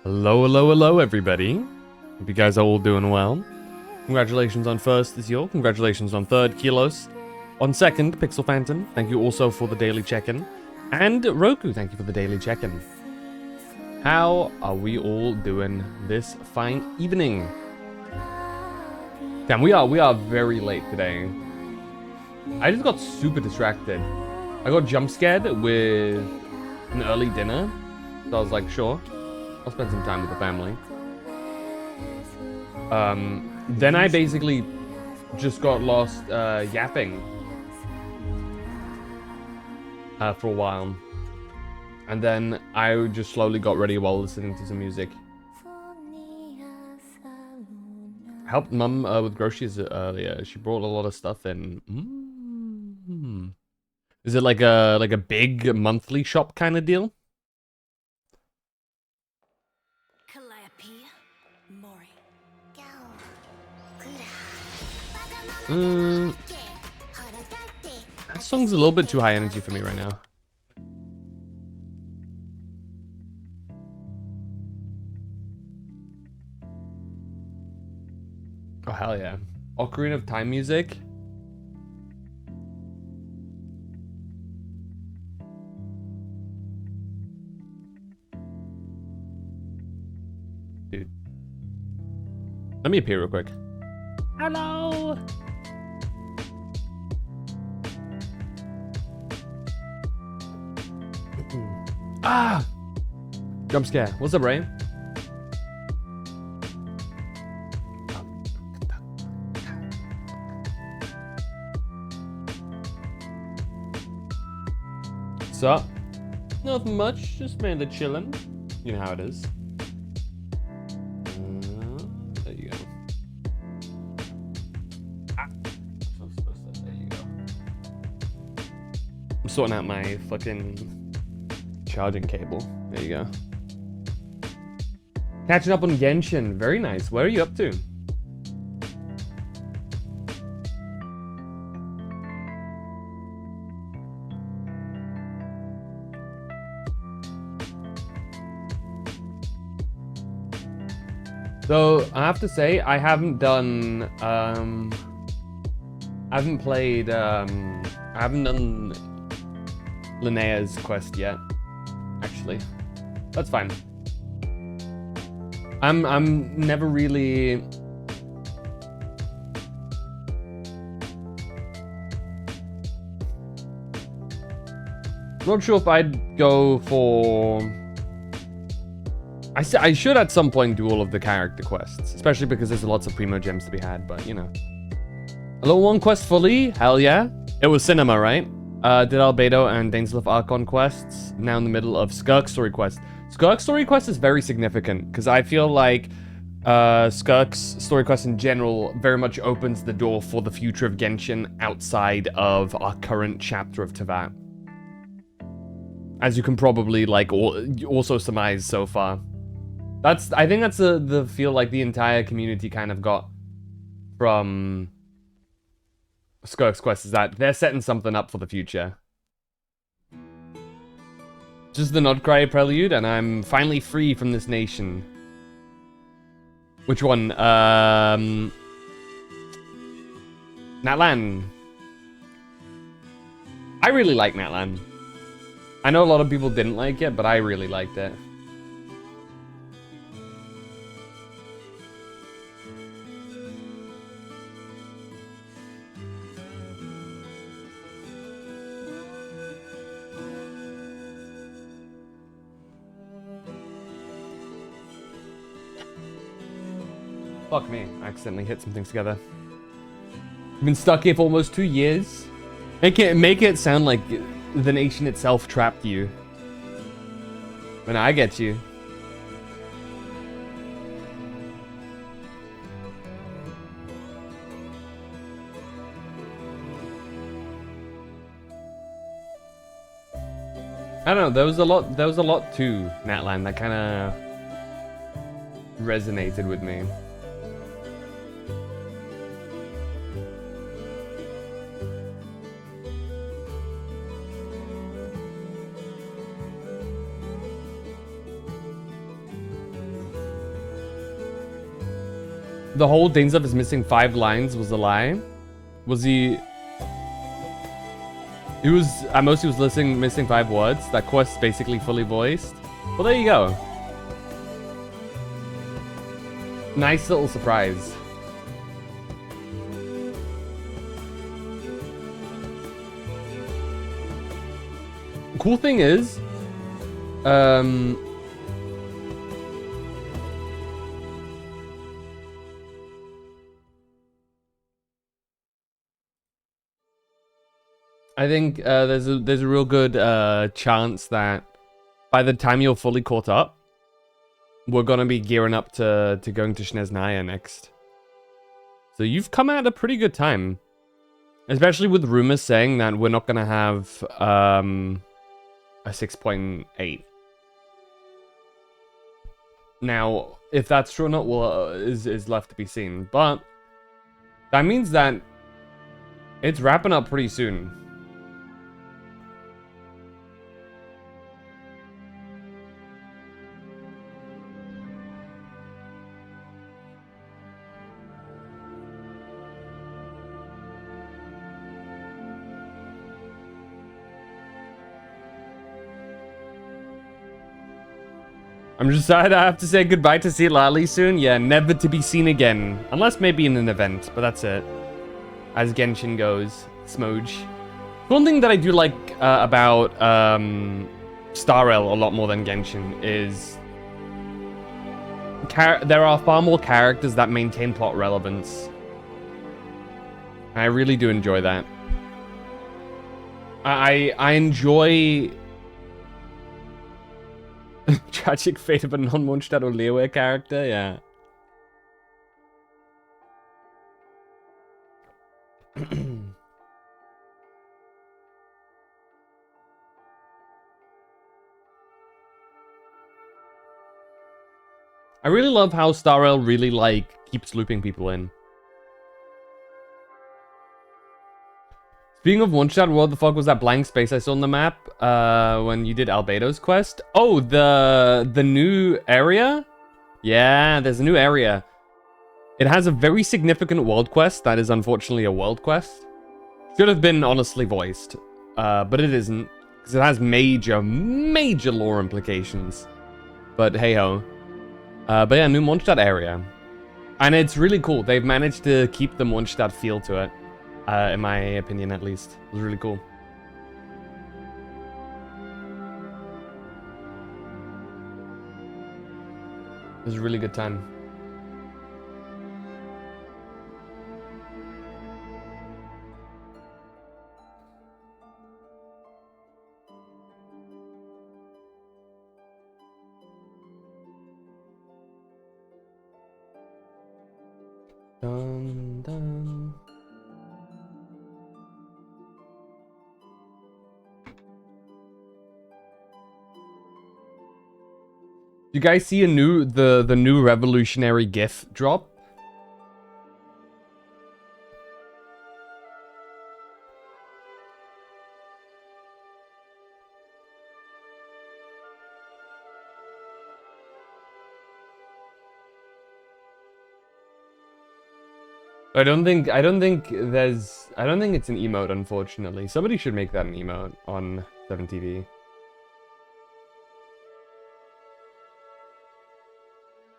Hello, hello, hello, everybody. Hope you guys are all doing well. Congratulations on first, Isiol. Congratulations on third, Kilos. On second, Pixel Phantom. Thank you also for the daily check-in. And Roku, thank you for the daily check-in. How are we all doing this fine evening? Damn, we are very late today. I just got super distracted. I got jump scared with an early dinner. So I was like, sure, I'll spend some time with the family. Then I basically just got lost yapping for a while. And then I just slowly got ready while listening to some music. Helped mum with groceries earlier. She brought a lot of stuff in. Is it like a big monthly shop kind of deal? That song's a little bit too high energy for me right now. Oh, hell yeah. Ocarina of Time music. Dude. Let me appear real quick. Hello! Ah! Jump scare. What's up, Ray? What's up? Nothing much, just mainly chilling. You know how it is. There you go. Ah. There you go. I'm sorting out my fucking charging cable. There you go. Catching up on Genshin. Very nice. Where are you up to? So I have to say I haven't done I haven't played I haven't done Linnea's quest yet. Actually. That's fine. I'm never really not sure if I'd go for I should at some point do all of the character quests, especially because there's lots of primo gems to be had, but you know. A little one quest fully? Hell yeah. It was cinema, right? Did Albedo and Dainsleif Archon quests. Now in the middle of Skirk story quest. Skirk story quest is very significant, because I feel like Skirk's story quest in general very much opens the door for the future of Genshin outside of our current chapter of Teyvat. As you can probably like also surmise so far. I think that's the feel like the entire community kind of got from Skirk's quest, is that they're setting something up for the future. Just the Nodcry prelude, and I'm finally free from this nation. Which one? Natlan. I really like Natlan. I know a lot of people didn't like it, but I really liked it. Fuck me, I accidentally hit some things together. You've been stuck here for almost 2 years. Make it sound like the nation itself trapped you. When I get you. I don't know, there was a lot to Natlan that kind of resonated with me. the whole Dainsleif is missing 5 lines was a lie? Was he... He was... At most he was missing 5 words. That quest's basically fully voiced. Well, there you go. Nice little surprise. Cool thing is... I think there's a real good chance that by the time you're fully caught up, we're gonna be gearing up to going to Snezhnaya next. So you've come at a pretty good time, especially with rumors saying that we're not gonna have a 6.8. Now, if that's true or not, well, is left to be seen. But that means that it's wrapping up pretty soon. I'm just sad I have to say goodbye to Silali soon. Yeah, never to be seen again. Unless maybe in an event, but that's it. As Genshin goes. Smoge. One thing that I do like about Star Rail a lot more than Genshin is... there are far more characters that maintain plot relevance. I really do enjoy that. I enjoy... Tragic fate of a non-Mondstadt or Liyue character, yeah. I really love how Star Rail really, like, keeps looping people in. Speaking of Mondstadt, what the fuck was that blank space I saw on the map when you did Albedo's quest? Oh, the new area? Yeah, there's a new area. It has a very significant world quest that is unfortunately a world quest. Should have been honestly voiced, but it isn't, because it has major lore implications. But hey-ho. But yeah, new Mondstadt area. And it's really cool. They've managed to keep the Mondstadt feel to it. In my opinion, at least. It was really cool. It was a really good time. Dun, dun. You guys see the new revolutionary GIF drop? I don't think it's an emote, unfortunately. Somebody should make that an emote on 7TV.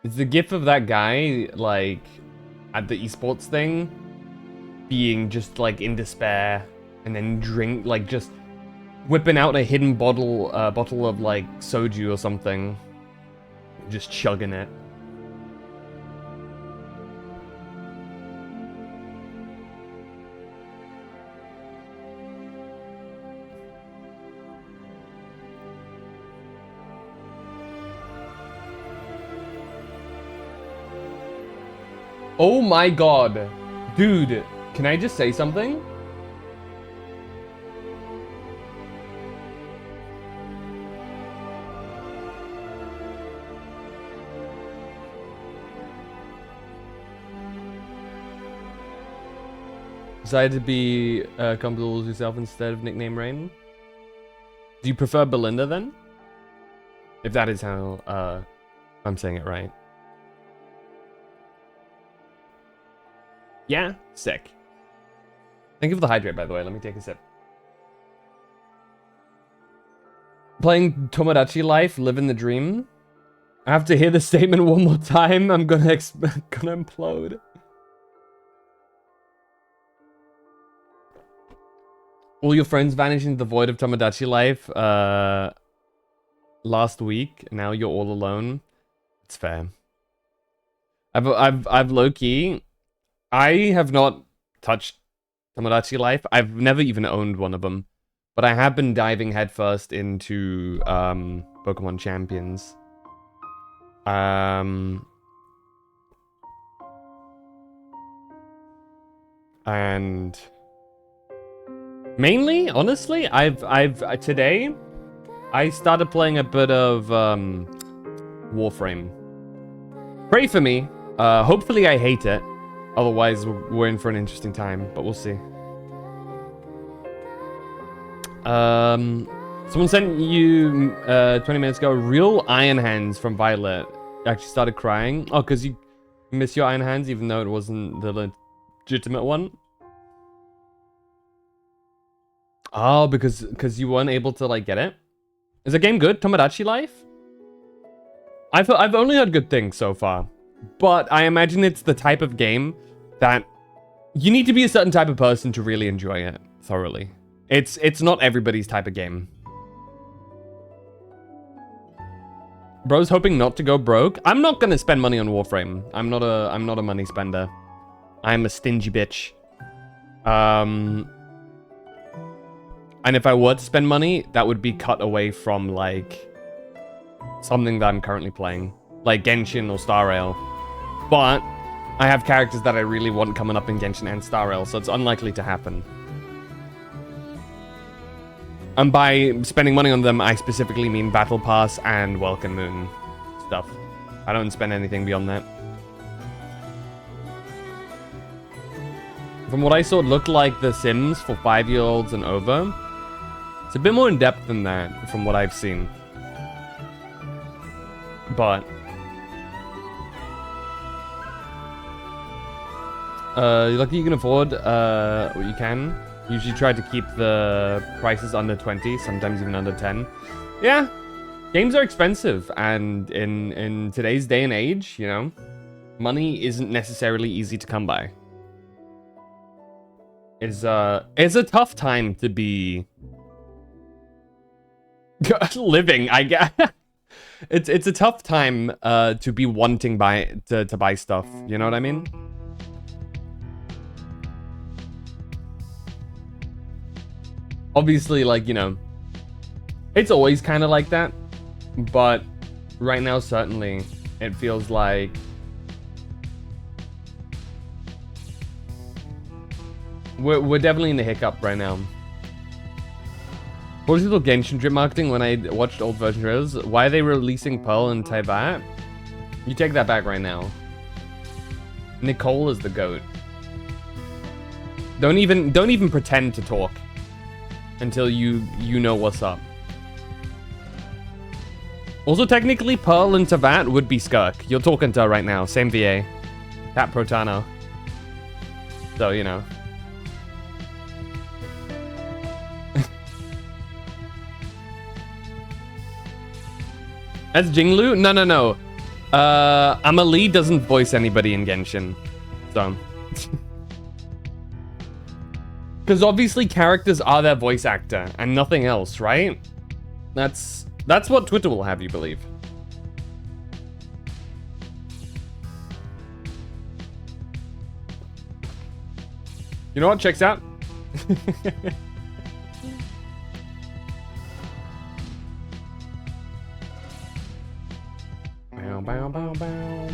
It's the gif of that guy, like, at the esports thing, being just, like, in despair, and then just whipping out a hidden bottle of, like, soju or something, just chugging it. Oh my god. Dude, can I just say something? Decided to be comfortable with yourself instead of nickname Rain? Do you prefer Belinda then? If that is how I'm saying it right. Yeah, sick. Thank you for the hydrate, by the way. Let me take a sip. Playing Tomodachi Life, living the dream. I have to hear the statement one more time. I'm gonna implode. All your friends vanished into the void of Tomodachi Life last week. Now you're all alone. It's fair. I've low key. I have not touched Tomodachi Life. I've never even owned one of them, but I have been diving headfirst into Pokemon Champions. And mainly, honestly, today I started playing a bit of Warframe. Pray for me. Hopefully I hate it. Otherwise, we're in for an interesting time, but we'll see. Someone sent you 20 minutes ago real Iron Hands from Violet. Actually started crying. Oh, because you miss your Iron Hands even though it wasn't the legitimate one? Oh, because you weren't able to like get it? Is the game good? Tomodachi Life? I've only heard good things so far. But I imagine it's the type of game that you need to be a certain type of person to really enjoy it thoroughly. It's not everybody's type of game. Bro's hoping not to go broke. I'm not gonna spend money on Warframe. I'm not a money spender. I'm a stingy bitch. And if I were to spend money, that would be cut away from like something that I'm currently playing, like Genshin or Star Rail. But I have characters that I really want coming up in Genshin and Star Rail, so it's unlikely to happen. And by spending money on them, I specifically mean Battle Pass and Welcome Moon stuff. I don't spend anything beyond that. From what I saw, it looked like The Sims for 5-year-olds and over. It's a bit more in depth than that, from what I've seen. But you're lucky you can afford what you can. Usually try to keep the prices under 20, sometimes even under 10. Yeah, games are expensive, and in today's day and age, you know, money isn't necessarily easy to come by. It's a tough time to be living, I guess. It's a tough time to be wanting to buy stuff, you know what I mean? Obviously, like, you know, it's always kind of like that, but right now, certainly, it feels like we're definitely in the hiccup right now. What was the little Genshin drip marketing when I watched old version trailers? Why are they releasing Pearl and Teyvat? You take that back right now. Nicole is the GOAT. Don't even pretend to talk until you know what's up. Also, technically, Pearl and Teyvat would be Skirk. You're talking to her right now. Same VA. Cat Protano. So, you know. That's Jinglu? No. Amelie doesn't voice anybody in Genshin. So. Because obviously characters are their voice actor and nothing else, right? That's what Twitter will have you believe. You know what checks out? Bow, bow, bow, bow.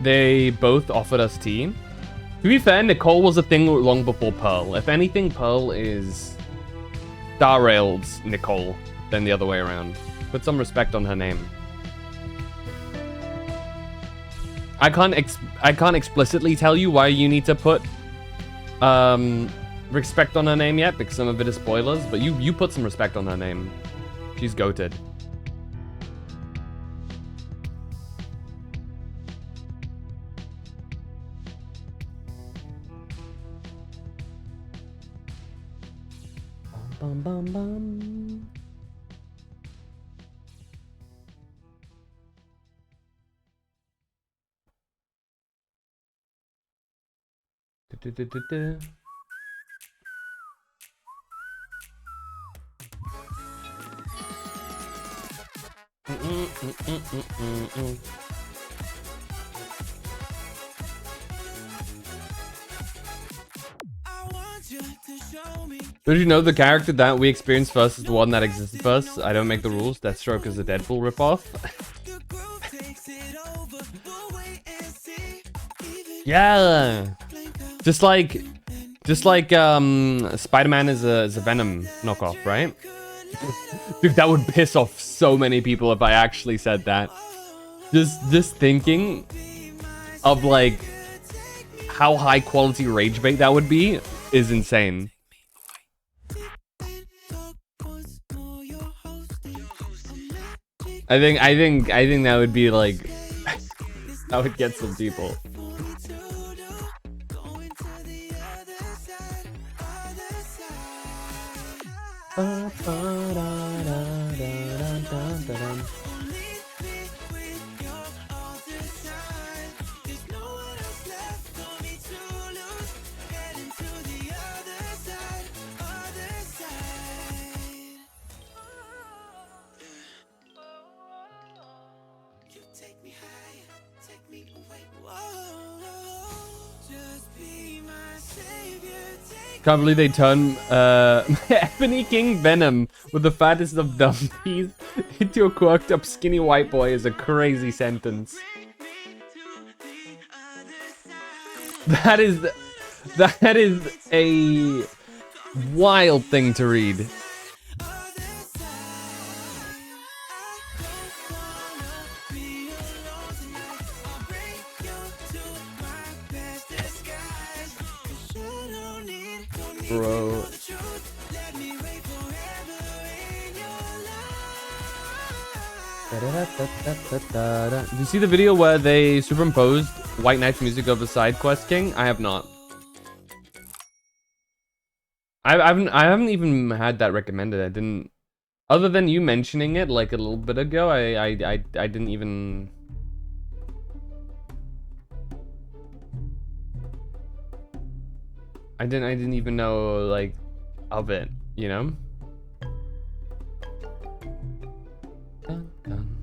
They both offered us tea. To be fair, Nicole was a thing long before Pearl. If anything, Pearl is Star Rail's Nicole than the other way around. Put some respect on her name. I can't explicitly tell you why you need to put respect on her name yet because some of it is spoilers, but you put some respect on her name. She's goated. Bum, bum, bum. Du, du, du, du. Did you know the character that we experienced first is the one that existed first? I don't make the rules. Deathstroke is a Deadpool ripoff. Yeah. Just like Spider-Man is a Venom knockoff, right? Dude, that would piss off so many people if I actually said that. Just thinking of like how high quality rage bait that would be is insane. I think that would be like that would get some people. Can't believe they turn Ebony King Venom with the fattest of dummies into a quirked up skinny white boy is a crazy sentence. That is a wild thing to read. Bro. Did you see the video where they superimposed White Knight's music over Side Quest King? I have not. I haven't even had that recommended. I didn't, other than you mentioning it like a little bit ago. I didn't even. I didn't even know like of it, you know? Dun, dun.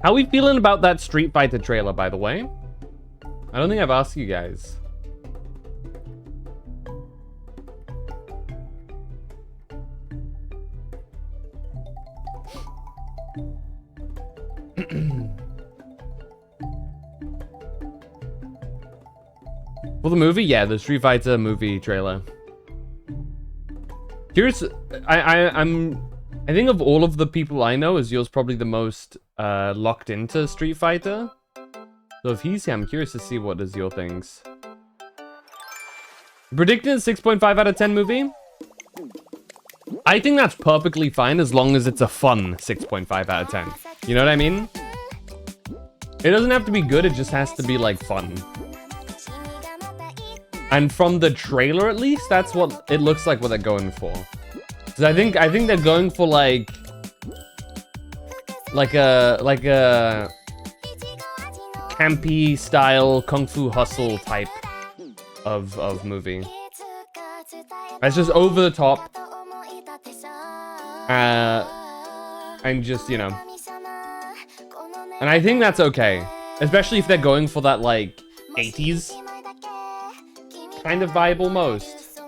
How we feeling about that Street Fighter trailer, by the way? I don't think I've asked you guys. For the movie, yeah, the Street Fighter movie trailer. Curious, I think of all of the people I know, is yours probably the most locked into Street Fighter. So if he's here, I'm curious to see what is your things. Predicted 6.5 out of 10 movie? I think that's perfectly fine as long as it's a fun 6.5 out of 10. You know what I mean? It doesn't have to be good, it just has to be like fun. And from the trailer at least, that's what it looks like what they're going for. Cause I think they're going for like a campy style Kung Fu Hustle type of movie. It's just over the top. And just, you know. And I think that's okay. Especially if they're going for that like 80s kind of vibe almost.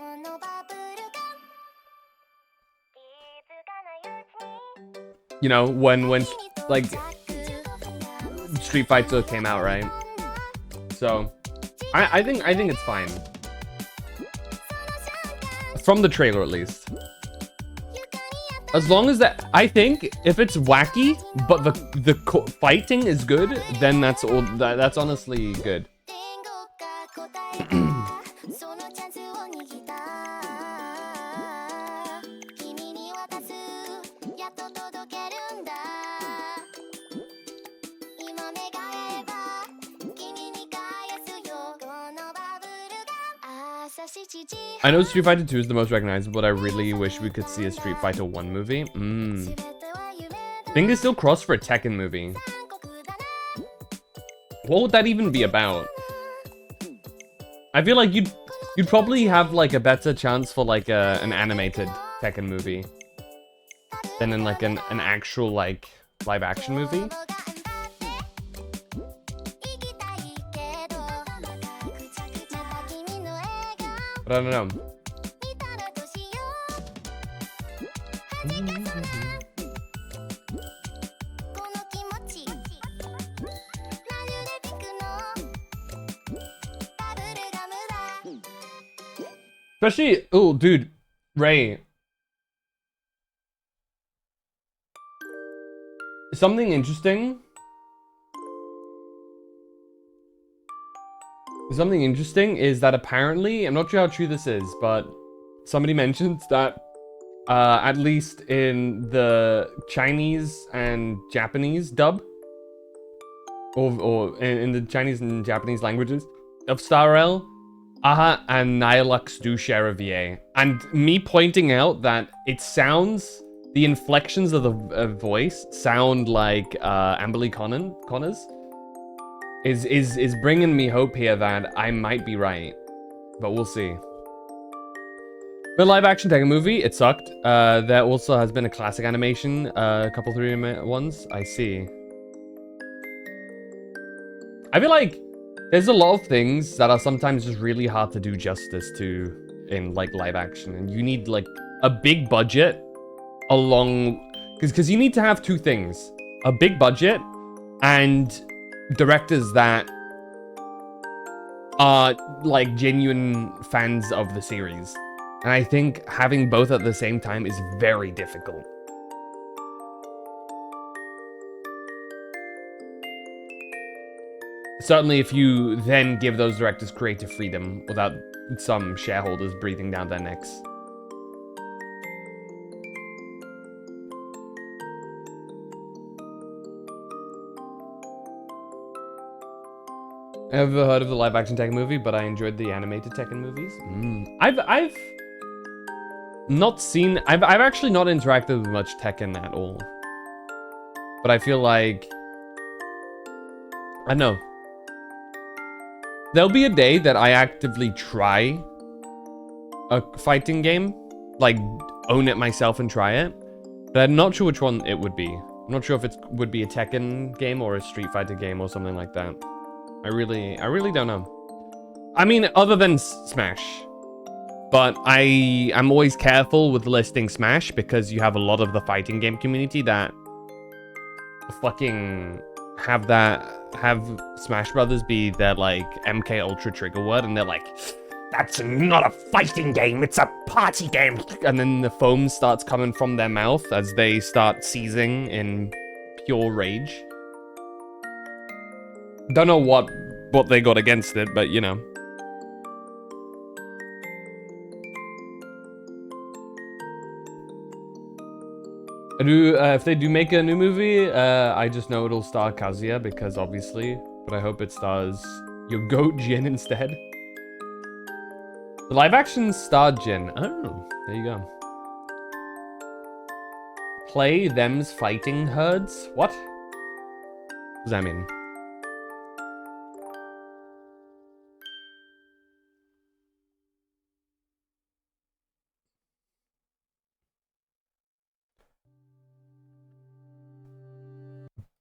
You know, when like Street Fighter came out, right? So I think it's fine. From the trailer at least. As long as that, I think if it's wacky, but the fighting is good, then that's all. That's honestly good. I know Street Fighter 2 is the most recognizable, but I really wish we could see a Street Fighter 1 movie. I think they still cross for a Tekken movie. What would that even be about? I feel like you'd probably have like a better chance for like an animated Tekken movie than in like an actual like live action movie. But I don't know. Especially, oh, dude, Ray. Something interesting. Something interesting is that apparently, I'm not sure how true this is, but somebody mentions that at least in the Chinese and Japanese dub, or in the Chinese and Japanese languages of Star Rail, Aha and Nihilux do share a VA. And me pointing out that it sounds, the inflections of the voice sound like Amberly Connors is bringing me hope here that I might be right. But we'll see. The live action Tekken movie, it sucked. There also has been a classic animation, a couple 3 ones. I see. I feel like there's a lot of things that are sometimes just really hard to do justice to in like live action, and you need like a big budget along, because you need to have two things: a big budget and directors that are like genuine fans of the series. And I think having both at the same time is very difficult. Certainly if you then give those directors creative freedom without some shareholders breathing down their necks. I've never heard of the live action Tekken movie, but I enjoyed the animated Tekken movies. I've not seen, I've actually not interacted with much Tekken at all. But I feel like, I don't know. There'll be a day that I actively try a fighting game, like own it myself and try it. But I'm not sure which one it would be. I'm not sure if it would be a Tekken game or a Street Fighter game or something like that. I really don't know. I mean, other than Smash. But I'm always careful with listing Smash because you have a lot of the fighting game community that fucking have Smash Brothers be their like MK Ultra trigger word, and they're like, that's not a fighting game, it's a party game. And then the foam starts coming from their mouth as they start seizing in pure rage. Don't know what they got against it, but you know. If they do make a new movie, I just know it'll star Kazuya because obviously, but I hope it stars your goat Jin instead. The live action starred Jin. Oh, there you go. Play them's fighting herds? What? What does that mean?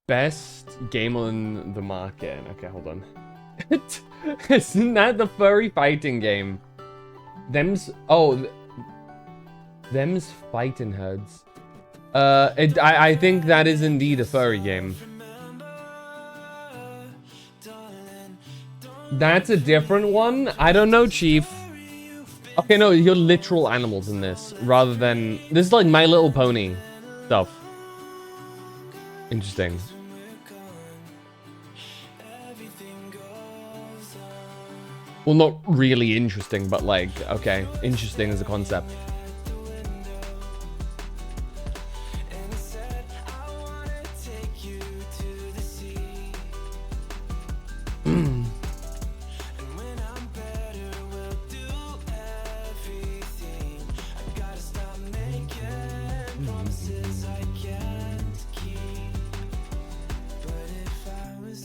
Best game on the market. Okay, hold on. Isn't that the furry fighting game? Them's fighting herds. I think that is indeed a furry game. That's a different one? I don't know, Chief. Okay, no, you're literal animals in this, rather than... This is like My Little Pony stuff. Interesting. Well, not really interesting, but like, okay, interesting as a concept.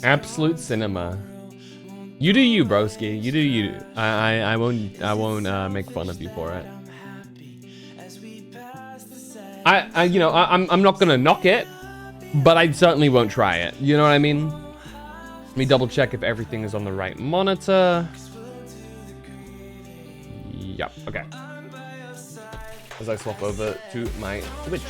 Absolute cinema. You do you, broski. You do you. I won't make fun of you for it. I'm not gonna knock it, but I certainly won't try it. You know what I mean? Let me double check if everything is on the right monitor. Yep. Okay. As I swap over to my Switch.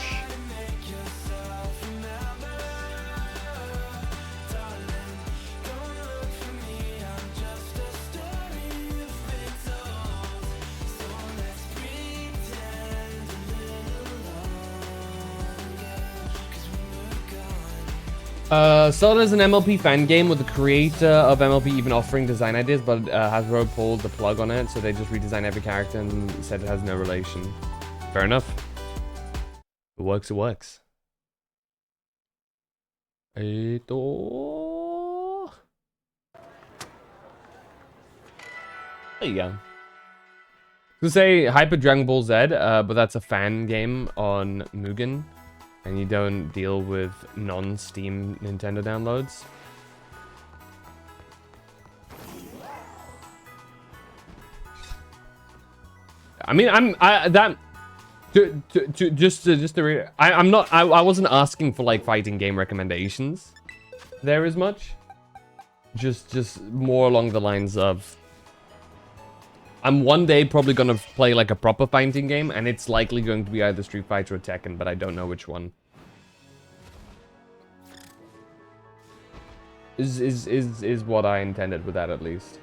Sold as an MLP fan game with the creator of MLP even offering design ideas, but Hasbro pulled the plug on it, so they just redesigned every character and said it has no relation. Fair enough. It works, it works. There you go. To say Hyper Dragon Ball Z, but that's a fan game on Mugen. And you don't deal with non-Steam Nintendo downloads. I mean, I wasn't asking for like fighting game recommendations there as much. Just more along the lines of, I'm one day probably gonna play like a proper fighting game, and it's likely going to be either Street Fighter or Tekken, but I don't know which one. Is what I intended with that, at least.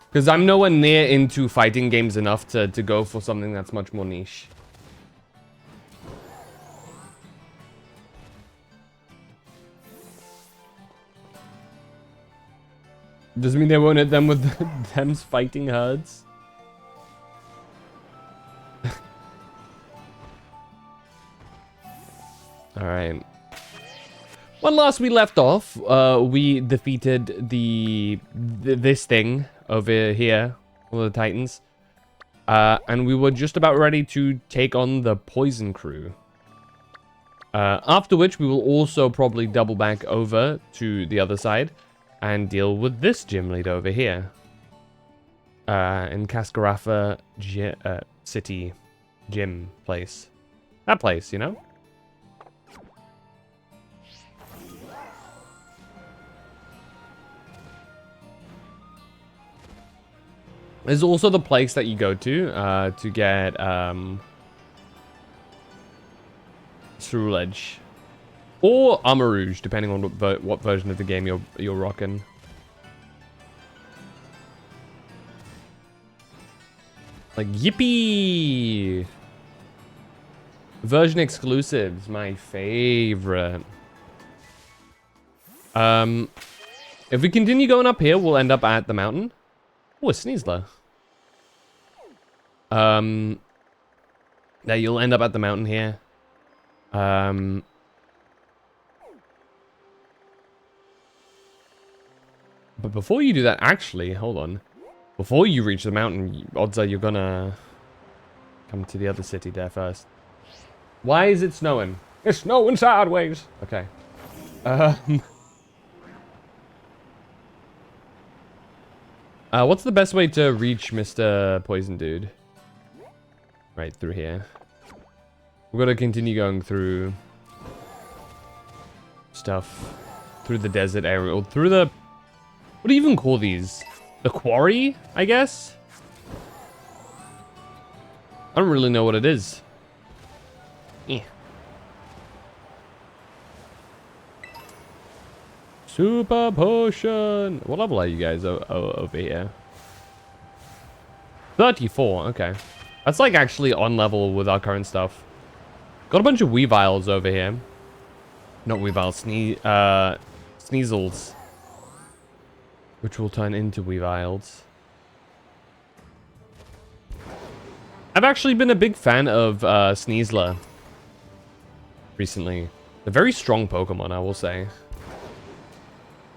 Because I'm nowhere near into fighting games enough to go for something that's much more niche. Doesn't mean they won't hit them with them's fighting herds. Alright. When last we left off, we defeated this thing over here, one of the Titans. And we were just about ready to take on the Poison Crew. After which, we will also probably double back over to the other side and deal with this gym lead over here. In Cascarafa City Gym place. That place, you know? There's also the place that you go to get Ceruledge or Armor Rouge, depending on what version of the game you're rocking. Like, yippee! Version exclusives, my favorite. If we continue going up here, we'll end up at the mountain. Oh, a Sneasler. Yeah, you'll end up at the mountain here. But before you do that, actually, hold on. Before you reach the mountain, odds are you're gonna come to the other city there first. Why is it snowing? It's snowing sideways. Okay. What's the best way to reach Mr. Poison Dude? Right through here. We're gonna continue going through stuff. Through the desert area. Or through the... What do you even call these? The quarry, I guess? I don't really know what it is. Super potion. What level are you guys over here? 34. Okay. That's like actually on level with our current stuff. Got a bunch of Weaviles over here. Not Weaviles, Sneasels. Which will turn into Weaviles. I've actually been a big fan of Sneasler recently. A very strong Pokemon, I will say.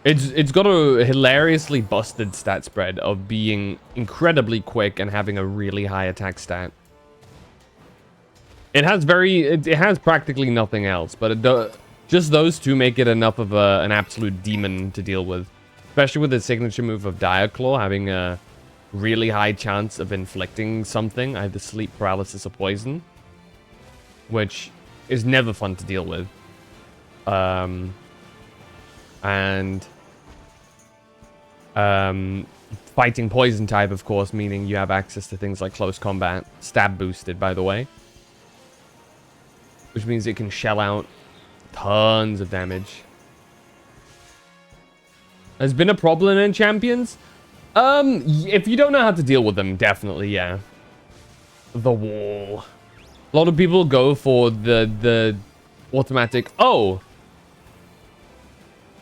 It's got a hilariously busted stat spread of being incredibly quick and having a really high attack stat. It has practically nothing else, but just those two make it enough of an absolute demon to deal with. Especially with the signature move of Dire Claw having a really high chance of inflicting something, either sleep paralysis or poison, which is never fun to deal with. Fighting poison type, of course, meaning you have access to things like close combat, stab boosted, by the way, which means it can shell out tons of damage. Has been a problem in champions? If you don't know how to deal with them, definitely, yeah. The wall. A lot of people go for the automatic. Oh.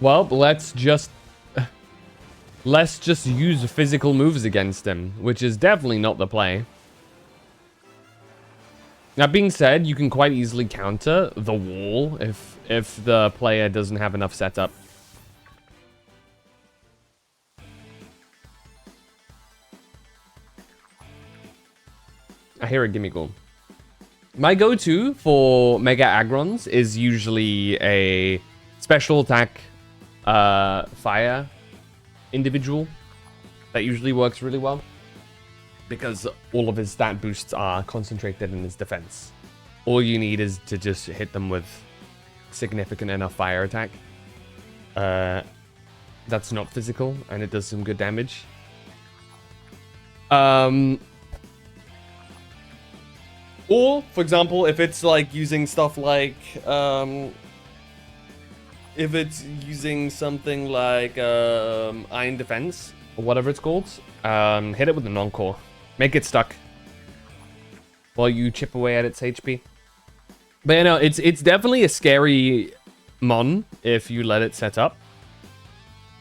Well, let's just use physical moves against him, which is definitely not the play. That being said, you can quite easily counter the wall if the player doesn't have enough setup. I hear a Gimmighoul. My go-to for Mega Agrons is usually a special attack fire individual. That usually works really well, because all of his stat boosts are concentrated in his defense. All you need is to just hit them with significant enough fire attack. That's not physical, and it does some good damage. Or, for example, if it's like using stuff like, if it's using something like Iron Defense, or whatever it's called, hit it with a non-core. Make it stuck while you chip away at its HP. But you know, it's definitely a scary mon if you let it set up.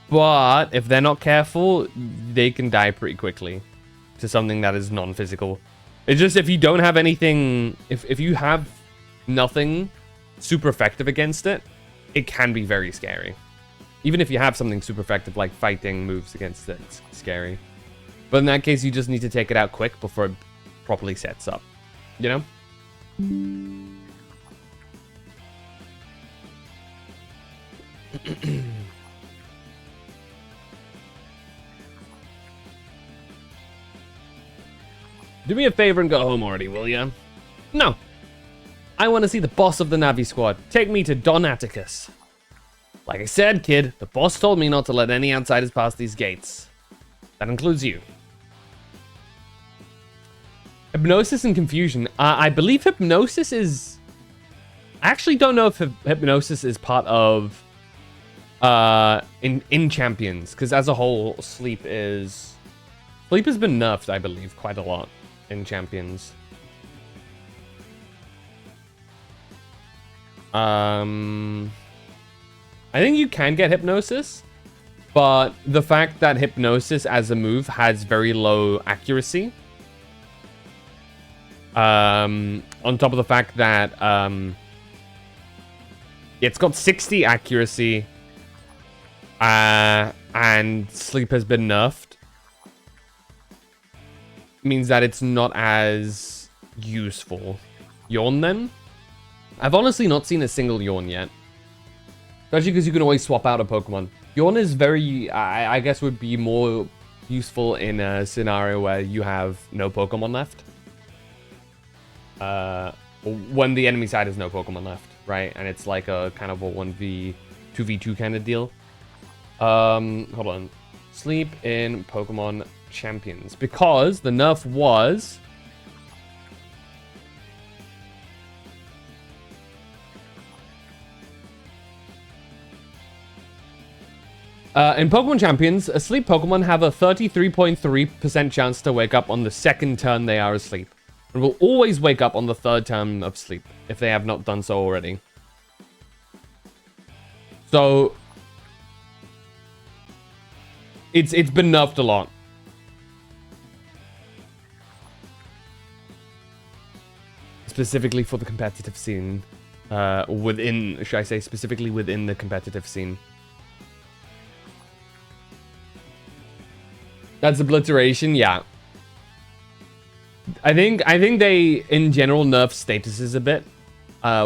But if they're not careful, they can die pretty quickly to something that is non-physical. It's just if you don't have anything, if you have nothing super effective against it, it can be very scary. Even if you have something super effective like fighting moves against it, it's scary. But in that case, you just need to take it out quick before it properly sets up. You know? Do me a favor and go home already, will ya? No. I want to see the boss of the Navi squad. Take me to Don Atticus. Like I said, kid, the boss told me not to let any outsiders pass these gates. That includes you. Hypnosis and Confusion. I believe Hypnosis is... I actually don't know if Hypnosis is part of... in Champions. Because as a whole, Sleep is... Sleep has been nerfed, I believe, quite a lot in Champions. I think you can get Hypnosis, but the fact that Hypnosis as a move has very low accuracy, on top of the fact that it's got 60 accuracy, and Sleep has been nerfed, means that it's not as useful. Yawn then? I've honestly not seen a single Yawn yet. Especially because you can always swap out a Pokemon. Yawn is very, I guess would be more useful in a scenario where you have no Pokemon left. When the enemy side has no Pokemon left, right? And it's like a kind of a 2v2 kind of deal. Hold on. Sleep in Pokemon Champions. Because the nerf was... In Pokemon Champions, asleep Pokemon have a 33.3% chance to wake up on the second turn they are asleep, and will always wake up on the third turn of sleep if they have not done so already. So it's been nerfed a lot. Specifically for the competitive scene. Should I say specifically within the competitive scene. That's obliteration, yeah. I think they in general nerf statuses a bit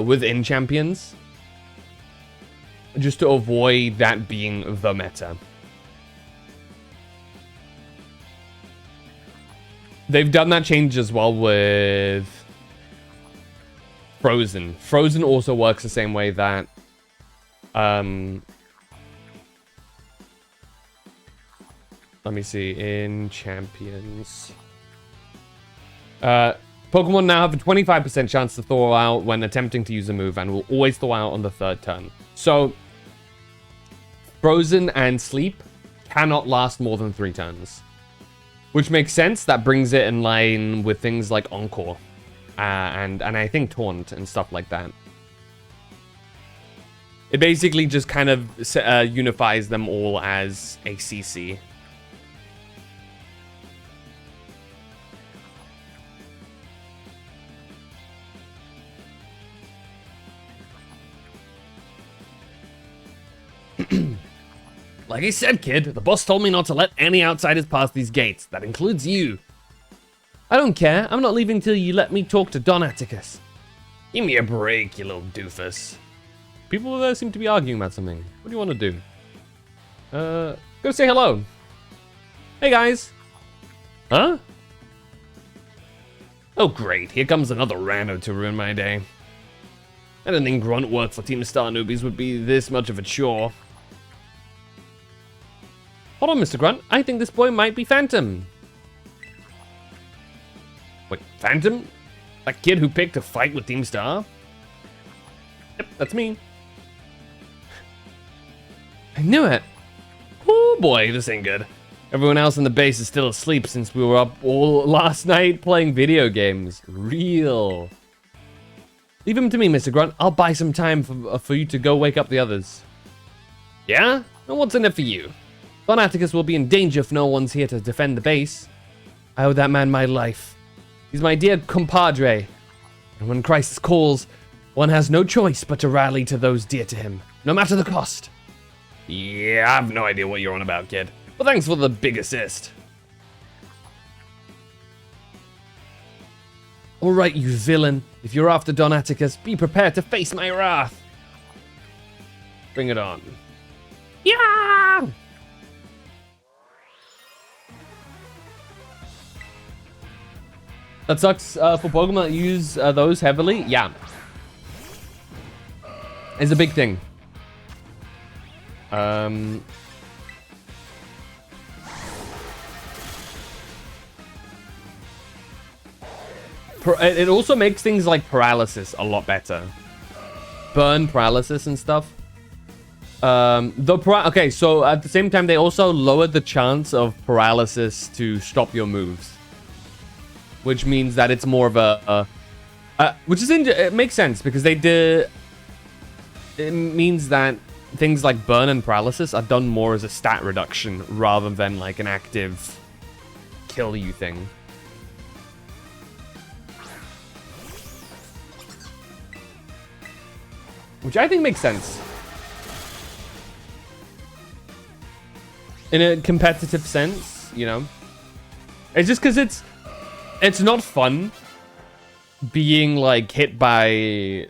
within champions, just to avoid that being the meta. They've done that change as well with Frozen. Frozen also works the same way that let me see, in Champions. Pokemon now have a 25% chance to thaw out when attempting to use a move and will always thaw out on the third turn. So, Frozen and Sleep cannot last more than 3 turns. Which makes sense. That brings it in line with things like Encore. And I think Taunt and stuff like that. It basically just kind of unifies them all as a CC. Like I said, kid, the boss told me not to let any outsiders pass these gates. That includes you. I don't care. I'm not leaving till you let me talk to Don Atticus. Give me a break, you little doofus. People there seem to be arguing about something. What do you want to do? Go say hello. Hey, guys. Huh? Oh, great. Here comes another rando to ruin my day. I didn't think grunt work for Team Star newbies would be this much of a chore. Hold on, Mr. Grunt. I think this boy might be Phantom. Wait, Phantom? That kid who picked a fight with Team Star? Yep, that's me. I knew it. Oh boy, this ain't good. Everyone else in the base is still asleep since we were up all last night playing video games. Real. Leave him to me, Mr. Grunt. I'll buy some time for you to go wake up the others. Yeah? And what's in it for you? Don Atticus will be in danger if no one's here to defend the base. I owe that man my life. He's my dear compadre. And when crisis calls, one has no choice but to rally to those dear to him, no matter the cost. Yeah, I have no idea what you're on about, kid. But thanks for the big assist. Alright, you villain. If you're after Don Atticus, be prepared to face my wrath. Bring it on. Yeah! That sucks for Pokemon that use those heavily. Yeah. It's a big thing. It also makes things like paralysis a lot better. Burn, paralysis, and stuff. Okay, so at the same time, they also lowered the chance of paralysis to stop your moves. Which means that it's more of it makes sense because it means that things like burn and paralysis are done more as a stat reduction rather than like an active kill you thing. Which I think makes sense. In a competitive sense, you know. It's just because it's not fun being like hit by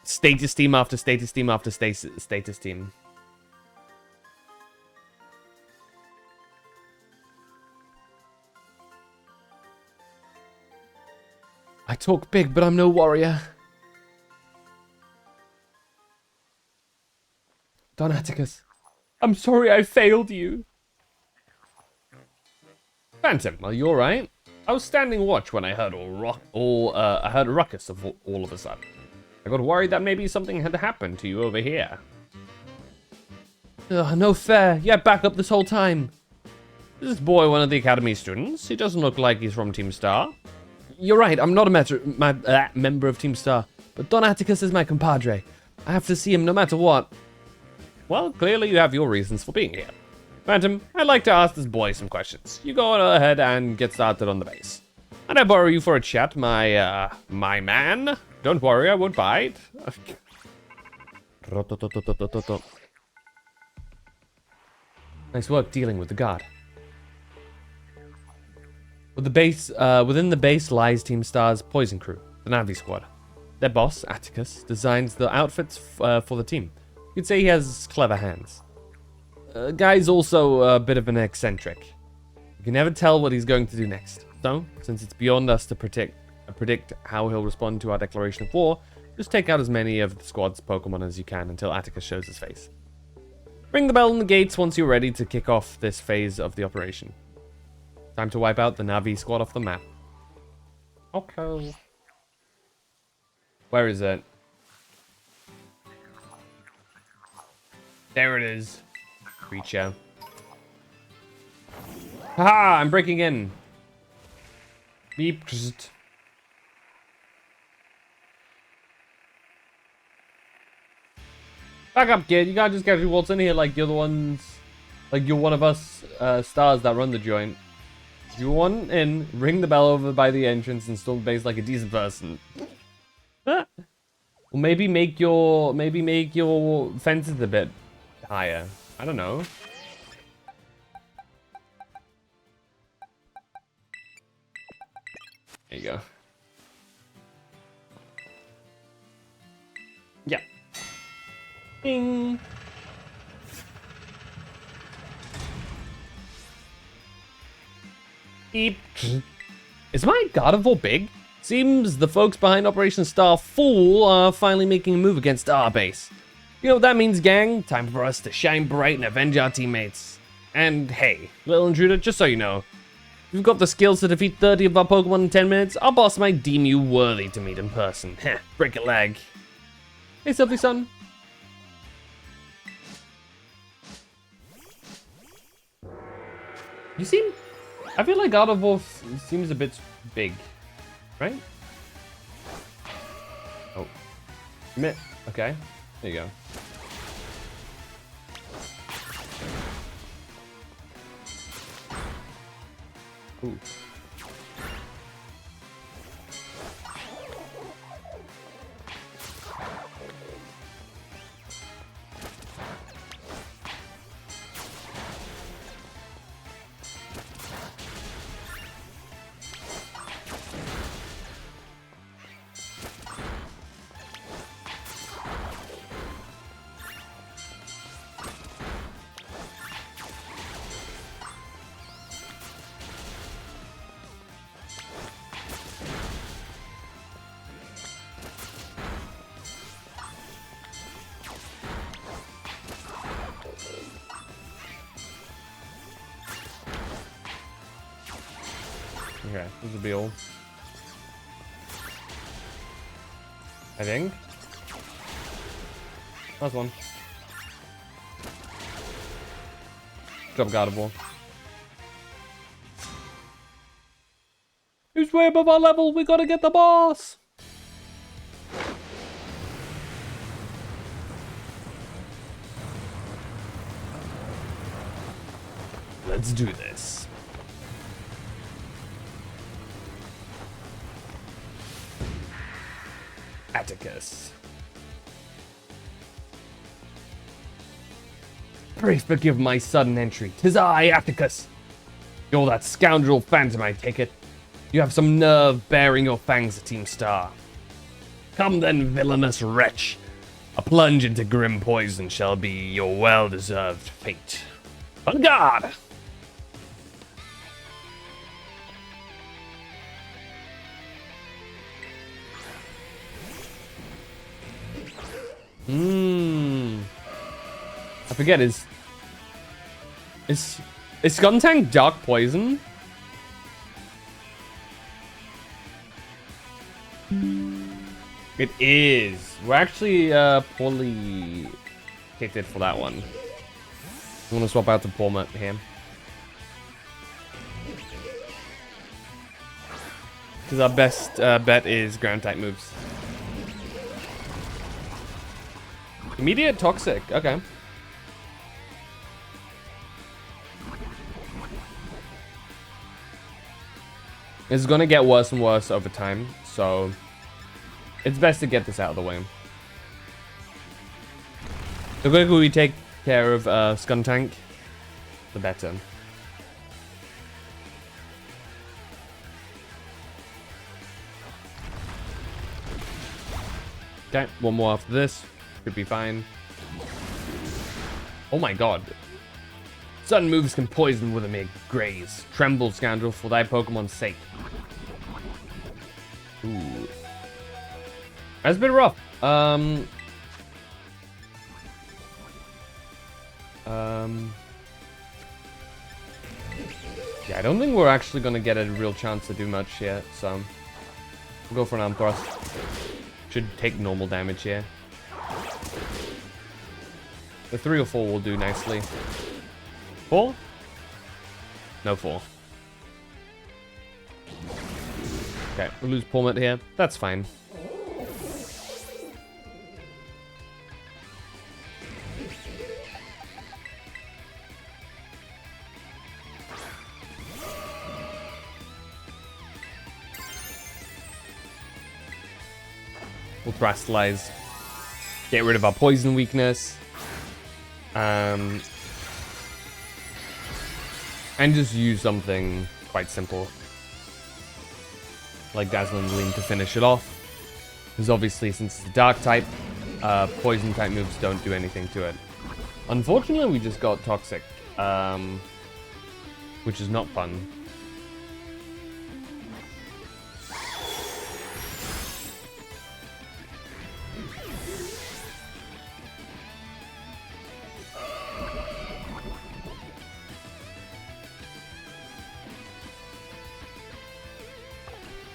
status team after status team after status team. I talk big, but I'm no warrior. Don Atticus, I'm sorry I failed you. Phantom, are you alright? I was standing watch when I heard I heard a ruckus of all of a sudden. I got worried that maybe something had happened to you over here. Ugh, no fair. Yeah, back up this whole time. Is this boy one of the Academy students? He doesn't look like he's from Team Star. You're right, I'm not a member of Team Star, but Don Atticus is my compadre. I have to see him no matter what. Well, clearly you have your reasons for being here. Phantom, I'd like to ask this boy some questions. You go ahead and get started on the base. And I borrow you for a chat, my man? Don't worry, I won't bite. Nice work dealing with the guard. Within the base lies Team Star's Poison Crew, the Navi squad. Their boss, Atticus, designs the outfits for the team. You'd say he has clever hands. Guy's also a bit of an eccentric. You can never tell what he's going to do next. So, since it's beyond us to predict how he'll respond to our declaration of war, just take out as many of the squad's Pokemon as you can until Atticus shows his face. Ring the bell on the gates once you're ready to kick off this phase of the operation. Time to wipe out the Navi squad off the map. Okay. Where is it? There it is. Creature. Haha, I'm breaking in. Beep. Back up, kid. You can't just get waltz in here like you're the ones... Like you're one of us stars that run the joint. If you want in, ring the bell over by the entrance and still base like a decent person. Or maybe make your fences a bit higher. I don't know. There you go. Yeah. Ding. Beep. Is my Gardevoir big? Seems the folks behind Operation Starfall are finally making a move against our base. You know what that means, gang? Time for us to shine bright and avenge our teammates. And hey, little intruder, just so you know, if you've got the skills to defeat 30 of our Pokemon in 10 minutes, our boss might deem you worthy to meet in person. Heh, break a leg. Hey, Silphy son. You seem... I feel like Gardevoir seems a bit big, right? Oh. Okay, there you go. Ooh. Okay, this will be all. I think. Last one. Good job, Gardevoir. Who's way above our level? We gotta get the boss! Let's do this. Atticus. Pray forgive my sudden entry. 'Tis I, Atticus. You're that scoundrel Phantom, I take it. You have some nerve bearing your fangs at Team Star. Come then, villainous wretch. A plunge into grim poison shall be your well-deserved fate. On guard! I forget, is Skuntank Dark Poison? It is. We're actually poorly kitted for that one. I'm gonna swap out to Palmer here. Because our best bet is ground type moves. Immediate toxic, okay. It's gonna get worse and worse over time, so it's best to get this out of the way. The quicker we take care of Skuntank, the better. Okay, one more after this. Should be fine. Oh my god. Sudden moves can poison with a mere graze. Tremble, scoundrel, for thy Pokemon's sake. Ooh. That's a bit rough. Yeah, I don't think we're actually gonna get a real chance to do much here, so we'll go for an arm thrust. Should take normal damage here. The 3 or 4 will do nicely. 4? No 4. Okay, we'll lose Palmet here. That's fine. We'll Thrastalize. Get rid of our poison weakness. And just use something quite simple. Like Dazzling Gleam to finish it off. Because obviously, since it's a dark type, poison type moves don't do anything to it. Unfortunately, we just got Toxic. Which is not fun.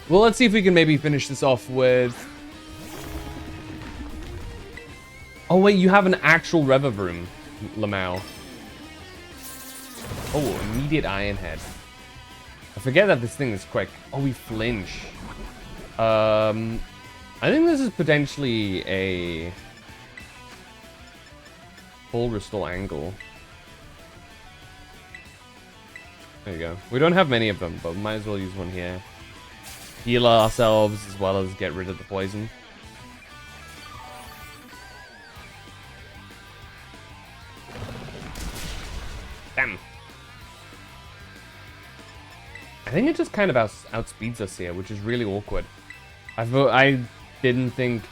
Well, let's see if we can maybe finish this off with... Oh, wait, you have an actual Revavroom, Lamau. Oh, immediate Iron Head. I forget that this thing is quick. Oh, we flinch. I think this is potentially a... full restore angle. There you go. We don't have many of them, but we might as well use one here. Heal ourselves as well as get rid of the poison. Damn. I think it just kind of outspeeds us here, which is really awkward. I didn't think...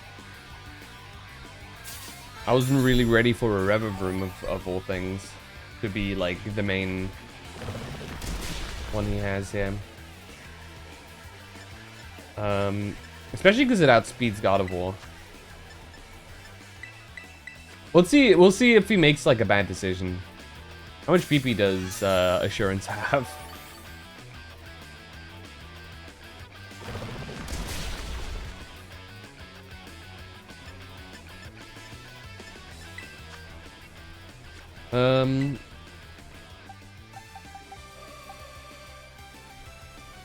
I wasn't really ready for a Revavroom of all things to be like the main one he has here. Especially because it outspeeds Gardevoir. We'll see if he makes like a bad decision. How much PP does Assurance have?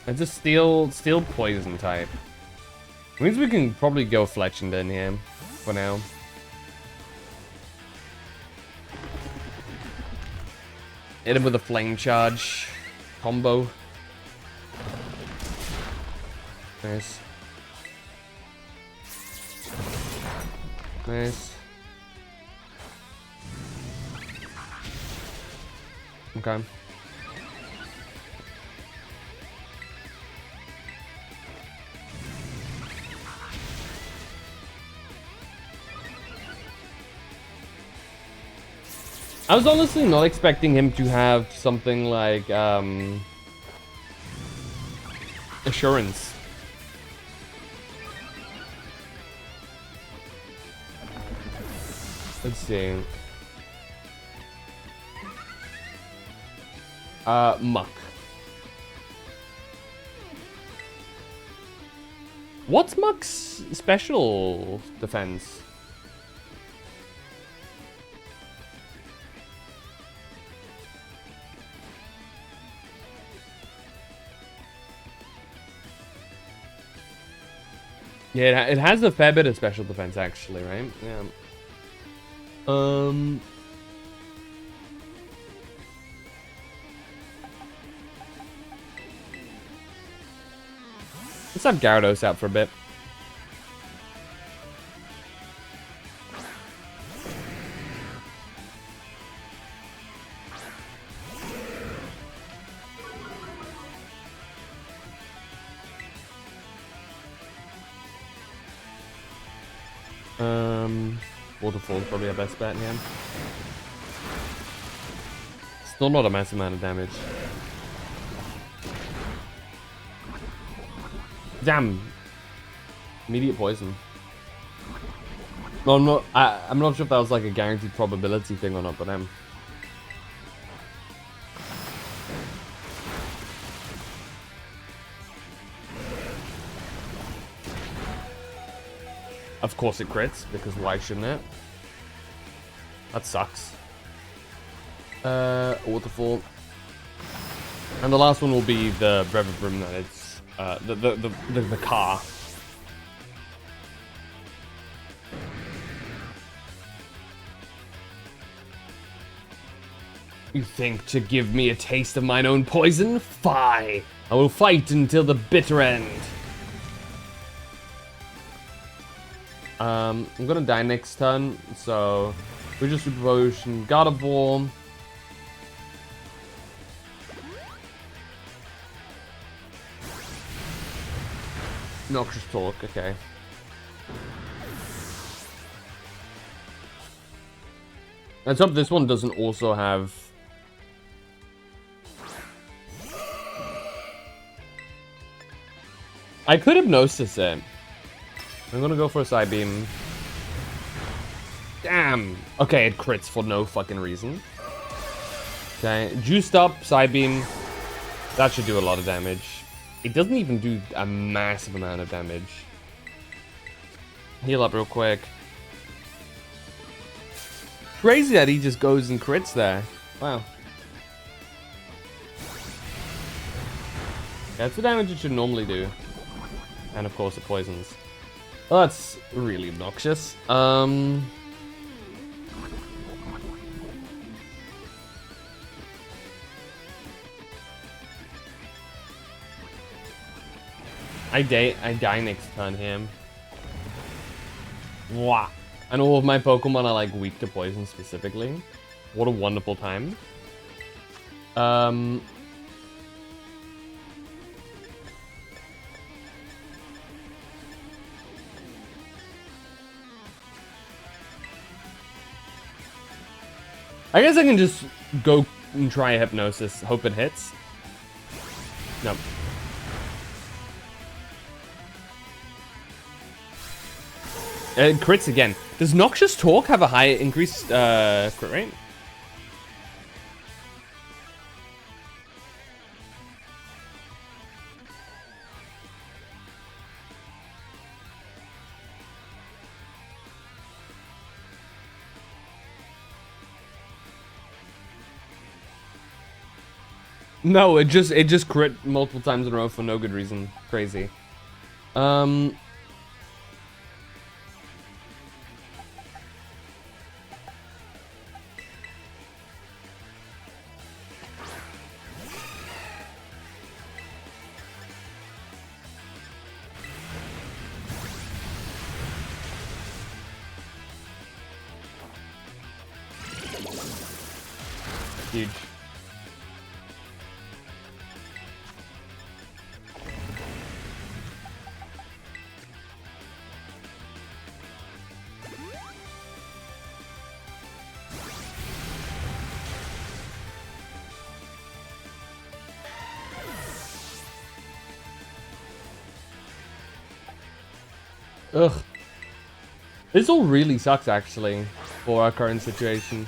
It's a steel poison type. Means we can probably go Fletchend in here for now. Hit him with a flame charge combo. Nice. Nice. Okay. I was honestly not expecting him to have something like Assurance. Let's see. Muck. What's Muck's special defense? Yeah, it has a fair bit of special defense, actually, right? Yeah. Let's have Gyarados out for a bit. Waterfall is probably our best bet here. Still not a massive amount of damage. Damn. Immediate poison. Well, I'm not sure if that was like a guaranteed probability thing or not, but of course it crits, because why shouldn't it? That sucks. Waterfall. And the last one will be the Brevibrem that it's the car. You think to give me a taste of mine own poison? Fie! I will fight until the bitter end. I'm gonna die next turn, so we just Super Potion, Gardevoir. Noxious Talk, okay. Let's hope this one doesn't also have... I could Hypnosis it. I'm gonna go for a Psybeam. Damn! Okay, it crits for no fucking reason. Okay, Juiced Up, Psybeam. That should do a lot of damage. It doesn't even do a massive amount of damage. Heal up real quick. Crazy that he just goes and crits there. Wow. That's the damage it should normally do. And of course it poisons. Well, that's really obnoxious. I die next turn here. Wow. And all of my Pokemon are like weak to poison specifically. What a wonderful time. I guess I can just go and try a Hypnosis, hope it hits. Nope. It crits again. Does Noxious Talk have a high increased crit rate? No, it just crit multiple times in a row for no good reason. Crazy. Huge. Ugh. This all really sucks, actually, for our current situation.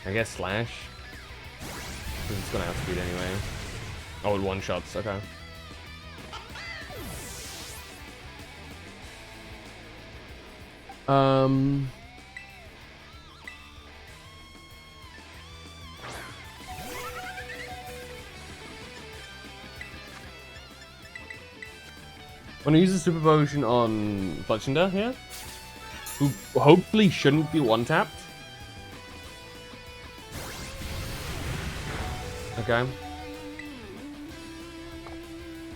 I guess Slash. Because it's gonna outspeed anyway. Oh, it one-shots, okay. Um... I'm gonna use the super potion on Fletchinder here, who hopefully shouldn't be one-tapped. Okay.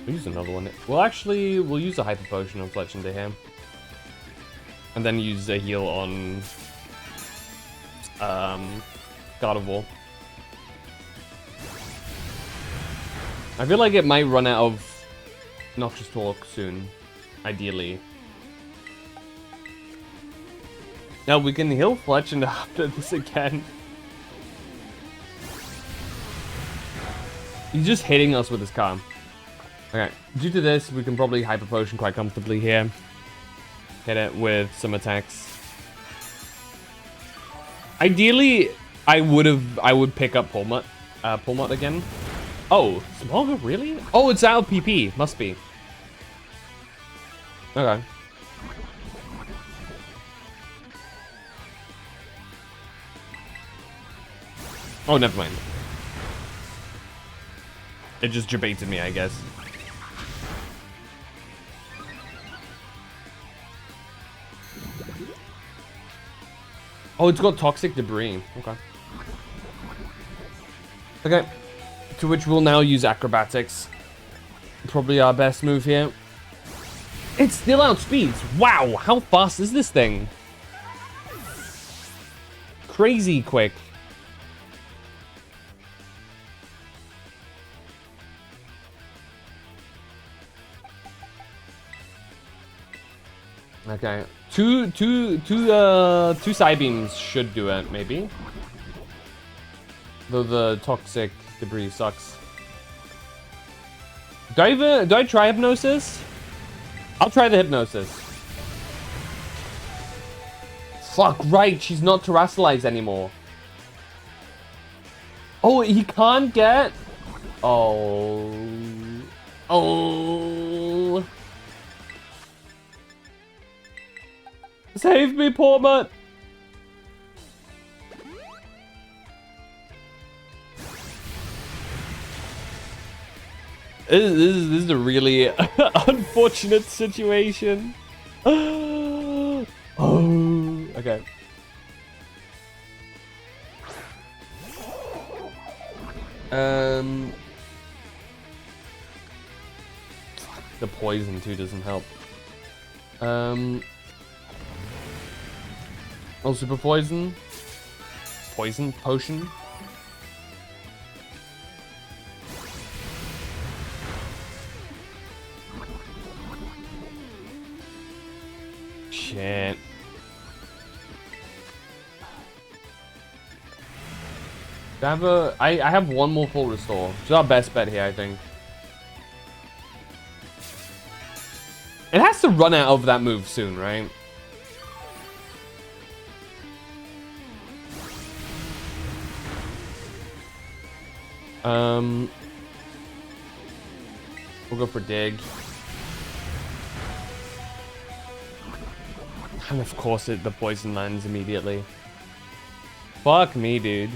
We'll use another one. Well, actually, we'll use a hyper potion on Fletchinder here. And then use a heal on God of War. I feel like it might run out of Noxious Talk soon, ideally. Now we can heal Fletchinder after this again. He's just hitting us with his car. Okay, due to this, we can probably hyper potion quite comfortably here. Hit it with some attacks. Ideally, I would pick up Pulmut again. Oh, Smolga, really? Oh, it's out of PP. Must be. Okay. Oh, never mind. It just debated me, I guess. Oh, it's got toxic debris. Okay. Okay. To which we'll now use acrobatics. Probably our best move here. It still outspeeds. Wow, how fast is this thing? Crazy quick. Okay. Two side beams should do it, maybe. Though the toxic debris sucks. Do I try hypnosis? I'll try the hypnosis. Fuck, right, she's not terrestrialized anymore. Oh, he can't get... Oh. Oh. Save me, Pulmut. This is a really unfortunate situation. Oh, okay. The poison too doesn't help. Oh, super poison. Poison potion. Shit. I have one more full restore. It's our best bet here, I think. It has to run out of that move soon, right? We'll go for dig. And of course the poison lands immediately. Fuck me, dude.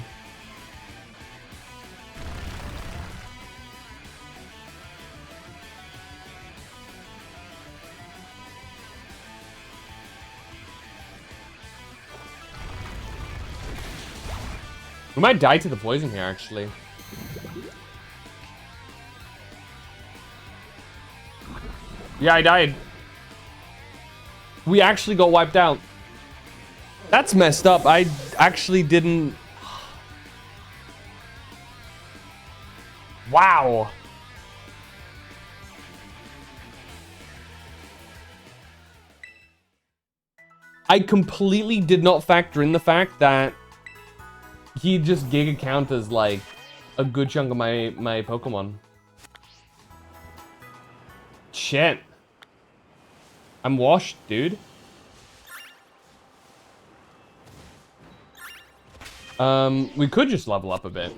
We might die to the poison here, actually. Yeah, I died. We actually got wiped out. That's messed up. I actually didn't... Wow. I completely did not factor in the fact that he just Giga counters like a good chunk of my Pokemon. Shit. I'm washed, dude. We could just level up a bit.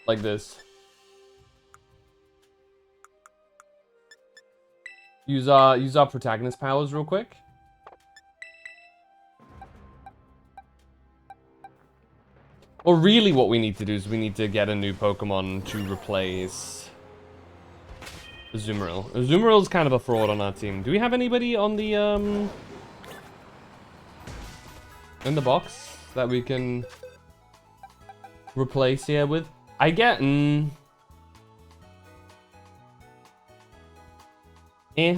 Like this. use our protagonist powers real quick. Or really what we need to do is we need to get a new Pokemon to replace Azumarill. Azumarill's kind of a fraud on our team. Do we have anybody on the, in the box that we can replace here with? I get,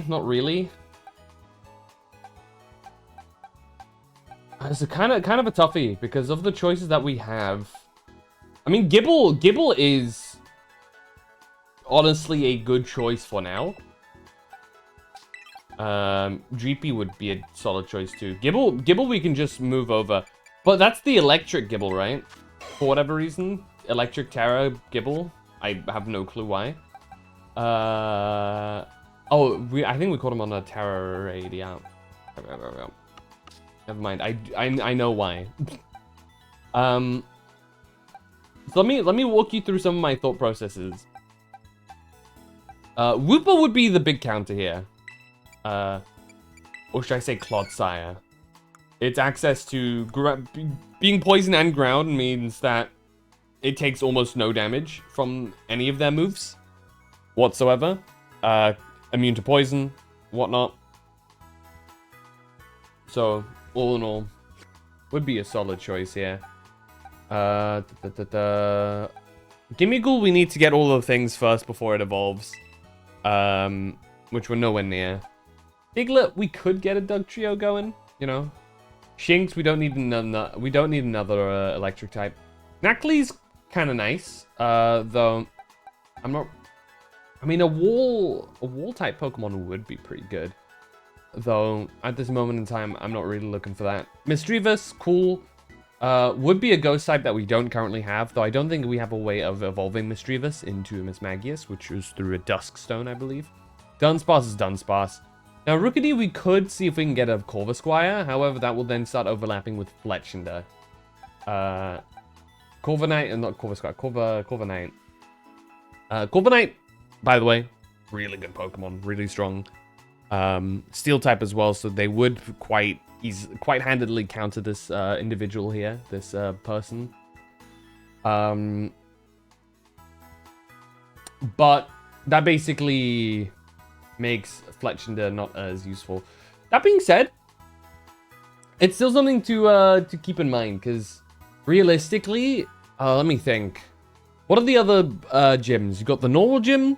not really. It's a kind of a toughie because of the choices that we have. I mean, Gible is honestly a good choice for now. Dreepy would be a solid choice too. Gible we can just move over. But that's the electric Gible, right? For whatever reason. Electric Terra Gible. I have no clue why. I think we caught him on a Terra raid, yeah. Never mind. I know why. So let me walk you through some of my thought processes. Wooper would be the big counter here. Or should I say Clodsire? Its access to being poison and ground means that it takes almost no damage from any of their moves whatsoever. Immune to poison, whatnot. So all in all, would be a solid choice here. Gimmighoul, we need to get all the things first before it evolves. Which we're nowhere near. Diglett, we could get a Dugtrio going, you know. Shinx, we don't need another electric type. Nacli's kind of nice, though. I mean, a wall type Pokemon would be pretty good. Though, at this moment in time, I'm not really looking for that. Misdreavus, cool. Would be a ghost type that we don't currently have, though I don't think we have a way of evolving Misdreavus into a Mismagius, which is through a Duskstone, I believe. Dunsparce is Dunsparce. Now, Rookidee, we could see if we can get a Corvisquire, however, that will then start overlapping with Fletchinder. Corviknight, not Corvisquire, Corviknight. Corviknight, by the way, really good Pokemon, really strong. Steel type as well, so they would quite handedly counter this individual here, this person. But that basically makes Fletchinder not as useful. That being said, it's still something to keep in mind, because realistically, let me think. What are the other gyms? You got the normal gym,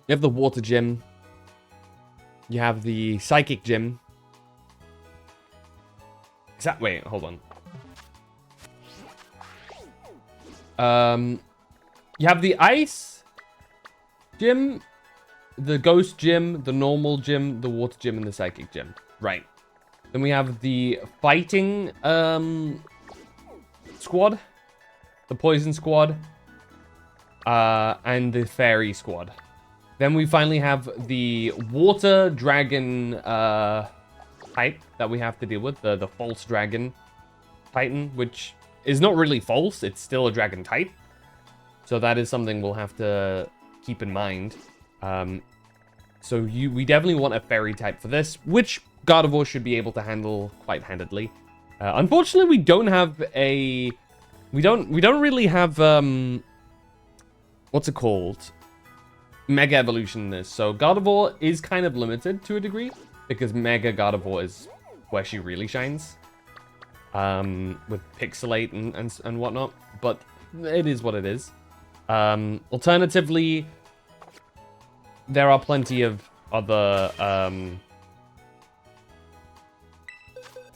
you have the water gym, you have the psychic gym. Wait, hold on. You have the ice gym, the ghost gym, the normal gym, the water gym, and the psychic gym. Right. Then we have the fighting squad, the poison squad, and the fairy squad. Then we finally have the water dragon type that we have to deal with, the false dragon titan, which is not really false, it's still a dragon type. So that is something we'll have to keep in mind. So we definitely want a fairy type for this, which Gardevoir should be able to handle quite handedly. Unfortunately, we don't have a... We don't really have... what's it called? Mega Evolution in this. So Gardevoir is kind of limited to a degree, because Mega Gardevoir is where she really shines. With Pixelate and whatnot. But it is what it is. Alternatively, there are plenty of other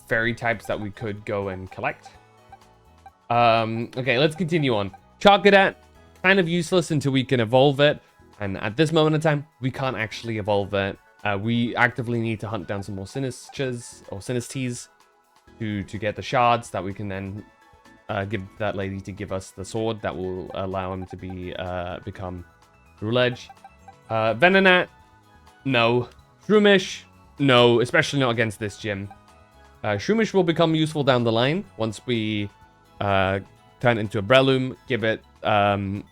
fairy types that we could go and collect. Okay, let's continue on. Charcadet, kind of useless until we can evolve it. And at this moment in time, we can't actually evolve it. We actively need to hunt down some more Sinistchas or Sinistes to get the shards that we can then give that lady to give us the sword that will allow him to become Roulege. Venonat, no. Shroomish, no, especially not against this gym. Shroomish will become useful down the line once we turn into a Breloom, give it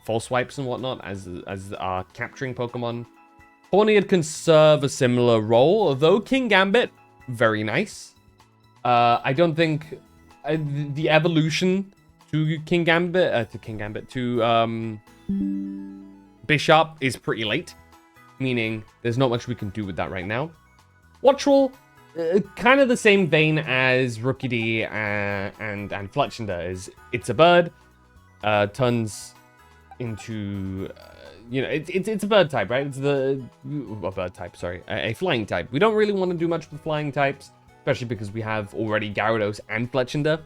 false swipes and whatnot as our capturing Pokemon. Pawniard can serve a similar role, although King Gambit, very nice. I don't think the evolution to Bishop is pretty late, meaning there's not much we can do with that right now. Watchwell, kind of the same vein as Rookie D and Fletchender. It's a bird, turns into it's a bird type, right? It's a bird type, sorry, a flying type. We don't really want to do much with flying types, especially because we have already Gyarados and Fletchender.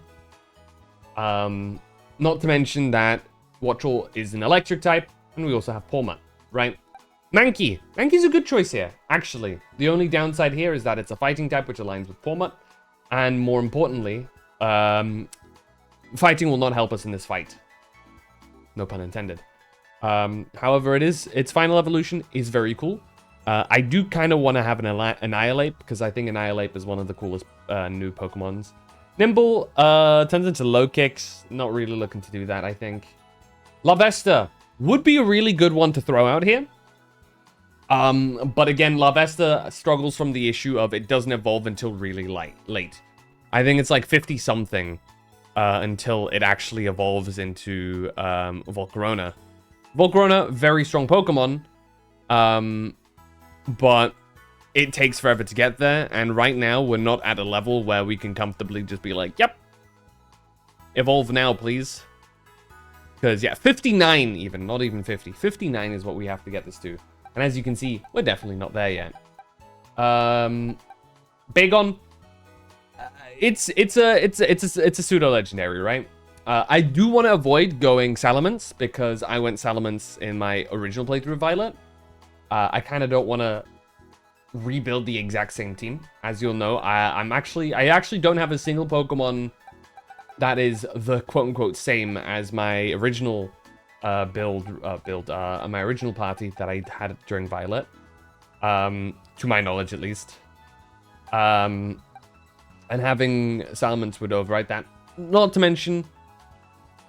Not to mention that Watchwell is an electric type, and we also have Pawma, right? Mankey. Mankey's a good choice here, actually. The only downside here is that it's a fighting type, which aligns with Pawma, and more importantly, fighting will not help us in this fight. No pun intended. However, its final evolution is very cool. I do kind of want to have an Annihilate, because I think Annihilate is one of the coolest new Pokemons. Nimble turns into low kicks. Not really looking to do that, I think. Larvesta would be a really good one to throw out here. But again, Larvesta struggles from the issue of it doesn't evolve until really late. I think it's like 50-something until it actually evolves into Volcarona. Volcarona, very strong Pokemon, but it takes forever to get there, and right now we're not at a level where we can comfortably just be like, yep, evolve now, please. Because, yeah, 59 even, not even 50. 59 is what we have to get this to. And as you can see, we're definitely not there yet. Bagon, it's a pseudo-legendary, right? I do want to avoid going Salamence, because I went Salamence in my original playthrough of Violet. I kind of don't want to rebuild the exact same team. As you'll know, I actually don't have a single Pokemon that is the quote-unquote same as my original my original party that I had during Violet. To my knowledge, at least. And having Salamence would override that. Not to mention,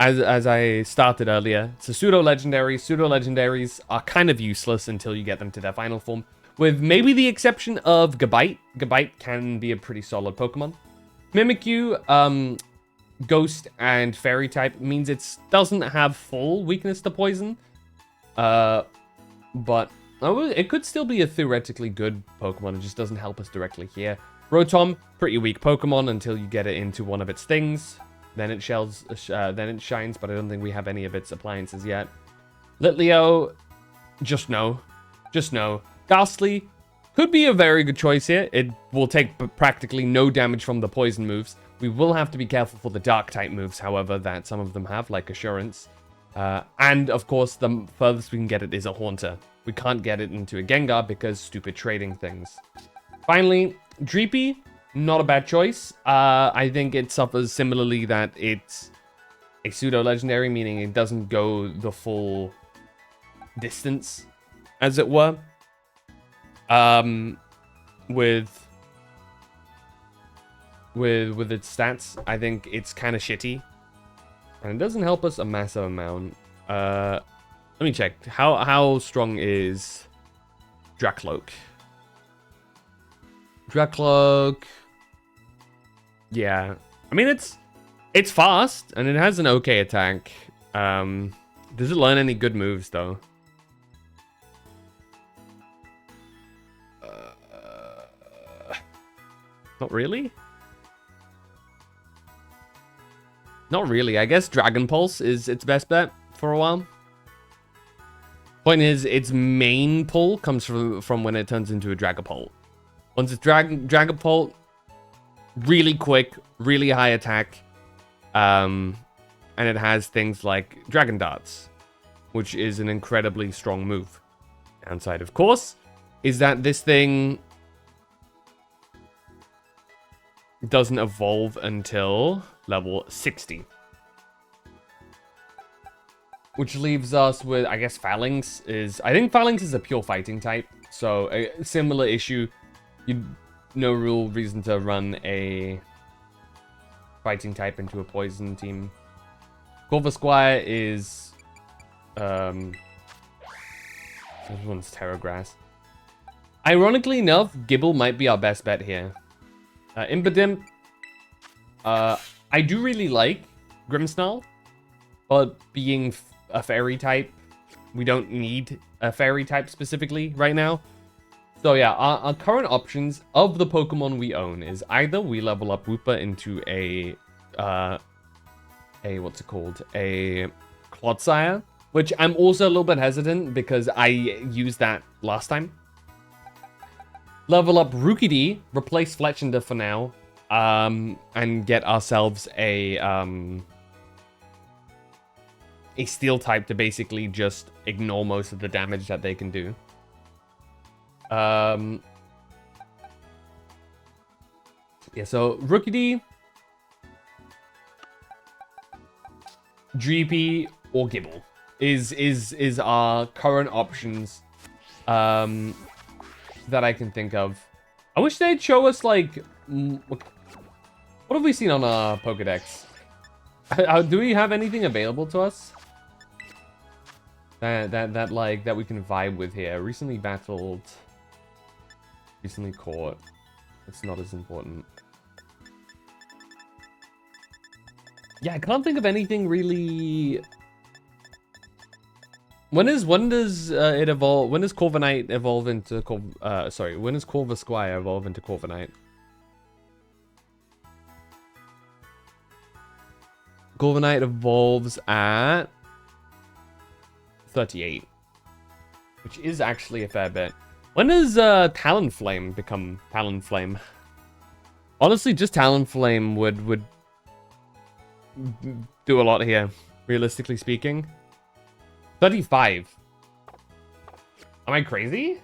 as I started earlier, it's a pseudo-legendary. Pseudo-legendaries are kind of useless until you get them to their final form, with maybe the exception of Gabite. Gabite can be a pretty solid Pokemon. Mimikyu, Ghost and Fairy type means it doesn't have full weakness to poison, but it could still be a theoretically good Pokemon. It just doesn't help us directly here. Rotom, pretty weak Pokemon until you get it into one of its things. Then it shines, but I don't think we have any of its appliances yet. Litleo, just no. Just no. Ghastly could be a very good choice here. It will take practically no damage from the poison moves. We will have to be careful for the dark type moves, however, that some of them have, like Assurance. And, of course, the furthest we can get it is a Haunter. We can't get it into a Gengar because stupid trading things. Finally, Dreepy, not a bad choice. I think it suffers similarly that it's a pseudo-legendary, meaning it doesn't go the full distance, as it were. With its stats, I think it's kind of shitty. And it doesn't help us a massive amount. Let me check. How strong is Dracloak? Dracloak. Yeah. I mean, it's fast, and it has an okay attack. Does it learn any good moves, though? Not really? Not really. I guess Dragon Pulse is its best bet for a while. Point is, its main pull comes from when it turns into a Dragapult. Once it's Dragapult, really quick, really high attack, and it has things like Dragon Darts, which is an incredibly strong move. Downside, of course, is that this thing doesn't evolve until level 60. Which leaves us with, I guess, Phalanx is... I think Phalanx is a pure fighting type, so a similar issue. No real reason to run a fighting type into a poison team. Corvisquire is... this one's Terra Grass. Ironically enough, Gible might be our best bet here. Impidimp. I do really like Grimmsnarl, but being a fairy type, we don't need a fairy type specifically right now. So yeah, our current options of the Pokemon we own is either we level up Wooper into a what's it called? A Clodsire, which I'm also a little bit hesitant because I used that last time. Level up Rookidee, replace Fletchinder for now, and get ourselves a Steel type to basically just ignore most of the damage that they can do. Yeah, so Rookidee, Dreepy, or Gible is our current options that I can think of. I wish they'd show us, like, what have we seen on our Pokedex? Do we have anything available to us that we can vibe with here? Recently battled, recently caught. It's not as important. Yeah, I can't think of anything really. When does it evolve? When does Corviknight evolve into when does Corvisquire evolve into Corviknight? Corviknight evolves at 38, which is actually a fair bit. When does Talonflame become Talonflame? Honestly, just Talonflame would do a lot here, realistically speaking. 35. Am I crazy?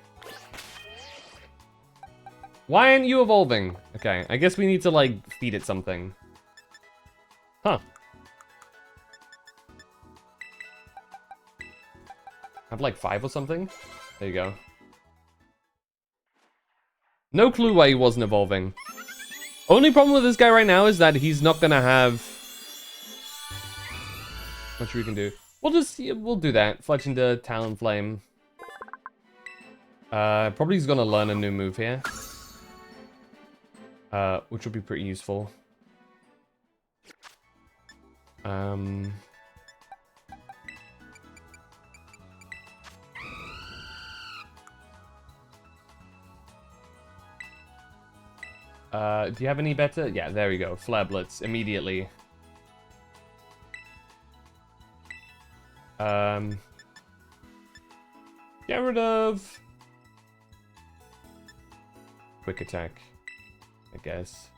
Why aren't you evolving? Okay, I guess we need to, like, feed it something. Huh. Have, like, 5 or something? There you go. No clue why he wasn't evolving. Only problem with this guy right now is that he's not gonna have much we can do. We'll do that. Fletch into Talonflame. Probably he's gonna learn a new move here. Which will be pretty useful. Do you have any better? Yeah, there we go. Flare Blitz immediately. Get rid of Quick Attack, I guess.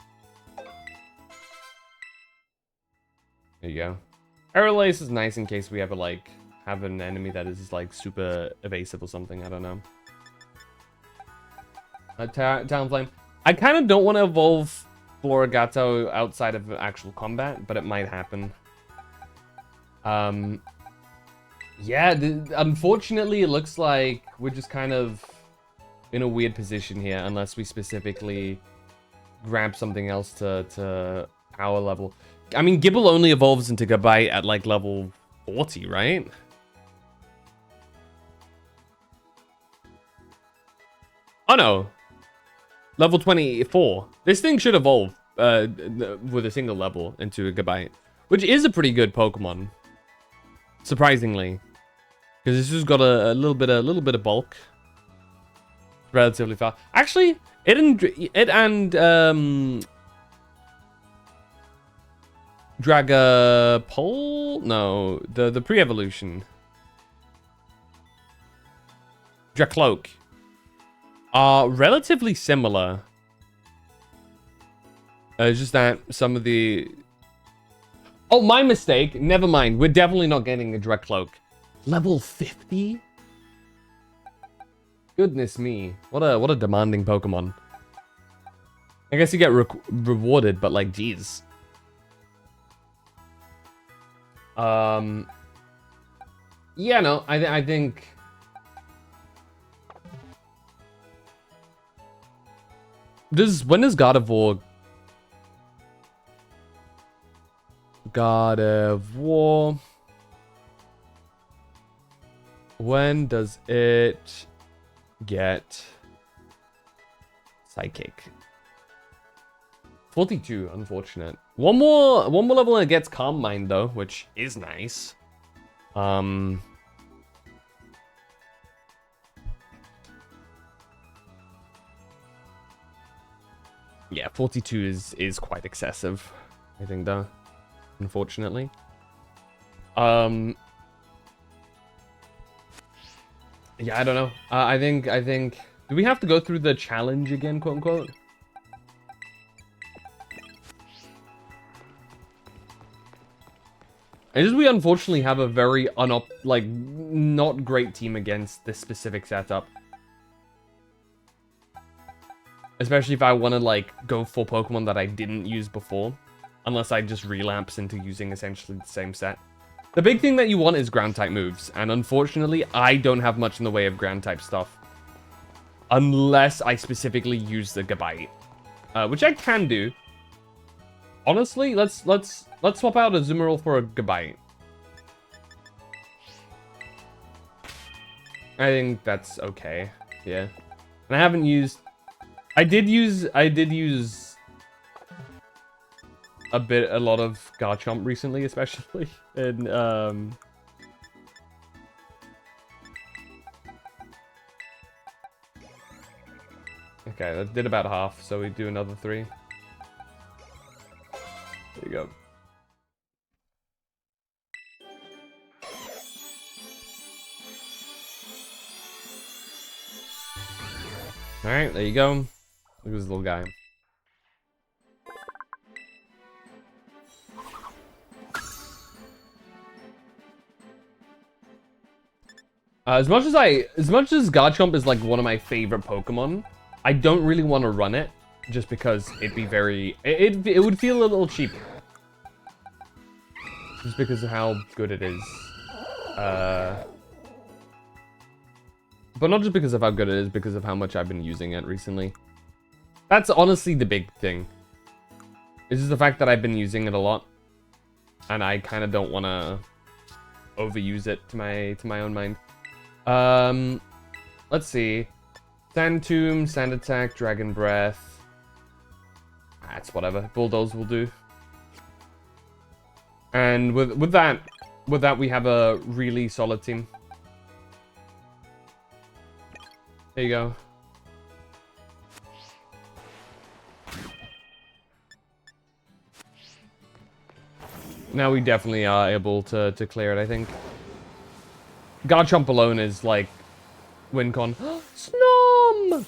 There you go. Aerolace is nice in case we ever, like, have an enemy that is, like, super evasive or something. I don't know. Talonflame. I kind of don't want to evolve Florigato outside of actual combat, but it might happen. Yeah, unfortunately, it looks like we're just kind of in a weird position here, unless we specifically grab something else to our level. I mean, Gible only evolves into Gabite at, like, level 40, right? Oh, no. Level 24. This thing should evolve with a single level into a Gabite, which is a pretty good Pokemon. Surprisingly, because this has got a little bit of bulk, relatively fast. Actually, it and Dragapult, no, the pre-evolution, Dracloak, are relatively similar. It's just that some of the... Oh, my mistake. Never mind. We're definitely not getting a Dracloak. Level 50? Goodness me. What a demanding Pokemon. I guess you get rewarded, but, like, geez. Yeah, no, I think... When does Gardevoir... Gardevoir... When does it get Psychic. 42, unfortunate. One more level and it gets Calm Mind though, which is nice. Yeah, 42 is quite excessive, I think, though. Unfortunately. Yeah, I don't know. I think. Do we have to go through the challenge again, quote unquote? It's just we unfortunately have a very not great team against this specific setup. Especially if I want to, like, go for Pokemon that I didn't use before. Unless I just relapse into using essentially the same set. The big thing that you want is Ground-type moves. And unfortunately, I don't have much in the way of Ground-type stuff. Unless I specifically use the Gabite. Which I can do. Honestly, let's swap out a Azumarill for a Gabite. I think that's okay. Yeah. And I haven't used... I did use a lot of Garchomp recently, especially in okay, that did about half, so we do another 3. There you go. Alright, there you go. Look at this little guy. As much as Garchomp is like one of my favorite Pokemon, I don't really want to run it just because it'd be very it would feel a little cheap. Just because of how good it is. But not just because of how good it is, because of how much I've been using it recently. That's honestly the big thing. This is the fact that I've been using it a lot. And I kind of don't want to overuse it to my own mind. Let's see. Sand Tomb, Sand Attack, Dragon Breath. That's whatever. Bulldoze will do. And with that we have a really solid team. There you go. Now we definitely are able to clear it, I think. Garchomp alone is like win con. Snom!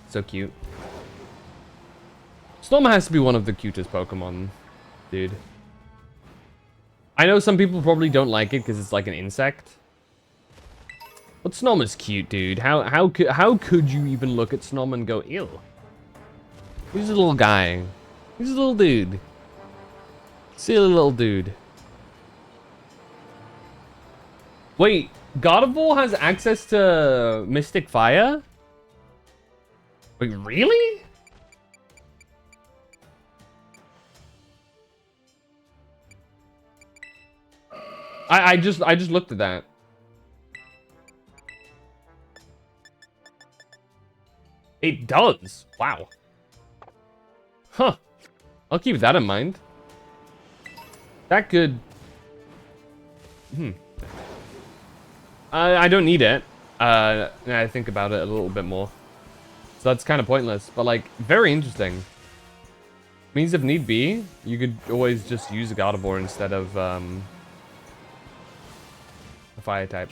So cute. Snom has to be one of the cutest Pokemon, dude. I know some people probably don't like it because it's like an insect. But Snom is cute, dude. How could you even look at Snom and go, ew? He's a little guy. He's a little dude. Silly little dude. Wait, Gardevoir has access to Mystic Fire? Wait, really? I just looked at that. It does. Wow. Huh. I'll keep that in mind. That could... I don't need it. I think about it a little bit more. So that's kind of pointless, but like, very interesting. Means if need be, you could always just use a Gardevoir instead of a fire type.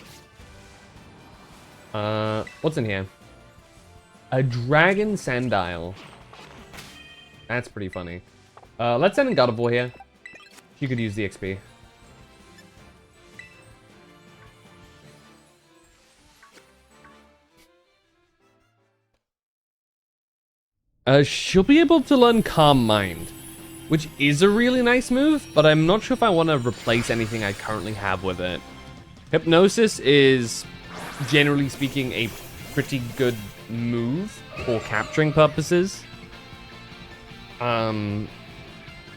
What's in here? A Dragon Sandile. That's pretty funny. Let's send in Gardevoir here. You could use the XP. She'll be able to learn Calm Mind, which is a really nice move, but I'm not sure if I want to replace anything I currently have with it. Hypnosis is, generally speaking, a pretty good move for capturing purposes. In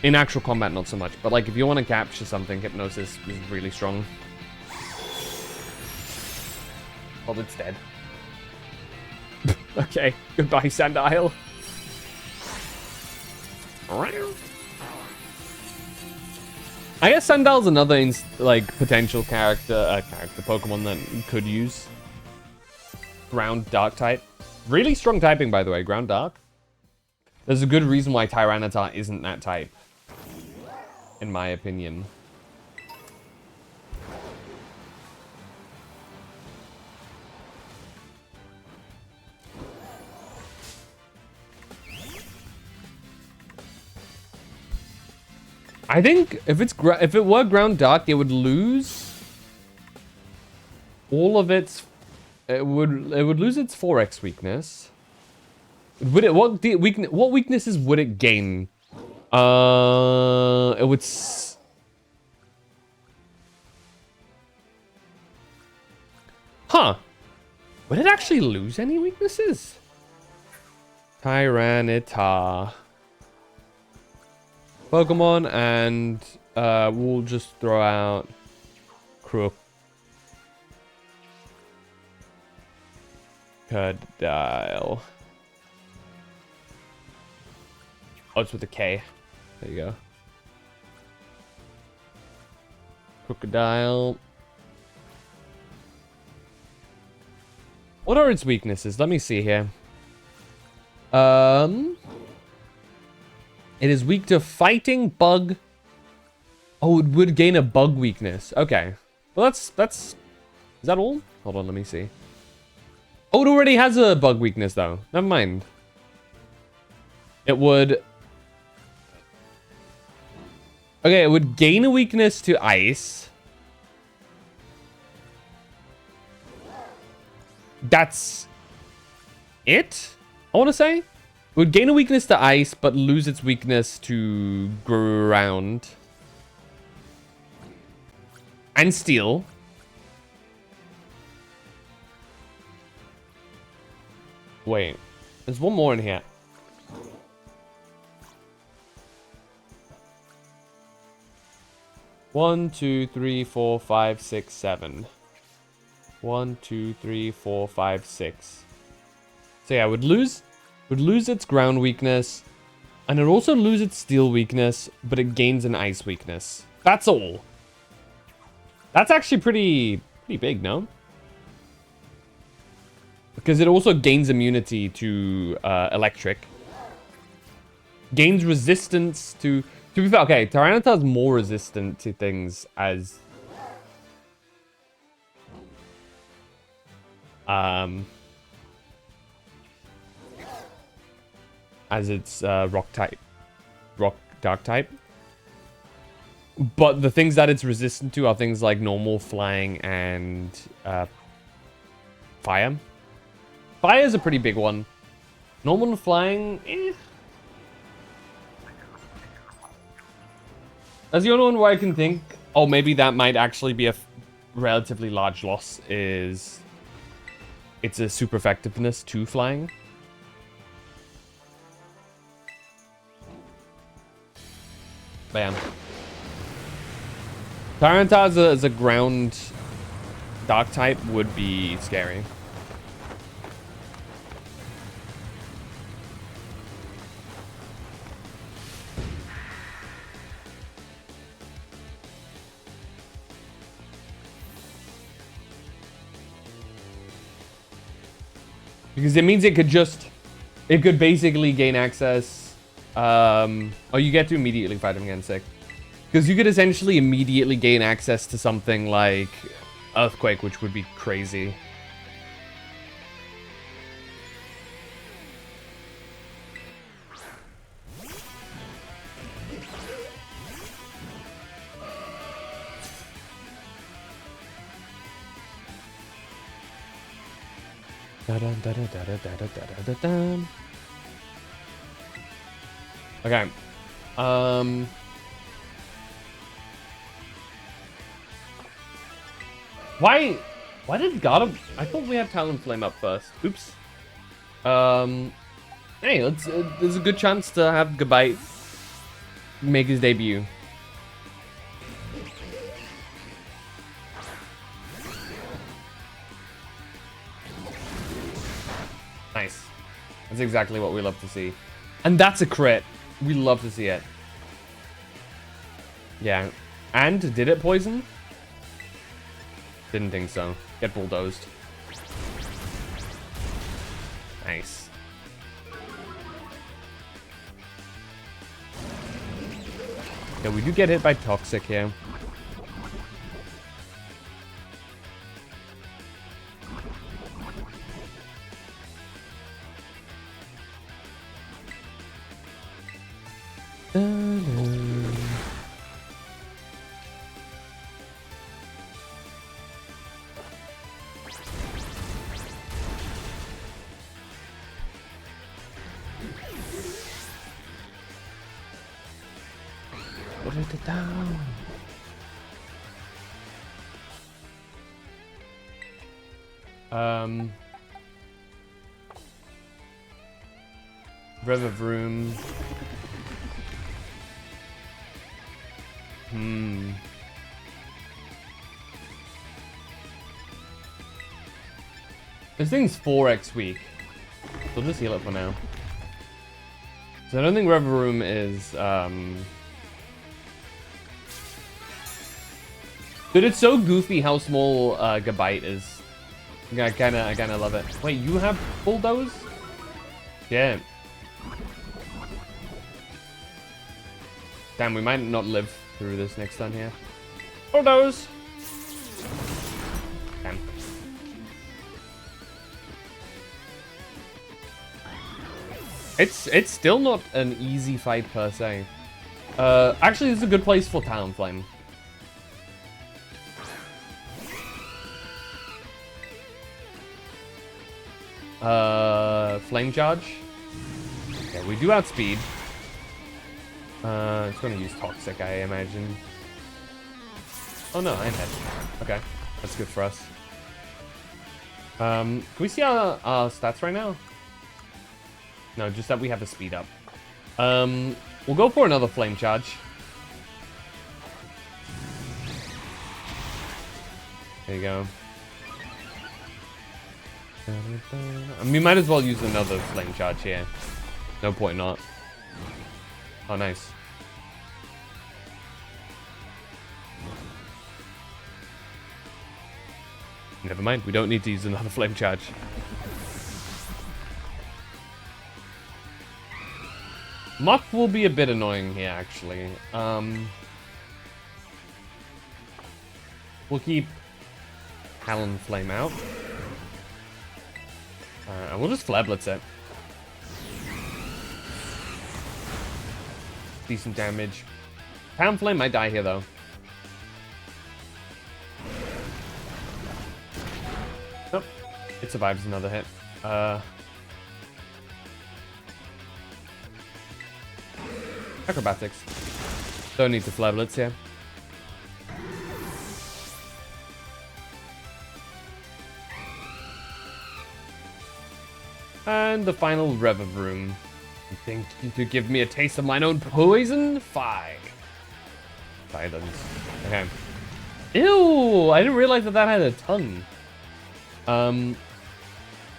actual combat, not so much, but like if you want to capture something, Hypnosis is really strong. Oh, it's dead. Okay, goodbye, Sandile. I guess Sandile's another potential character Pokemon that you could use. Ground Dark type. Really strong typing, by the way, Ground Dark. There's a good reason why Tyranitar isn't that type, in my opinion. I think if it were Ground Dark, it would lose all of its. It would lose its 4x weakness. Would it? What weaknesses would it gain? It would. Huh? Would it actually lose any weaknesses? Tyranitar. Pokemon, and we'll just throw out Crocodile. Oh, it's with a K. There you go. Crocodile. What are its weaknesses? Let me see here. It is weak to fighting, bug. Oh, it would gain a bug weakness. Okay. Well, that's... Is that all? Hold on, let me see. Oh, it already has a bug weakness, though. Never mind. It would... Okay, it would gain a weakness to ice. That's... it? I want to say? It would gain a weakness to ice, but lose its weakness to ground. And steel. Wait. There's one more in here. One, two, three, four, five, six, seven. 1, 2, 3, 4, 5, 6. So yeah, would lose its ground weakness, and it also lose its steel weakness, but it gains an ice weakness. That's all. That's actually pretty big, no? Because it also gains immunity to electric. Gains resistance to be fair, okay, Tyranitar is more resistant to things as its rock dark type. But the things that it's resistant to are things like normal, flying, and fire. Fire is a pretty big one. Normal and flying, eh. That's the only one where I can think, oh, maybe that might actually be a relatively large loss, is it's a super effectiveness to flying. Bam. Tyranitar as a ground dark type would be scary. Because it means it could basically gain access. Oh, you get to immediately fight him again, sick. Because you could essentially immediately gain access to something like Earthquake, which would be crazy. Okay. Why did God? I thought we had Talonflame up first. Oops. Hey, there's a good chance to have Gabite make his debut. Nice. That's exactly what we love to see. And that's a crit. We love to see it. Yeah. And did it poison? Didn't think so. Get bulldozed. Nice. Yeah, we do get hit by Toxic here. Put it down. Rev of Room. This thing's 4x weak. So I'll just heal it for now. So I don't think Rev of Room is Dude, it's so goofy how small Gabite is. I kinda love it. Wait, you have bulldoze? Yeah. Damn, we might not live through this next turn here. Bulldoze! Damn. It's still not an easy fight per se. Actually, this is a good place for Talonflame. Flame Charge. Okay, we do outspeed. It's gonna use Toxic, I imagine. Oh no, I'm dead. Okay, that's good for us. Can we see our stats right now? No, just that we have the speed up. We'll go for another Flame Charge. There you go. We might as well use another Flame Charge here. No point not. Oh, nice. Never mind, we don't need to use another Flame Charge. Muck will be a bit annoying here, actually. We'll keep Talonflame out. And we'll just Flare Blitz it. Decent damage. Talonflame might die here, though. Nope. It survives another hit. Acrobatics. Don't need to Flare Blitz here. And the final Rev of Room. You think you could give me a taste of mine own poison? Fine. Silence. Okay. Ew! I didn't realize that had a ton.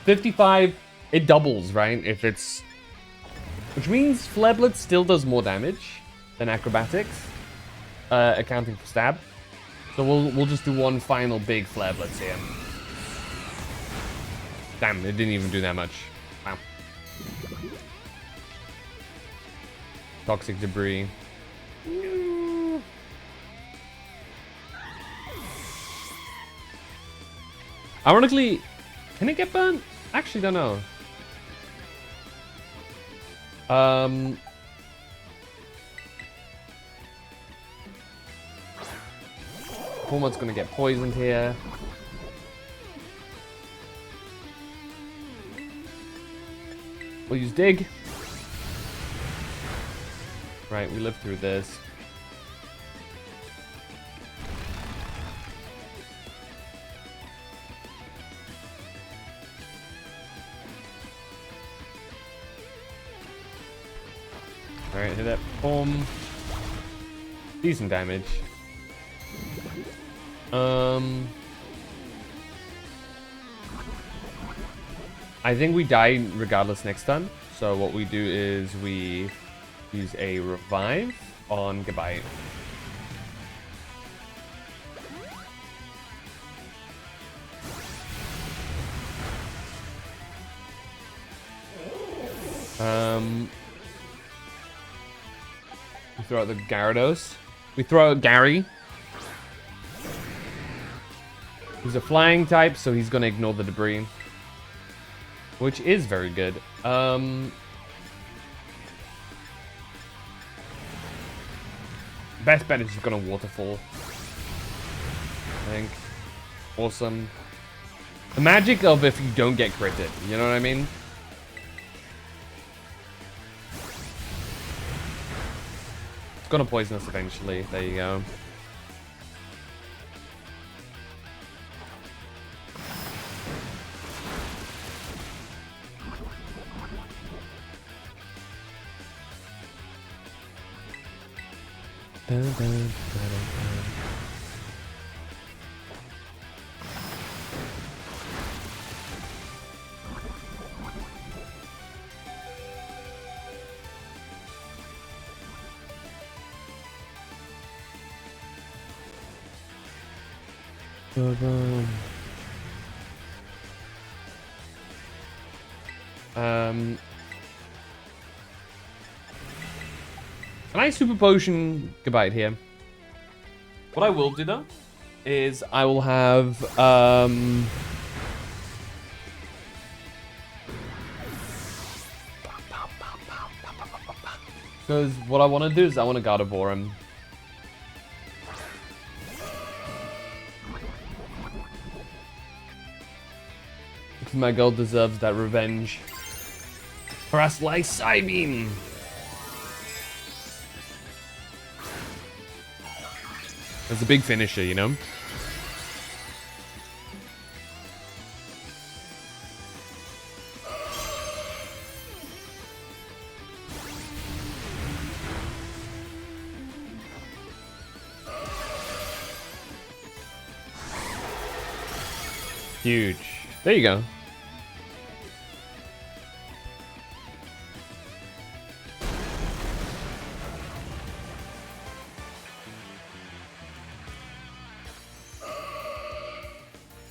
55, it doubles, right? If it's... Which means Flare Blitz still does more damage than Acrobatics, accounting for stab. So we'll just do one final big Flare Blitz here. Damn, it didn't even do that much. Wow. Toxic Debris. Ironically, can it get burnt? Actually, don't know. Cormorant's gonna get poisoned here. We'll use Dig. Right, we lived through this. Alright, hit that. Boom. Decent damage. I think we die regardless next time. So what we do is we use a revive on Gabite. We throw out the Gyarados. We throw out Gary. He's a flying type, so he's gonna ignore the debris. Which is very good. Best bet is just gonna waterfall. I think. Awesome. The magic of if you don't get critted, you know what I mean? It's gonna poison us eventually. There you go. Dun, dun, dun, dun. A nice super potion Gabite here. What I will do though is I will have because what I want to do is I want to Gardevoir him. Because my gold deserves that revenge. Harass like Psybeam! That's a big finisher, you know? Huge. There you go.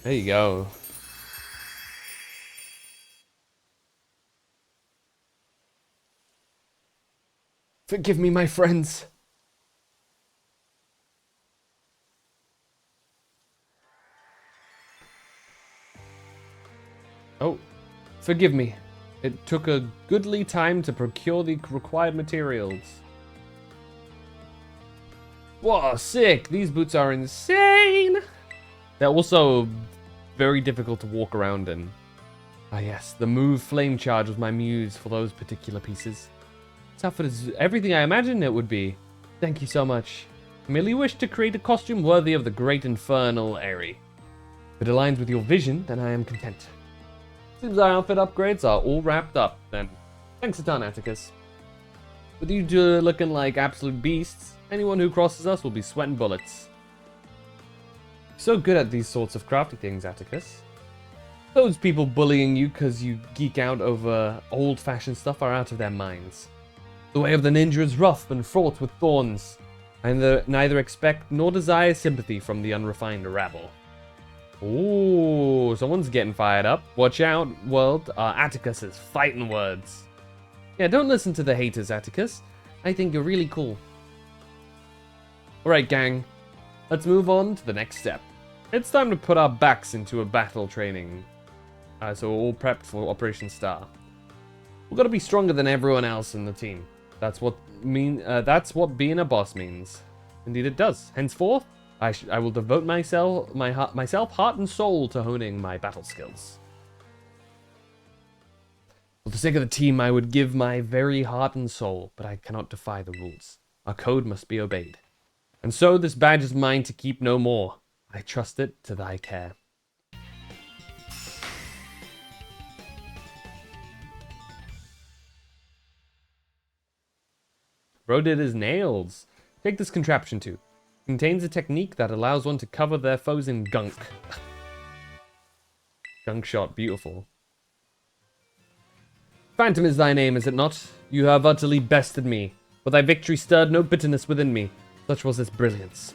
There you go. Forgive me, my friends. Oh, forgive me. It took a goodly time to procure the required materials. Whoa, sick! These boots are insane! They're also very difficult to walk around in. Ah yes, the move Flame Charge was my muse for those particular pieces. This outfit is everything I imagined it would be. Thank you so much. I merely wish to create a costume worthy of the great infernal Airy. If it aligns with your vision, then I am content. Seems our outfit upgrades are all wrapped up, then. Thanks a ton, Atticus. With you two looking like absolute beasts, anyone who crosses us will be sweating bullets. So good at these sorts of crafty things, Atticus. Those people bullying you because you geek out over old-fashioned stuff are out of their minds. The way of the ninja is rough and fraught with thorns. I neither expect nor desire sympathy from the unrefined rabble. Ooh, someone's getting fired up. Watch out, world. Atticus's fighting words. Yeah, don't listen to the haters, Atticus. I think you're really cool. Alright, gang. Let's move on to the next step. It's time to put our backs into a battle training. So we're all prepped for Operation Star. We've got to be stronger than everyone else in the team. That's what being a boss means. Indeed it does. Henceforth, I will devote myself, heart and soul to honing my battle skills. For the sake of the team, I would give my very heart and soul, but I cannot defy the rules. Our code must be obeyed. And so this badge is mine to keep no more. I trust it to thy care. Bro did his nails. Take this contraption too. Contains a technique that allows one to cover their foes in gunk. Gunk shot, beautiful. Phantom is thy name, is it not? You have utterly bested me, but thy victory stirred no bitterness within me. Such was its brilliance.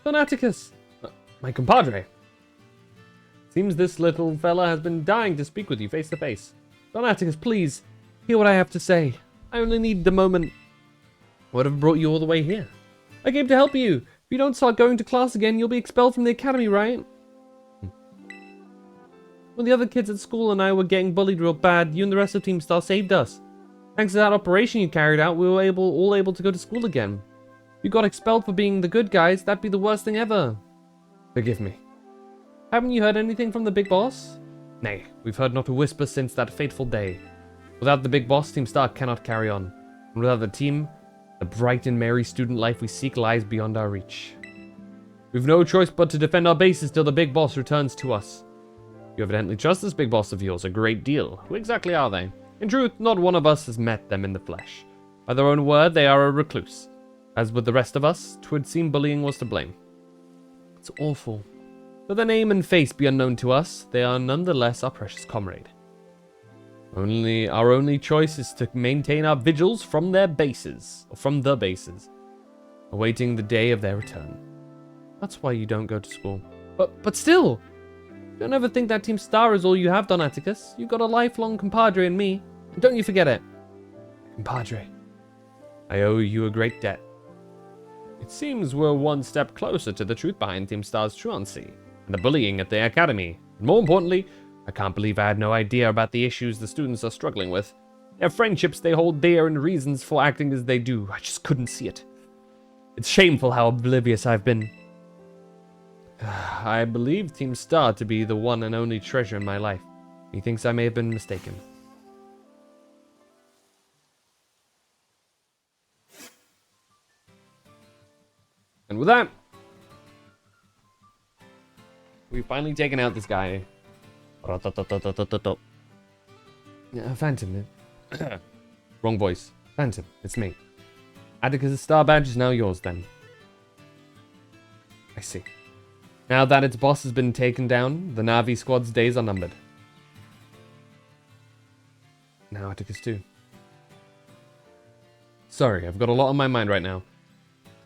Don Atticus, my compadre. Seems this little fella has been dying to speak with you face to face. Don Atticus, please, hear what I have to say. I only need the moment. What have brought you all the way here? I came to help you. If you don't start going to class again, you'll be expelled from the academy, right? When the other kids at school and I were getting bullied real bad, you and the rest of Team Star saved us. Thanks to that operation you carried out, we were all able to go to school again. If you got expelled for being the good guys, that'd be the worst thing ever. Forgive me. Haven't you heard anything from the big boss? Nay, we've heard not a whisper since that fateful day. Without the big boss, Team Star cannot carry on. And without the team, the bright and merry student life we seek lies beyond our reach. We've no choice but to defend our bases till the big boss returns to us. You evidently trust this big boss of yours a great deal. Who exactly are they? In truth, not one of us has met them in the flesh. By their own word, they are a recluse. As with the rest of us, 'twould seem bullying was to blame. It's awful. Though their name and face be unknown to us, they are nonetheless our precious comrade. Our only choice is to maintain our vigils from the bases, awaiting the day of their return. That's why you don't go to school. But still, don't ever think that Team Star is all you have, Don Atticus. You've got a lifelong compadre in me. Don't you forget it. Compadre, I owe you a great debt. It seems we're one step closer to the truth behind Team Star's truancy and the bullying at the academy. And more importantly, I can't believe I had no idea about the issues the students are struggling with. Their friendships they hold dear and reasons for acting as they do. I just couldn't see it. It's shameful how oblivious I've been. I believe Team Star to be the one and only treasure in my life. He thinks I may have been mistaken. And with that, we've finally taken out this guy. Phantom. Wrong voice. Phantom, it's me. Atticus' star badge is now yours then. I see. Now that its boss has been taken down, the Na'vi squad's days are numbered. Now Atticus too. Sorry, I've got a lot on my mind right now.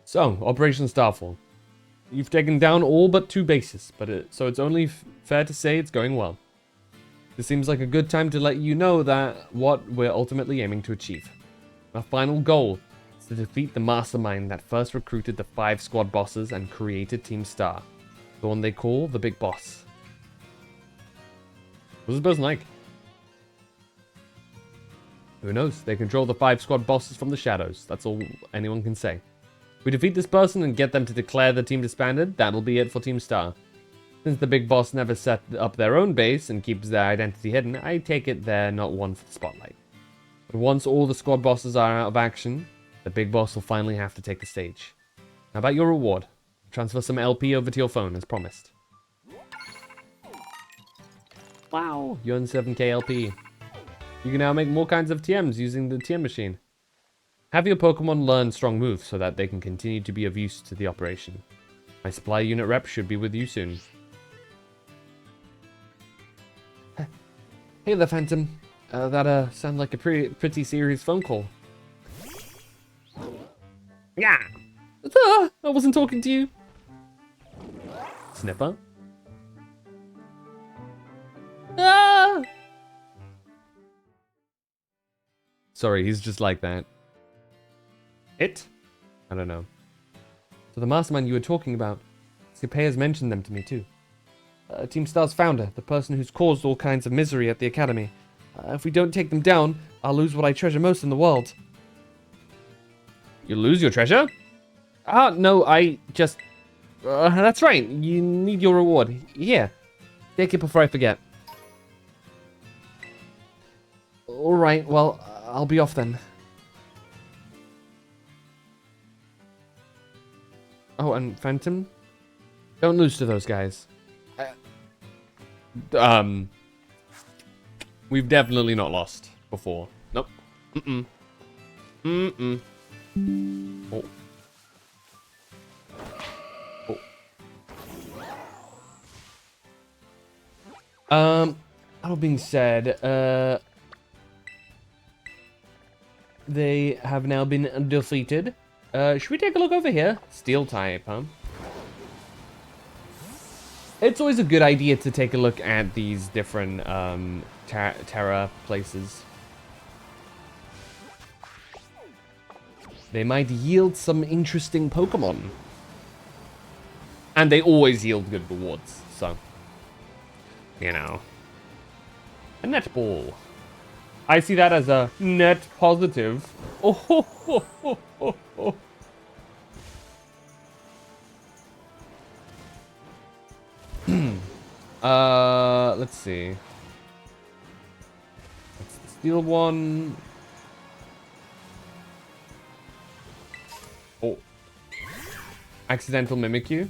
So, Operation Starfall. You've taken down all but 2 bases, so it's only fair to say it's going well. This seems like a good time to let you know that what we're ultimately aiming to achieve. Our final goal is to defeat the mastermind that first recruited the 5 squad bosses and created Team Star. The one they call the Big Boss. What's this person like? Who knows? They control the 5 squad bosses from the shadows. That's all anyone can say. If we defeat this person and get them to declare the team disbanded, that'll be it for Team Star. Since the Big Boss never set up their own base and keeps their identity hidden, I take it they're not one for the spotlight. But once all the squad bosses are out of action, the Big Boss will finally have to take the stage. How about your reward? Transfer some LP over to your phone, as promised. Wow, you earn 7k LP. You can now make more kinds of TMs using the TM machine. Have your Pokemon learn strong moves so that they can continue to be of use to the operation. My supply unit rep should be with you soon. Hey there, Phantom. That sounded like a pretty serious phone call. Yeah! I wasn't talking to you. Snipper? Ah! Sorry, he's just like that. It? I don't know. So the mastermind you were talking about, Scipe has mentioned them to me too. Team Star's founder, the person who's caused all kinds of misery at the academy. If we don't take them down, I'll lose what I treasure most in the world. You lose your treasure? Ah, no, I just... that's right, you need your reward. Here, take it before I forget. Alright, well, I'll be off then. Oh, and Phantom? Don't lose to those guys. We've definitely not lost before. Nope. Oh. That being said, they have now been defeated. Should we take a look over here? Steel type, huh? It's always a good idea to take a look at these different Terra places. They might yield some interesting Pokemon. And they always yield good rewards, so... You know. A net ball. I see that as a net positive. Oh, ho, ho, ho, ho, ho. Let's see. Let's steal one. Oh. Accidental Mimikyu.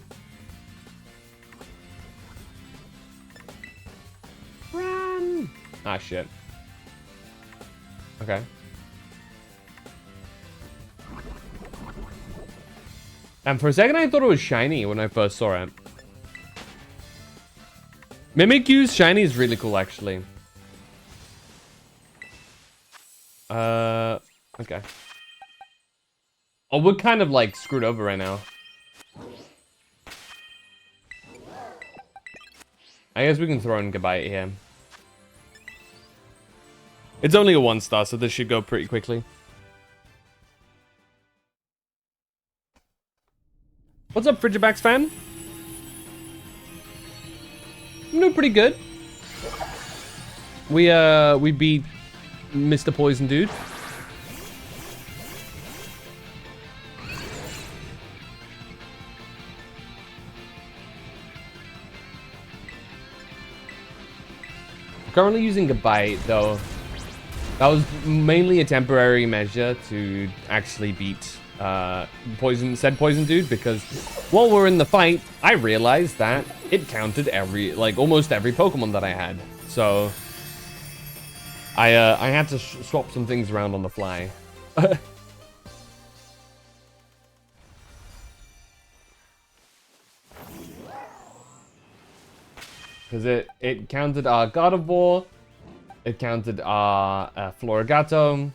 Run! Ah, shit. Okay. And for a second, I thought it was shiny when I first saw it. Mimikyu's shiny is really cool, actually. Okay. Oh, we're kind of, like, screwed over right now. I guess we can throw in Gabite here. It's only a 1-star, so this should go pretty quickly. What's up, Frigibax fan? I'm doing pretty good. We beat Mr. Poison Dude. Currently using Gabite, though. That was mainly a temporary measure to actually beat said Poison Dude, because while we're in the fight, I realized that it counted almost every Pokemon that I had. So I had to swap some things around on the fly. Because it counted our Gardevoir, it counted our Florigato,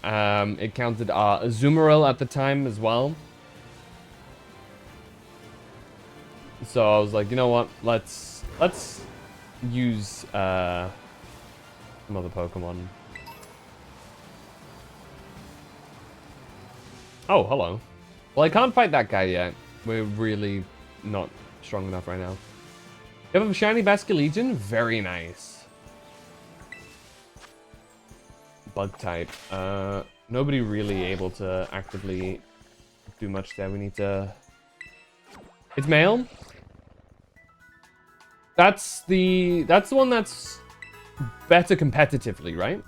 it counted our Azumarill at the time as well. So I was like, you know what? Let's use some other Pokemon. Oh, hello. Well, I can't fight that guy yet. We're really not strong enough right now. You have a shiny Basculegion? Very nice. Bug type. Nobody really able to actively do much there. We need to... It's male? That's the one that's better competitively, right?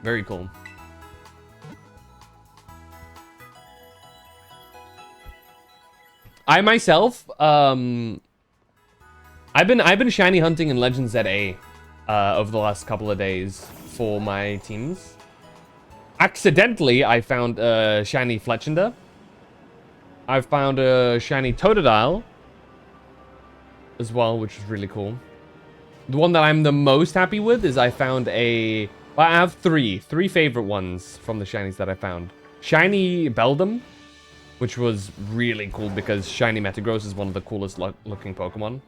Very cool. I myself, I've been shiny hunting in Legend ZA over the last couple of days for my teams. Accidentally, I found a shiny Fletchinder. I found a shiny Totodile as well, which is really cool. The one that I'm the most happy with is I found I have three favorite ones from the shinies that I found. Shiny Beldum, which was really cool because shiny Metagross is one of the coolest looking Pokemon.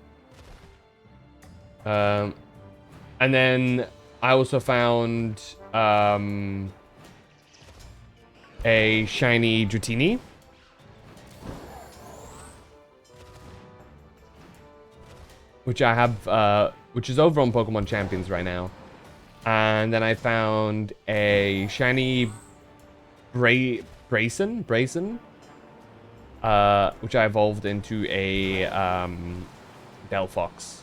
And then I also found a shiny Dratini. Which I have, which is over on Pokemon Champions right now. And then I found a shiny Braixen, which I evolved into a Delphox.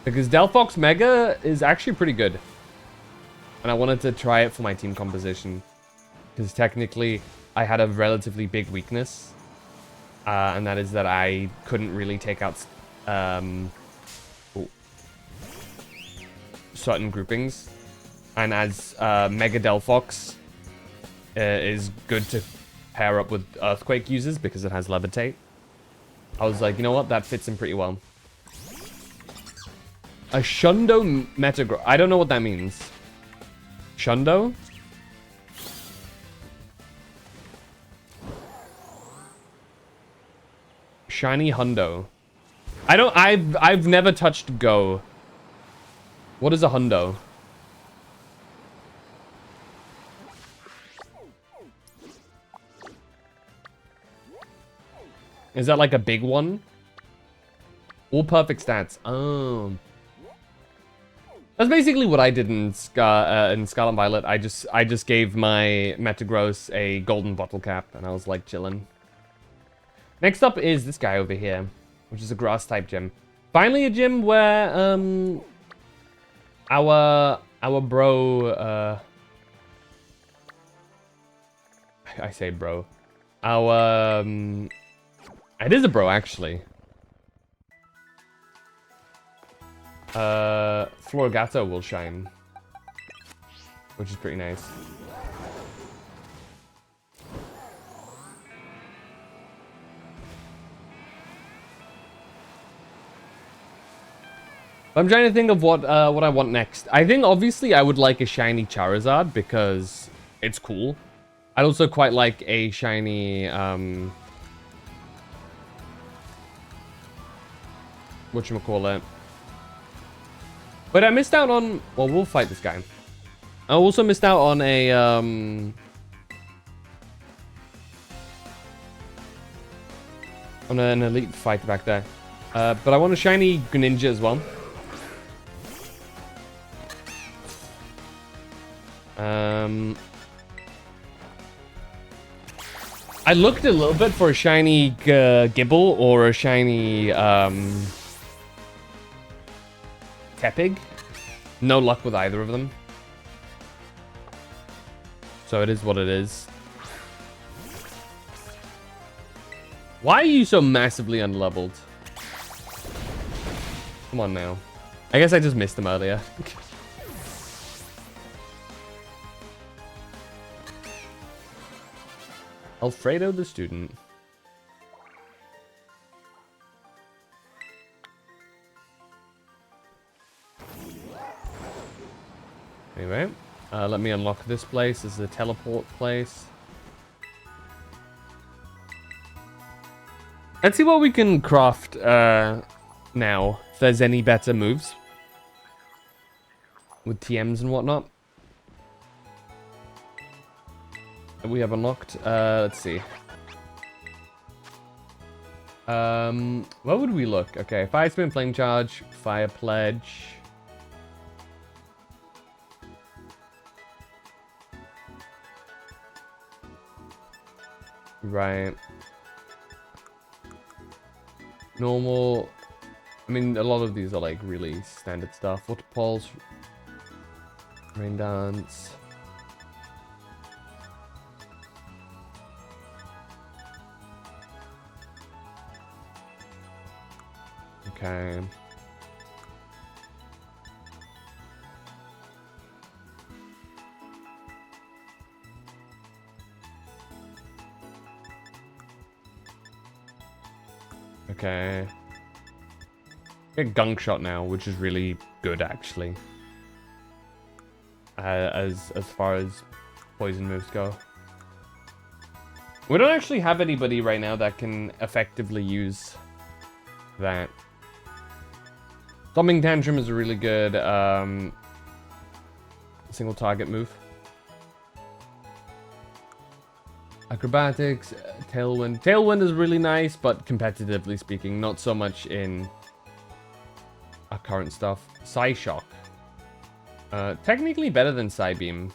Because Delphox Mega is actually pretty good. And I wanted to try it for my team composition. Because technically, I had a relatively big weakness. And that is that I couldn't really take out certain groupings. And as Mega Delphox is good to pair up with Earthquake users because it has Levitate, I was like, you know what? That fits in pretty well. A Shundo Metagross. I don't know what that means. Shundo? Shiny Hundo. I've never touched Go. What is a Hundo? Is that like a big one? All perfect stats. Oh. That's basically what I did in Scarlet and Violet. I just gave my Metagross a golden bottle cap, and I was like chilling. Next up is this guy over here, which is a grass type gym. Finally, a gym where our bro I say bro. Our it is a bro actually. Floragato will shine, which is pretty nice. I'm trying to think of what I want next. I think obviously I would like a shiny Charizard because it's cool. I'd also quite like a shiny whatchamacallit. But I missed out on... Well, we'll fight this guy. I also missed out on a... on an elite fight back there. But I want a shiny Greninja as well. I looked a little bit for a shiny Gibble or a shiny... Tepig. No luck with either of them. So it is what it is. Why are you so massively unleveled? Come on now. I guess I just missed him earlier. Alfredo the student. Anyway, let me unlock this place. This is a teleport place. Let's see what we can craft now. If there's any better moves. With TMs and whatnot. We have unlocked. Let's see. Where would we look? Okay, Fire Spin, Flame Charge, Fire Pledge. Right. Normal. I mean, a lot of these are like really standard stuff. Water Pulse. Rain Dance. Okay. Okay. Get Gunk Shot now, which is really good actually. As far as poison moves go. We don't actually have anybody right now that can effectively use that. Thumbing Tantrum is a really good single target move. Acrobatics, Tailwind. Tailwind is really nice, but competitively speaking, not so much in our current stuff. Psyshock. Technically better than Psybeam.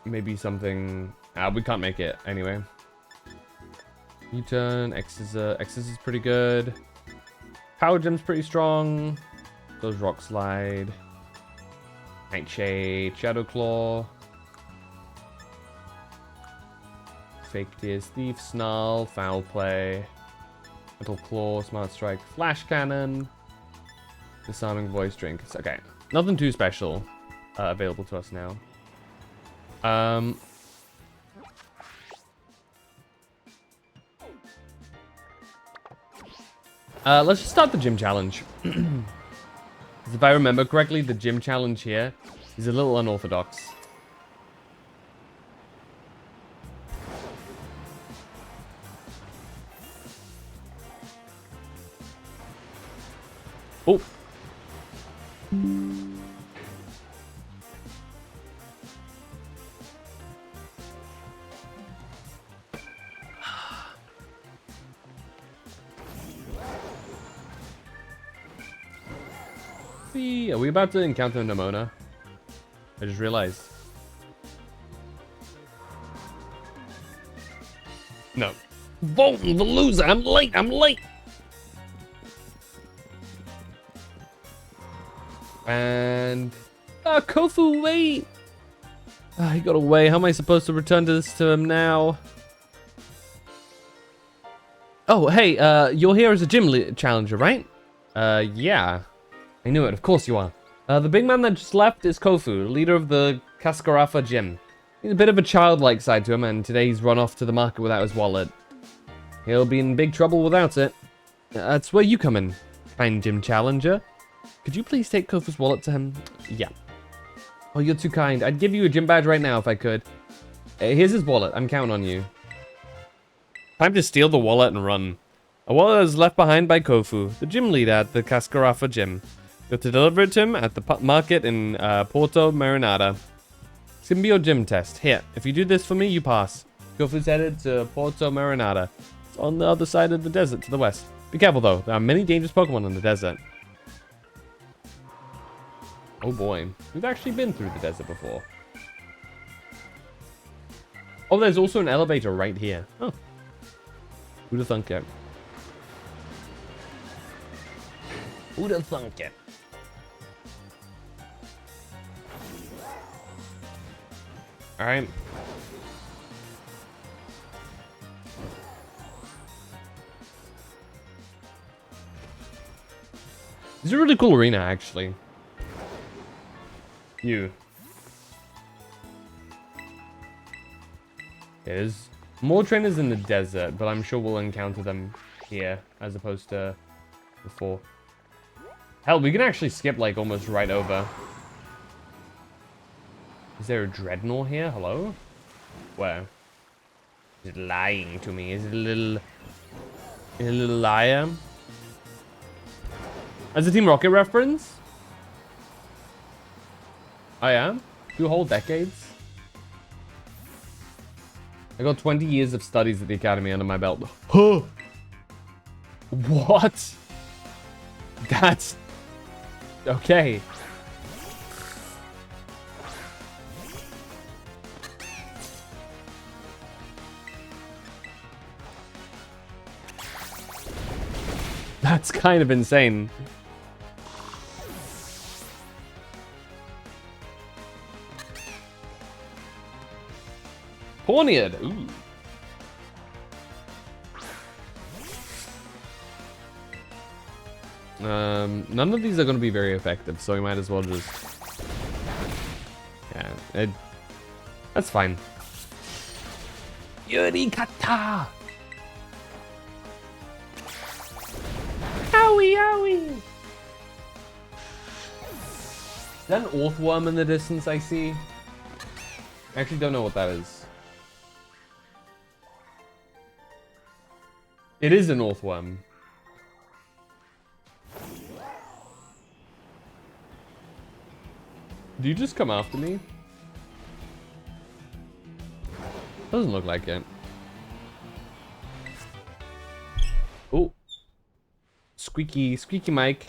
Maybe something... we can't make it anyway. U-turn, X is pretty good. Power Gem's pretty strong. Goes Rock Slide. Nightshade, Shadow Claw. Fake Tears, Thief, Snarl, Foul Play. Metal Claw, Smart Strike, Flash Cannon. Disarming Voice Drink. Okay, nothing too special available to us now. Let's just start the gym challenge. 'Cause if I remember correctly, the gym challenge here is a little unorthodox. Oh. Are we about to encounter Nemona? I just realized. No. Bolton, the loser! I'm late! And... Kofu, wait! He got away. How am I supposed to return to him now? Oh, hey, you're here as a gym challenger, right? Yeah. I knew it, of course you are. The big man that just left is Kofu, leader of the Kaskarafa gym. He's a bit of a childlike side to him, and today he's run off to the market without his wallet. He'll be in big trouble without it. That's where you come in, fine gym challenger. Could you please take Kofu's wallet to him? Yeah. Oh, you're too kind. I'd give you a gym badge right now if I could. Here's his wallet. I'm counting on you. Time to steal the wallet and run. A wallet is left behind by Kofu, the gym leader at the Kaskarafa gym. You have to deliver it to him at the market in Porto Marinada. It's gonna be your gym test. Here, if you do this for me, you pass. Kofu's headed to Porto Marinada. It's on the other side of the desert to the west. Be careful though, there are many dangerous Pokemon in the desert. Oh boy, we've actually been through the desert before. Oh, there's also an elevator right here. Oh. Who'd have thunk it? Who'd have thunk it? Alright. This is a really cool arena, actually. There's more trainers in the desert, but I'm sure we'll encounter them here as opposed to before. Hell, we can actually skip like almost right over. Is there a Dreadnought here? Hello? Where? Is it lying to me? Is it a little liar? As a Team Rocket reference? I am? 2 whole decades? I got 20 years of studies at the academy under my belt. Huh? What? That's... okay. That's kind of insane. Pawniard. Ooh. None of these are going to be very effective, so we might as well just... yeah, that's fine. Yurikata! Owie, owie! Is that an Orthworm in the distance I see? I actually don't know what that is. It is an Orthworm. Do you just come after me? Doesn't look like it. Oh. Squeaky Mike.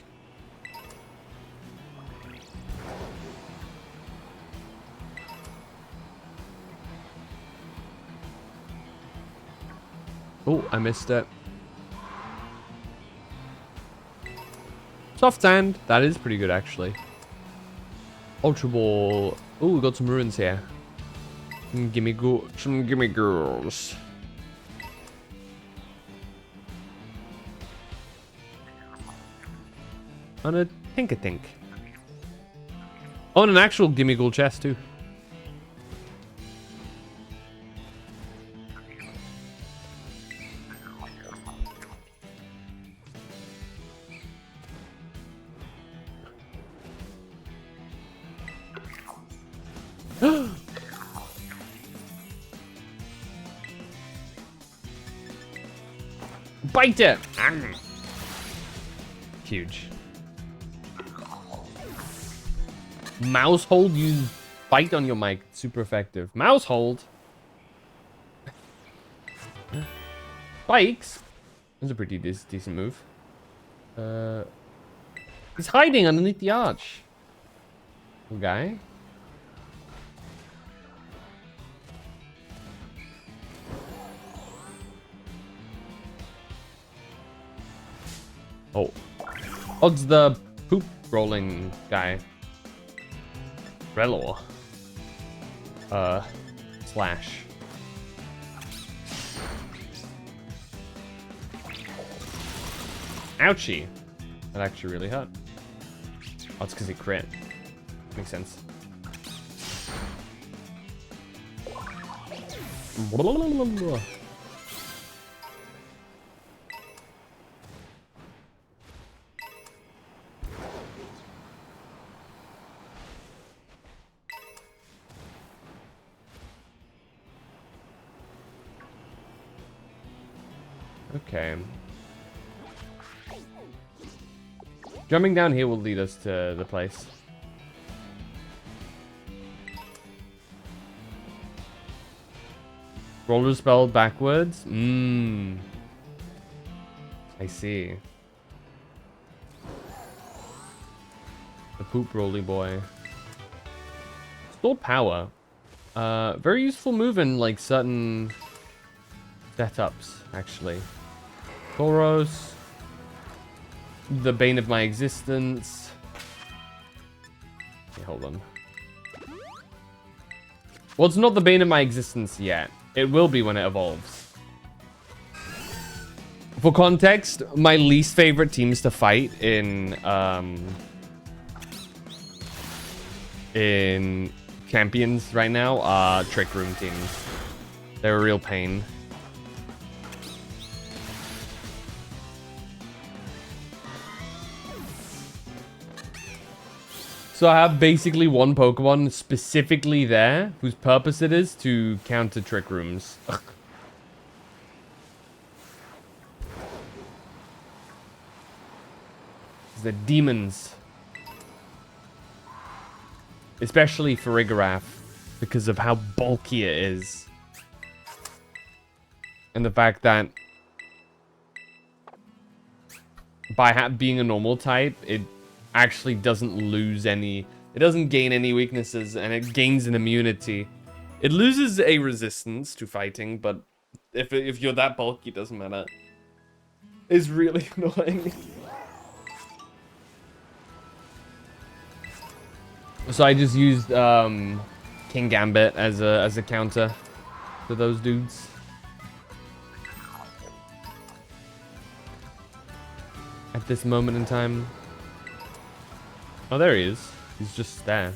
Oh, I missed it. Soft Sand. That is pretty good, actually. Ultra Ball. Oh, we got some ruins here. Some gimme girls. On a Tink-a-Tink. Oh, and an actual gimme ghoul chest, too. bite it. Huge. Mouse hold, use bite on your mic. Super effective. Mouse hold. Spikes. That's a pretty decent move. He's hiding underneath the arch. Okay. Oh. Odds the poop rolling guy. Relor. Slash. Ouchie. That actually really hurt. Oh, it's because he crit. Makes sense. Okay. Jumping down here will lead us to the place. Roller spell backwards? I see. The poop rolly boy. Store power. Very useful move in like certain setups, actually. Tauros. The bane of my existence. Okay, hold on. Well, it's not the bane of my existence yet. It will be when it evolves. For context, my least favorite teams to fight in champions right now are Trick Room teams. They're a real pain. So I have basically one Pokemon specifically there, whose purpose it is to counter Trick Rooms. The demons. Especially for Farigiraf, because of how bulky it is. And the fact that by being a normal type, it actually doesn't lose any, it doesn't gain any weaknesses, and it gains an immunity. It loses a resistance to fighting, but if you're that bulky, it doesn't matter. It's really annoying. So I just used King Gambit as a counter to those dudes. At this moment in time. Oh, there he is. He's just there.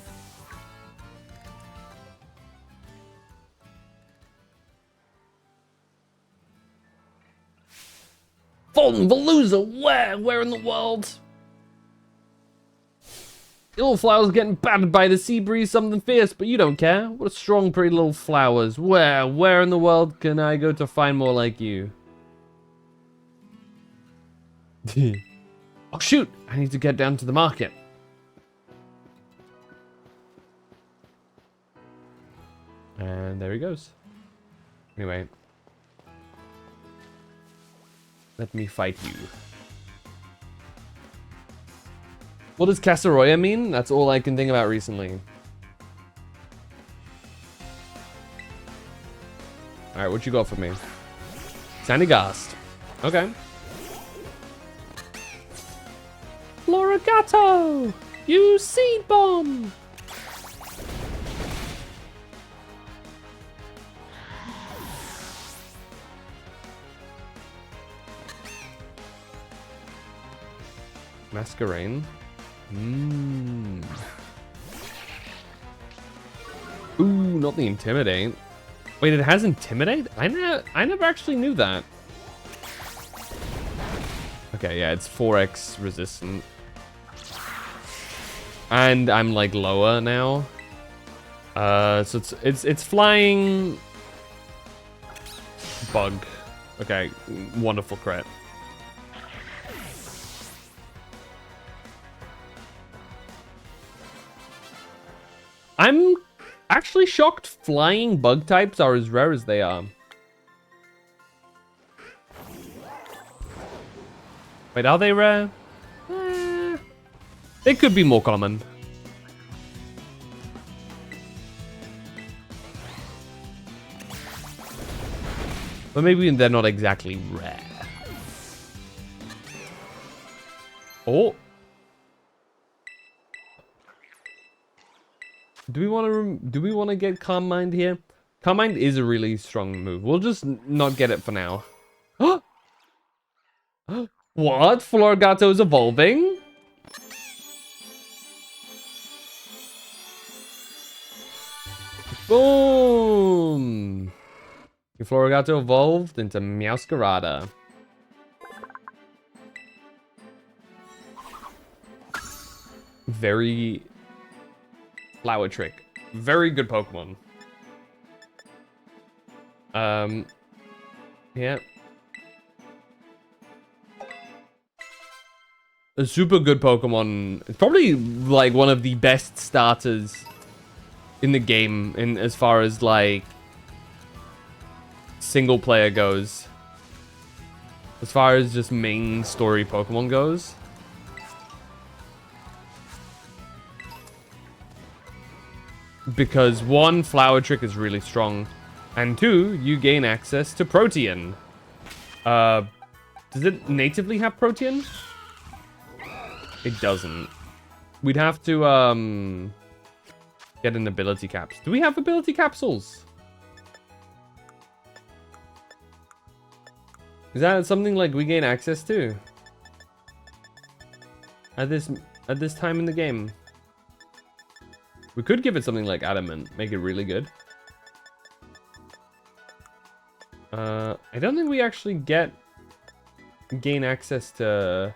Fulton Veluza, where in the world? Your little flower's getting battered by the sea breeze, something fierce, but you don't care. What a strong, pretty little flowers. Where in the world can I go to find more like you? Oh shoot, I need to get down to the market. And there he goes. Anyway. Let me fight you. What does Casaroya mean? That's all I can think about recently. Alright, what you got for me? Sandygast. Okay. Florigato! Use Seed Bomb! Masquerain. Ooh, not the Intimidate. Wait, it has Intimidate? I never actually knew that. Okay, yeah, it's 4x resistant. And I'm like lower now. So it's flying bug. Okay, wonderful crit. I'm actually shocked flying bug types are as rare as they are. Wait, are they rare? They could be more common. But maybe they're not exactly rare. Oh. Do we want to get Calm Mind here? Calm Mind is a really strong move. We'll just not get it for now. What? Florigato is evolving? Boom! Florigato evolved into Meowscarada. Very Flower Trick. Very good Pokemon. Yeah. A super good Pokemon. It's probably like one of the best starters in the game in as far as like single player goes. As far as just main story Pokemon goes. Because one, Flower Trick is really strong. And two, you gain access to Protean. Does it natively have Protean? It doesn't. We'd have to get an ability caps. Do we have ability capsules? Is that something like we gain access to? At this time in the game? We could give it something like Adamant, make it really good. I don't think we actually gain access to...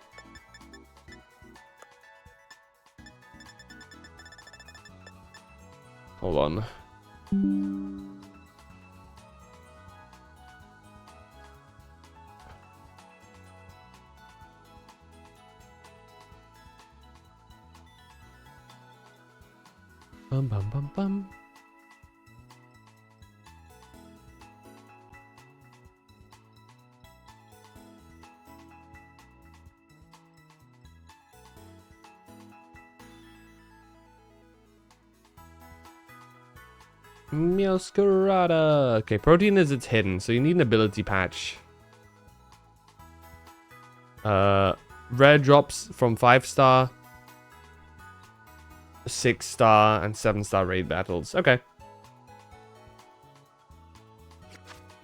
Hold on. Bum bum bum bum. Meowscarada. Okay, Protean is its hidden, so you need an ability patch. Rare drops from 5-star, 6-star, and 7-star raid battles. Okay.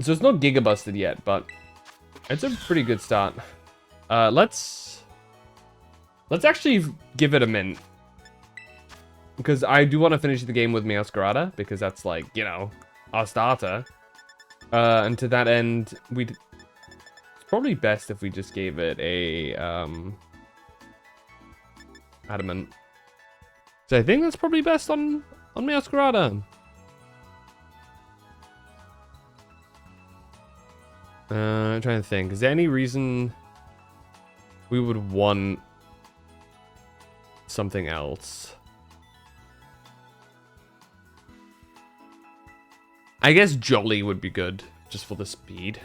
So it's not Giga Busted yet, but it's a pretty good start. Let's actually give it a mint. Because I do want to finish the game with Meowscarada, because that's like, you know, our starter. And to that end, it's probably best if we just gave it a Adamant. So I think that's probably best on Meowscarada. I'm trying to think. Is there any reason we would want something else? I guess Jolly would be good, just for the speed.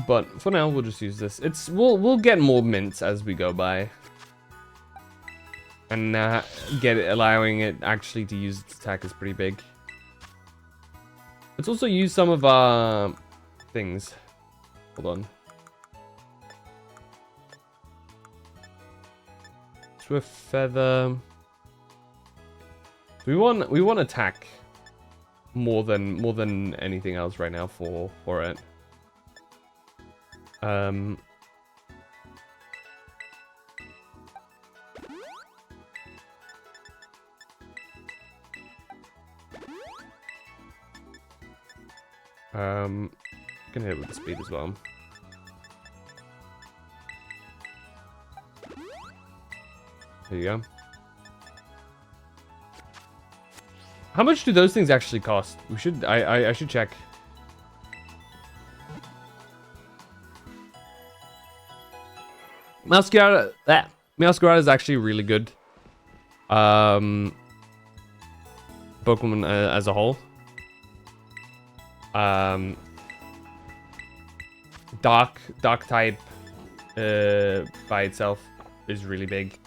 But for now, we'll just use this. We'll get more mints as we go by, and allowing it actually to use its attack is pretty big. Let's also use some of our things. Hold on. Swift Feather. We want attack more than anything else right now for it. Can hit it with the speed as well. There you go. How much do those things actually cost? I should check. Meowscarada is actually really good. Pokemon as a whole. Dark type by itself is really big.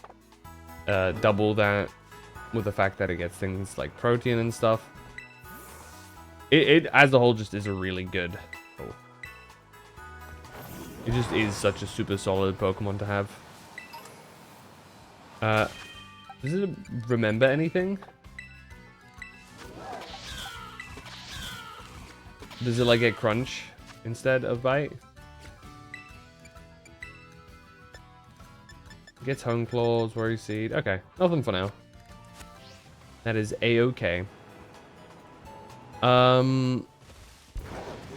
Double that with the fact that it gets things like protein and stuff. It as a whole just is a really good. Oh. It just is such a super solid Pokemon to have. Does it remember anything? Does it like get Crunch instead of Bite? It gets Hone Claws, Worry Seed. Okay, nothing for now. That is a-okay.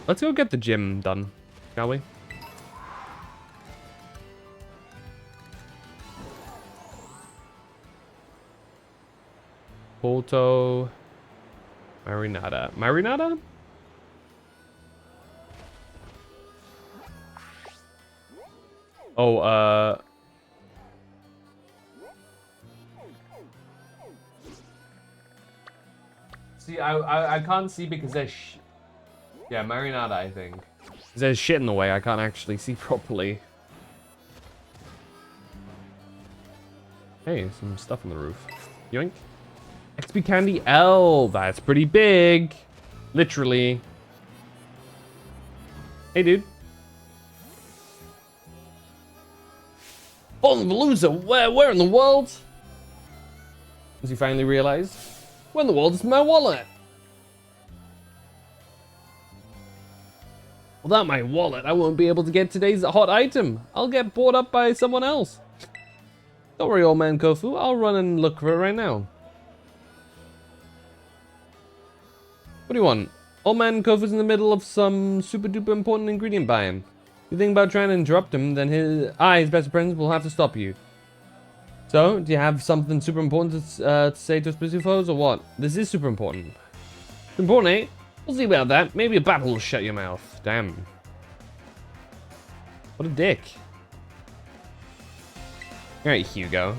Let's go get the gym done, shall we? Polto, Marinata? Oh, see, I can't see because there's yeah, Marinata, I think. There's shit in the way, I can't actually see properly. Hey, some stuff on the roof. Yoink. XP Candy L, that's pretty big. Literally. Hey, dude. Balloonbalooza, where in the world? As you finally realize, where in the world is my wallet? Without my wallet, I won't be able to get today's hot item. I'll get bought up by someone else. Don't worry, old man Kofu. I'll run and look for it right now. What do you want? Old man Kofu's in the middle of some super duper important ingredient buying. If you think about trying to interrupt him, then his best friends will have to stop you. So, do you have something super important to say to us busy foes, or what? This is super important. Important, eh? We'll see about that. Maybe a battle will shut your mouth. Damn. What a dick. Alright, Hugo.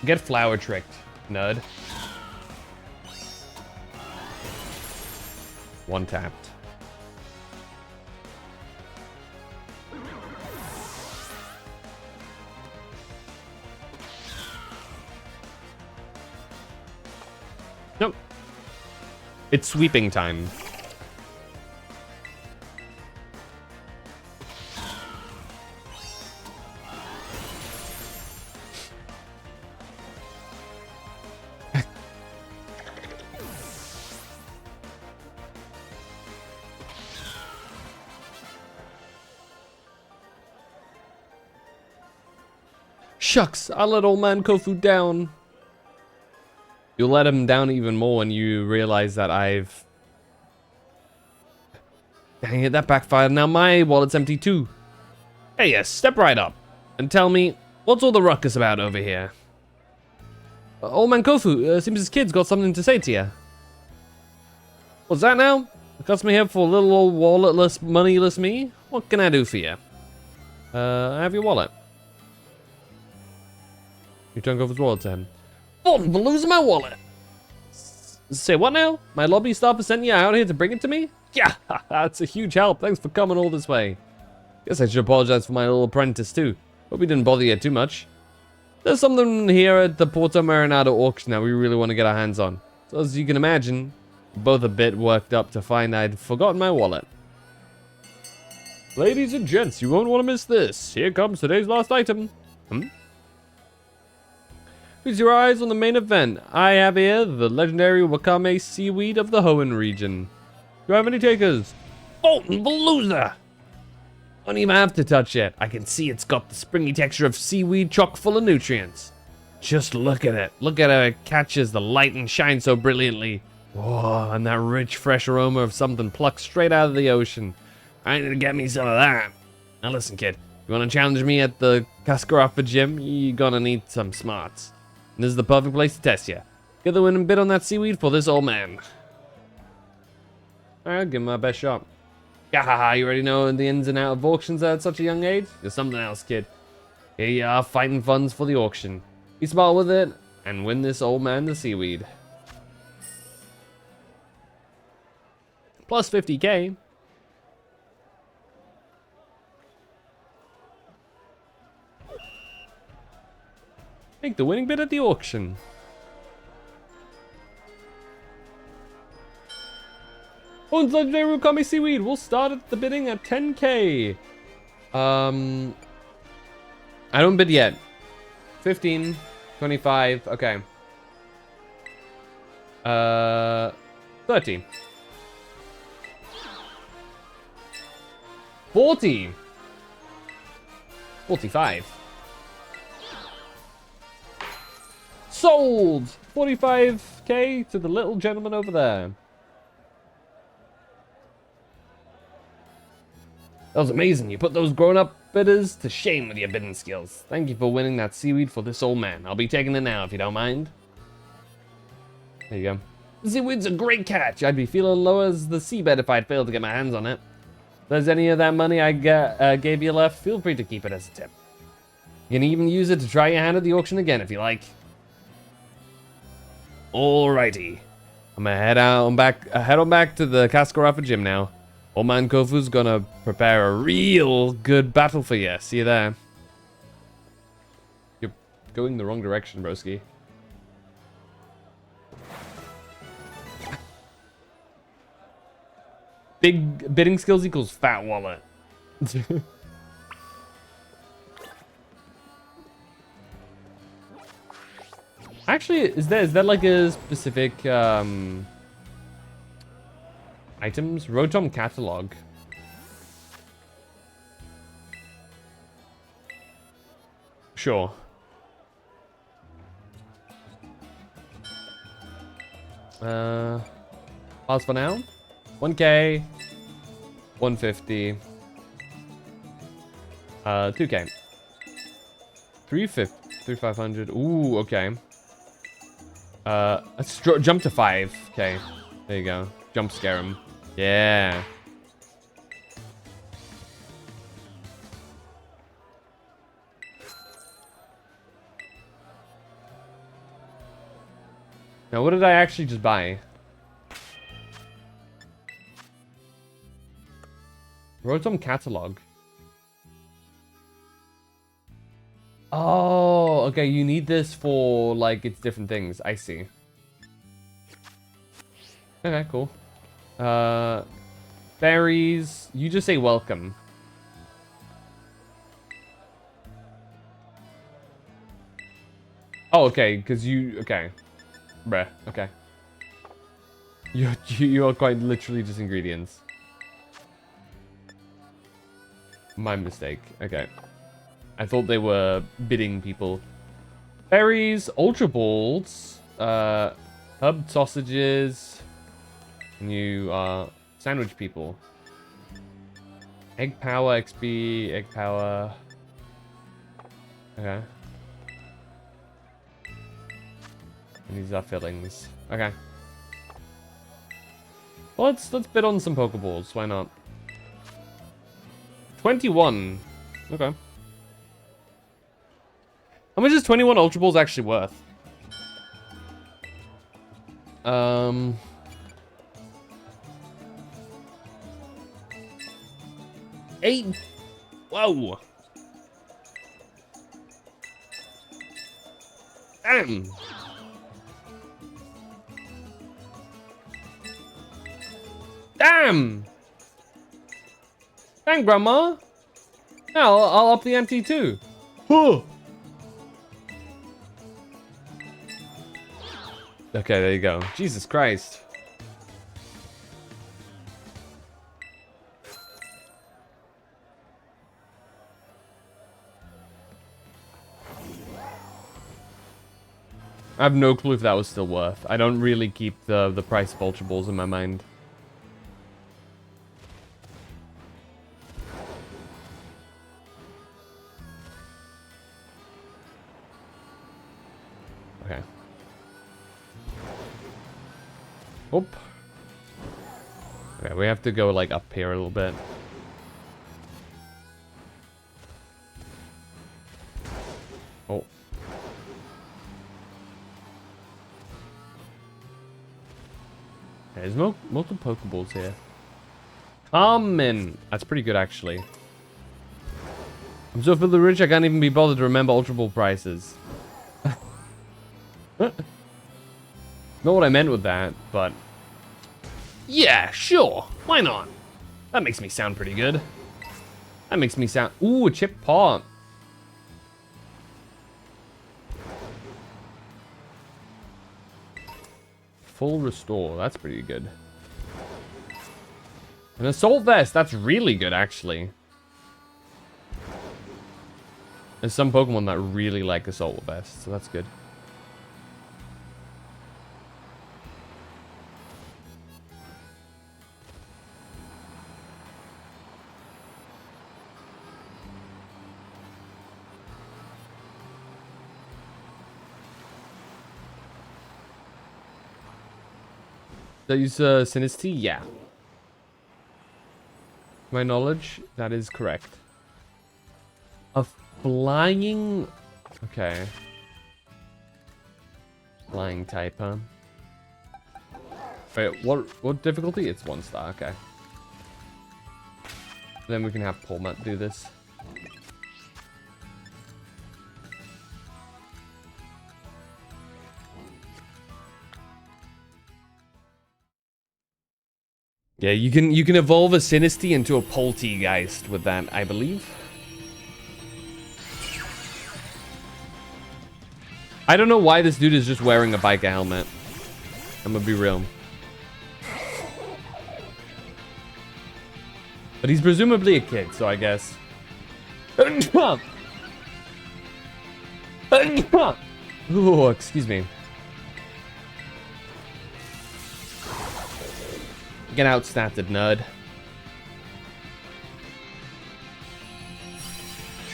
Get flower tricked, nud. One tapped. Nope. It's sweeping time. Shucks, I let old man Kofu down. You'll let him down even more when you realize that I've... Dang it, that backfired. Now my wallet's empty too. Hey, yes, step right up and tell me, what's all the ruckus about over here? Old man Kofu, seems his kid's got something to say to you. What's that now? The customer here for little old walletless, moneyless me? What can I do for you? I have your wallet. You turn Kofu's wallet to him. Oh, I'm losing my wallet. Say what now? My lobby staff is sending you out here to bring it to me? Yeah, that's a huge help. Thanks for coming all this way. Guess I should apologize for my little apprentice too. Hope he didn't bother you too much. There's something here at the Porto Marinata auction that we really want to get our hands on. So as you can imagine, we're both a bit worked up to find I'd forgotten my wallet. Ladies and gents, you won't want to miss this. Here comes today's last item. Feast your eyes on the main event. I have here the legendary Wakame seaweed of the Hoenn region. Do you have any takers? Balloonbalooza! Don't even have to touch it. I can see it's got the springy texture of seaweed chock full of nutrients. Just look at it. Look at how it catches the light and shines so brilliantly. Whoa, and that rich, fresh aroma of something plucked straight out of the ocean. I need to get me some of that. Now listen, kid. You want to challenge me at the Cascarafa gym? You're gonna need some smarts. And this is the perfect place to test you. Get the winning bid on that seaweed for this old man. Alright, give him my best shot. Yahaha, you already know the ins and outs of auctions at such a young age? You're something else, kid. Here you are, fighting funds for the auction. Be smart with it, and win this old man the seaweed. Plus 50k. Make the winning bid at the auction. Own's legendary Rukami seaweed. We'll start at the bidding at 10k. I don't bid yet. 15, 25, okay. 30. 40. 45. Sold! 45k to the little gentleman over there. That was amazing. You put those grown-up bidders to shame with your bidding skills. Thank you for winning that seaweed for this old man. I'll be taking it now if you don't mind. There you go. The seaweed's a great catch. I'd be feeling low as the seabed if I'd failed to get my hands on it. If there's any of that money I gave you left, feel free to keep it as a tip. You can even use it to try your hand at the auction again if you like. Alrighty. I'm gonna head on back to the Cascarapa gym now. Old man Kofu's gonna prepare a real good battle for you. See you there. You're going the wrong direction, broski. Big bidding skills equals fat wallet. Actually, is there like a specific items? Rotom catalog. Sure. Pause for now. 1k. 150. 2k. 350. 3500. Ooh, okay. Let's jump to 5. Okay. There you go. Jump scare him. Yeah. Now, what did I actually just buy? Rotom catalog. Oh, okay. You need this for like it's different things. I see. Okay, cool. Berries. You just say welcome. Oh, okay. Because you okay. Bruh. Okay. You are quite literally just ingredients. My mistake. Okay. I thought they were bidding people. Berries, Ultra Balls, Hub Sausages, and you are sandwich people. Egg Power, XP, Egg Power. Okay. And these are fillings. Okay. Well, let's bid on some Pokeballs. Why not? 21. Okay. How much is 21 Ultra Balls actually worth? 8. Whoa. Damn. Damn. Dang, Grandma. Now I'll up the ante too. Huh. Okay, there you go. Jesus Christ. I have no clue if that was still worth. I don't really keep the price of Ultra Balls in my mind. Okay. Oh. Okay. Okay, we have to go like up here a little bit. Oh. There's multiple Pokeballs here. Common. That's pretty good, actually. I'm so filthy rich, I can't even be bothered to remember Ultra Ball prices. Not what I meant with that, but... Yeah, sure. Why not? That makes me sound pretty good. That makes me sound... Ooh, a chip pot. Full restore. That's pretty good. An assault vest. That's really good, actually. There's some Pokemon that really like assault vests, so that's good. That use Sinistea? Yeah. My knowledge, that is correct. A flying... Okay. Flying type, huh? Wait, what difficulty? It's 1 star, okay. Then we can have Polmat do this. Yeah, you can evolve a Sinistea into a Poltegeist with that, I believe. I don't know why this dude is just wearing a biker helmet. I'm gonna be real. But he's presumably a kid, so I guess. Ooh, excuse me. Get outstatted, nerd.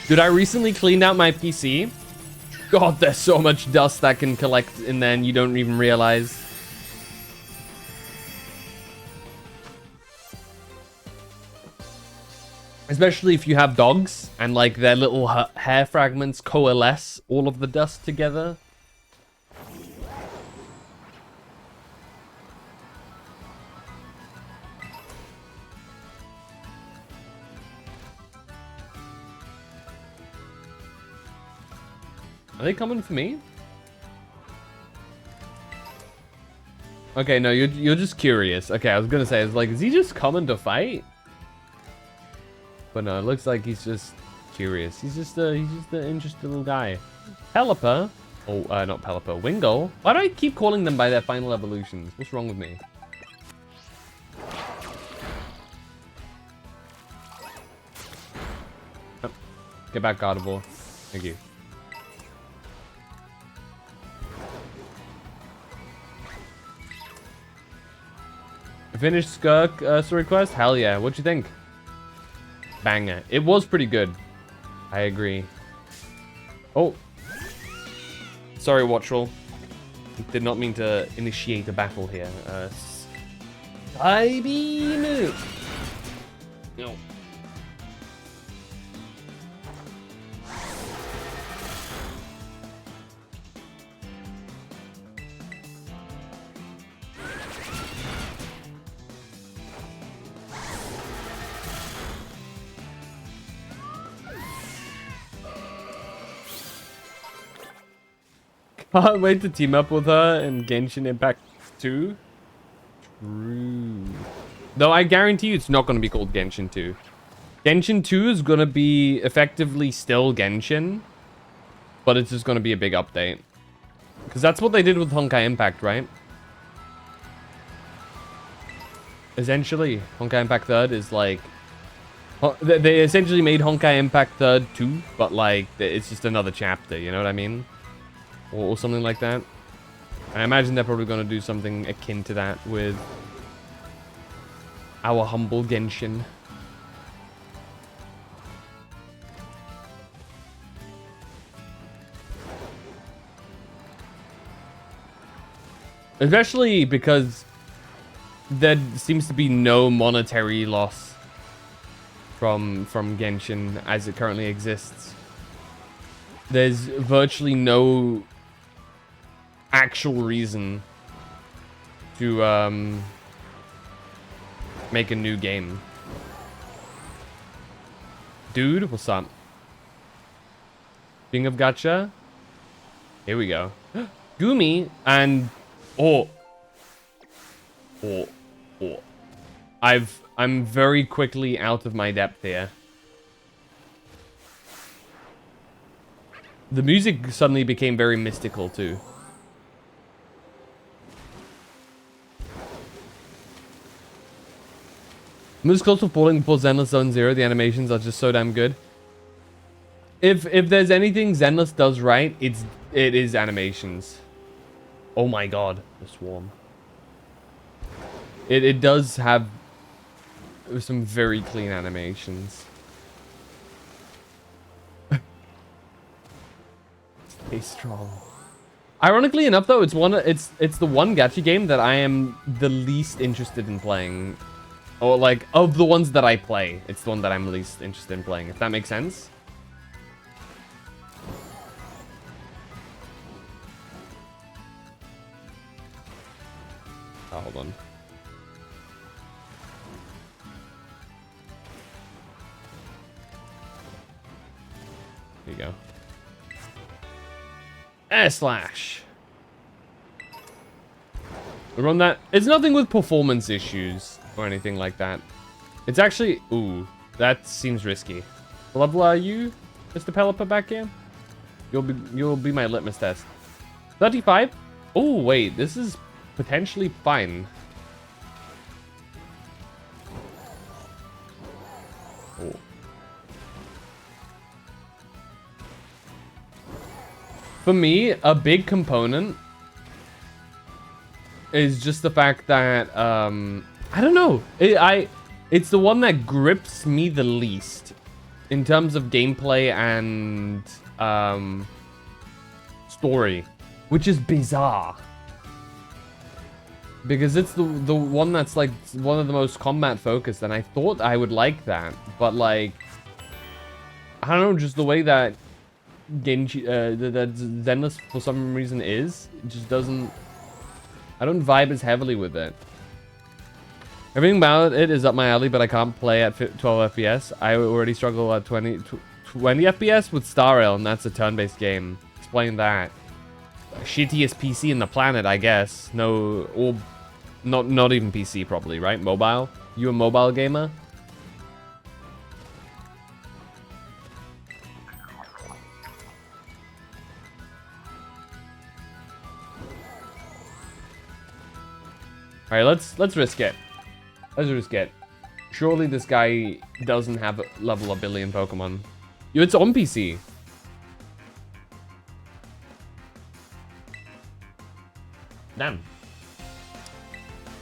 Dude, I recently cleaned out my PC. God, there's so much dust that can collect in there and you don't even realize. Especially if you have dogs and like their little hair fragments coalesce all of the dust together. Are they coming for me? Okay, no, you're just curious. Okay, I was gonna say, it's like, is he just coming to fight? But no, it looks like he's just curious. He's just an interesting little guy. Pelipper. Oh, not Pelipper. Wingull. Why do I keep calling them by their final evolutions? What's wrong with me? Oh, get back, Gardevoir. Thank you. Finished Skirk story quest? Hell yeah. What'd you think? Banger. It was pretty good. I agree. Oh. Sorry, Watchroll. Did not mean to initiate a battle here. Psybeam! No. Can't wait to team up with her in Genshin Impact 2. True. Though I guarantee you it's not going to be called Genshin 2. Genshin 2 is going to be effectively still Genshin. But it's just going to be a big update. Because that's what they did with Honkai Impact, right? Essentially, Honkai Impact 3rd is like... They essentially made Honkai Impact 3rd 2, but like, it's just another chapter, you know what I mean? Or something like that. I imagine they're probably going to do something akin to that with our humble Genshin. Especially because there seems to be no monetary loss from Genshin as it currently exists. There's virtually no actual reason to make a new game. Dude, what's up? King of Gacha. Here we go. Gumi and I'm very quickly out of my depth here. The music suddenly became very mystical too. I'm just close to falling before Zenless Zone Zero. The animations are just so damn good. If there's anything Zenless does right, it is animations. Oh my god, the swarm. It does have some very clean animations. Stay strong. Ironically enough, though, it's the one gacha game that I am the least interested in playing. Or, like, of the ones that I play, it's the one that I'm least interested in playing, if that makes sense. Oh, hold on. There you go. Air slash. We run that. It's nothing with performance issues or anything like that. It's actually... Ooh, that seems risky. What level are you, Mr. Pelipper back here? You'll be my litmus test. 35? Oh, wait. This is potentially fine. Oh. For me, a big component is just the fact that, I don't know. It's the one that grips me the least in terms of gameplay and story, which is bizarre. Because it's the one that's like one of the most combat focused, and I thought I would like that, but like, I don't know, just the way that Genji, that Zenless for some reason is, it just doesn't. I don't vibe as heavily with it. Everything about it is up my alley, but I can't play at 12 FPS. I already struggle at 20 FPS with Star Rail, and that's a turn-based game. Explain that. Shittiest PC in the planet, I guess. No, or not even PC probably, right? Mobile? You a mobile gamer? All right, let's risk it. Let's risk it. Surely this guy doesn't have level a billion Pokemon. Yo, it's on PC. Damn.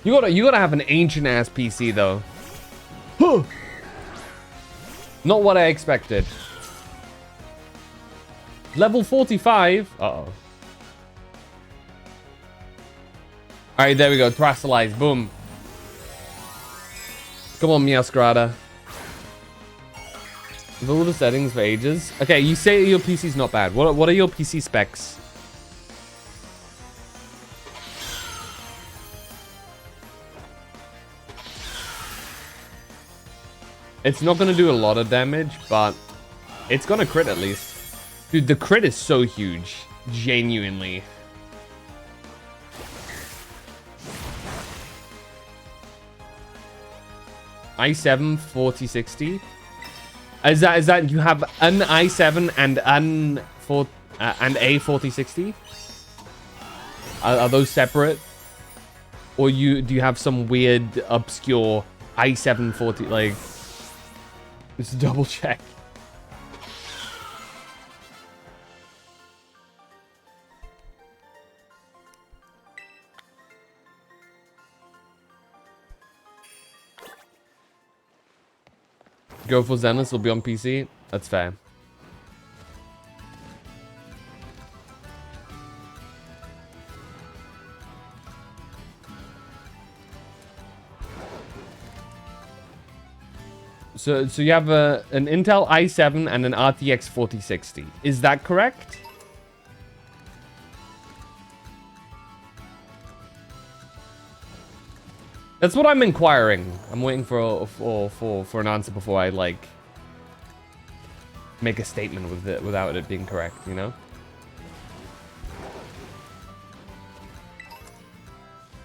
You gotta have an ancient ass PC though. Huh. Not what I expected. Level 45. Uh-oh. Alright, there we go. Thrastalize. Boom. Come on, Meowscarada. With all the settings for ages. Okay, you say your PC's not bad. What are your PC specs? It's not going to do a lot of damage, but it's going to crit at least. Dude, the crit is so huge. Genuinely. i7 4060. Is that you have an i7 and a 4060? Are those separate? Or do you have some weird obscure i7 40 like? Just double check. Go for Zenless, will be on PC. That's fair. So you have an Intel i7 and an RTX 4060. Is that correct? That's what I'm inquiring. I'm waiting for an answer before I like make a statement with it without it being correct, you know?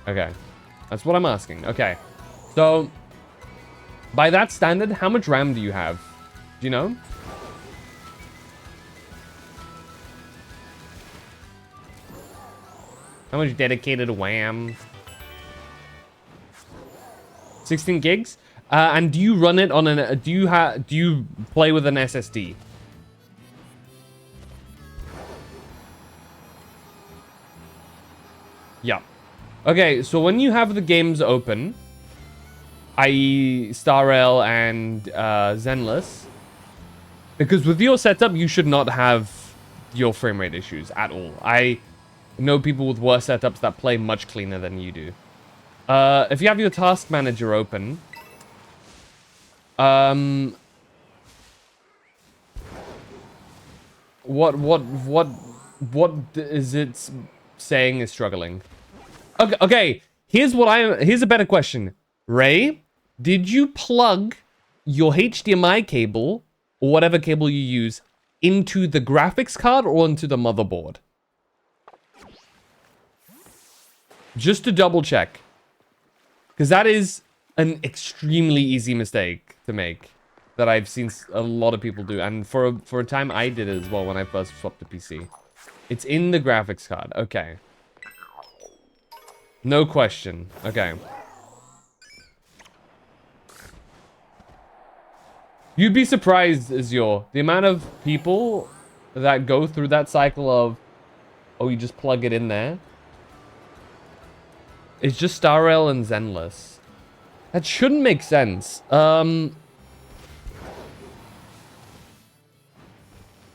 Okay. That's what I'm asking. Okay. So by that standard, how much RAM do you have? Do you know? How much dedicated RAM? 16 gigs? And do you run it on an... Do you play with an SSD? Yeah. Okay, so when you have the games open, i.e. Star Rail and Zenless, because with your setup, you should not have your frame rate issues at all. I know people with worse setups that play much cleaner than you do. If you have your task manager open, what is it saying is struggling? Okay. Here's a better question. Ray, did you plug your HDMI cable or whatever cable you use into the graphics card or into the motherboard? Just to double check. Because that is an extremely easy mistake to make that I've seen a lot of people do. And for a time, I did it as well when I first swapped to PC. It's in the graphics card. Okay. No question. Okay. You'd be surprised, Azure, the amount of people that go through that cycle of, oh, you just plug it in there. It's just Star Rail and Zenless. That shouldn't make sense. When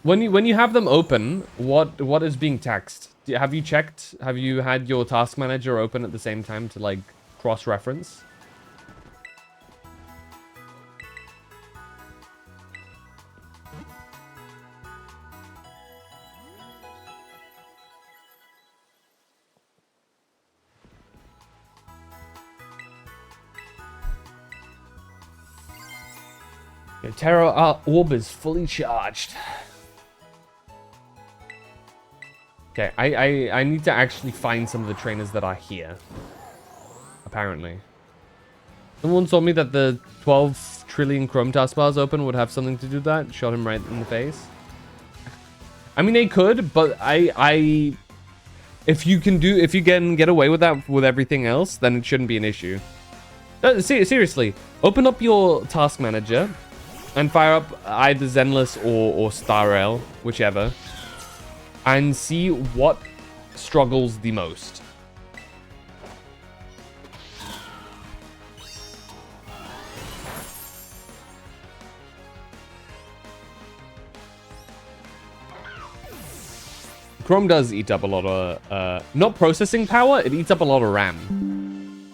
you have them open, what is being taxed? Have you checked? Have you had your task manager open at the same time to like cross-reference? Terra Orb is fully charged. Okay, I need to actually find some of the trainers that are here. Apparently. Someone told me that the 12 trillion Chrome taskbars open would have something to do with that. Shot him right in the face. I mean, they could, but if you can get away with that with everything else, then it shouldn't be an issue. Seriously, open up your task manager and fire up either Zenless or Star Rail, whichever, and see what struggles the most. Chrome does eat up a lot of, not processing power, it eats up a lot of RAM.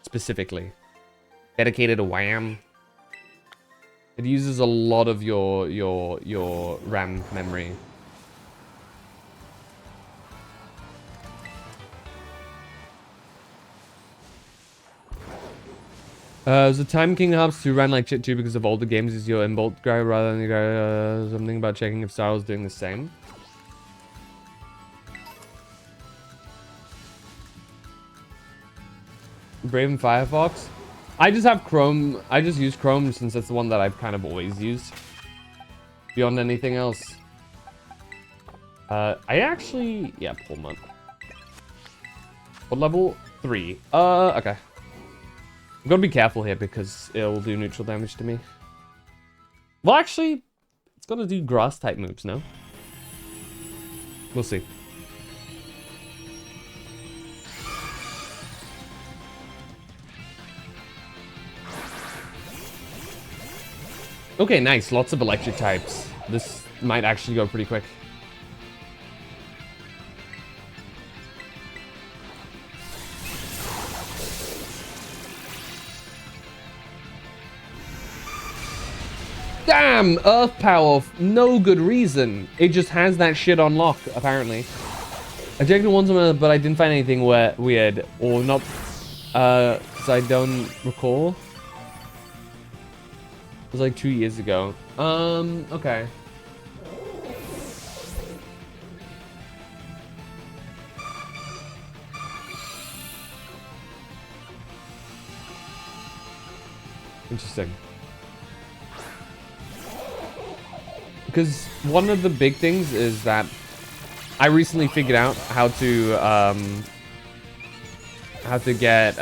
Specifically. Dedicated RAM. It uses a lot of your RAM memory. The Time King Hubs 2 ran like shit too because of older games. Is your Inbolt guy rather than the guy something about checking if Star was doing the same? Brave and Firefox? I just have Chrome. I just use Chrome since that's the one that I've kind of always used. Beyond anything else. I actually... Yeah, Pullman. What level? 3. Okay. I'm gonna be careful here because it'll do neutral damage to me. Well, actually, it's gonna do grass type moves, no? We'll see. Okay, nice. Lots of electric types. This might actually go pretty quick. Damn, Earth Power, no good reason. It just has that shit on lock, apparently. I checked it once, but I didn't find anything weird. Or not, because I don't recall. It was like 2 years ago. Okay. Interesting. Because one of the big things is that I recently figured out how to get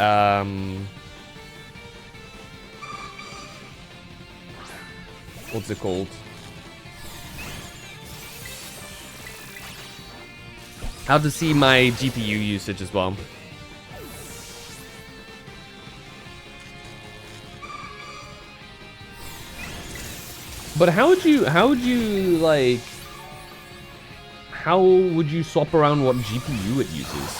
what's it called? How to see my GPU usage as well. But how would you like, how would you swap around what GPU it uses?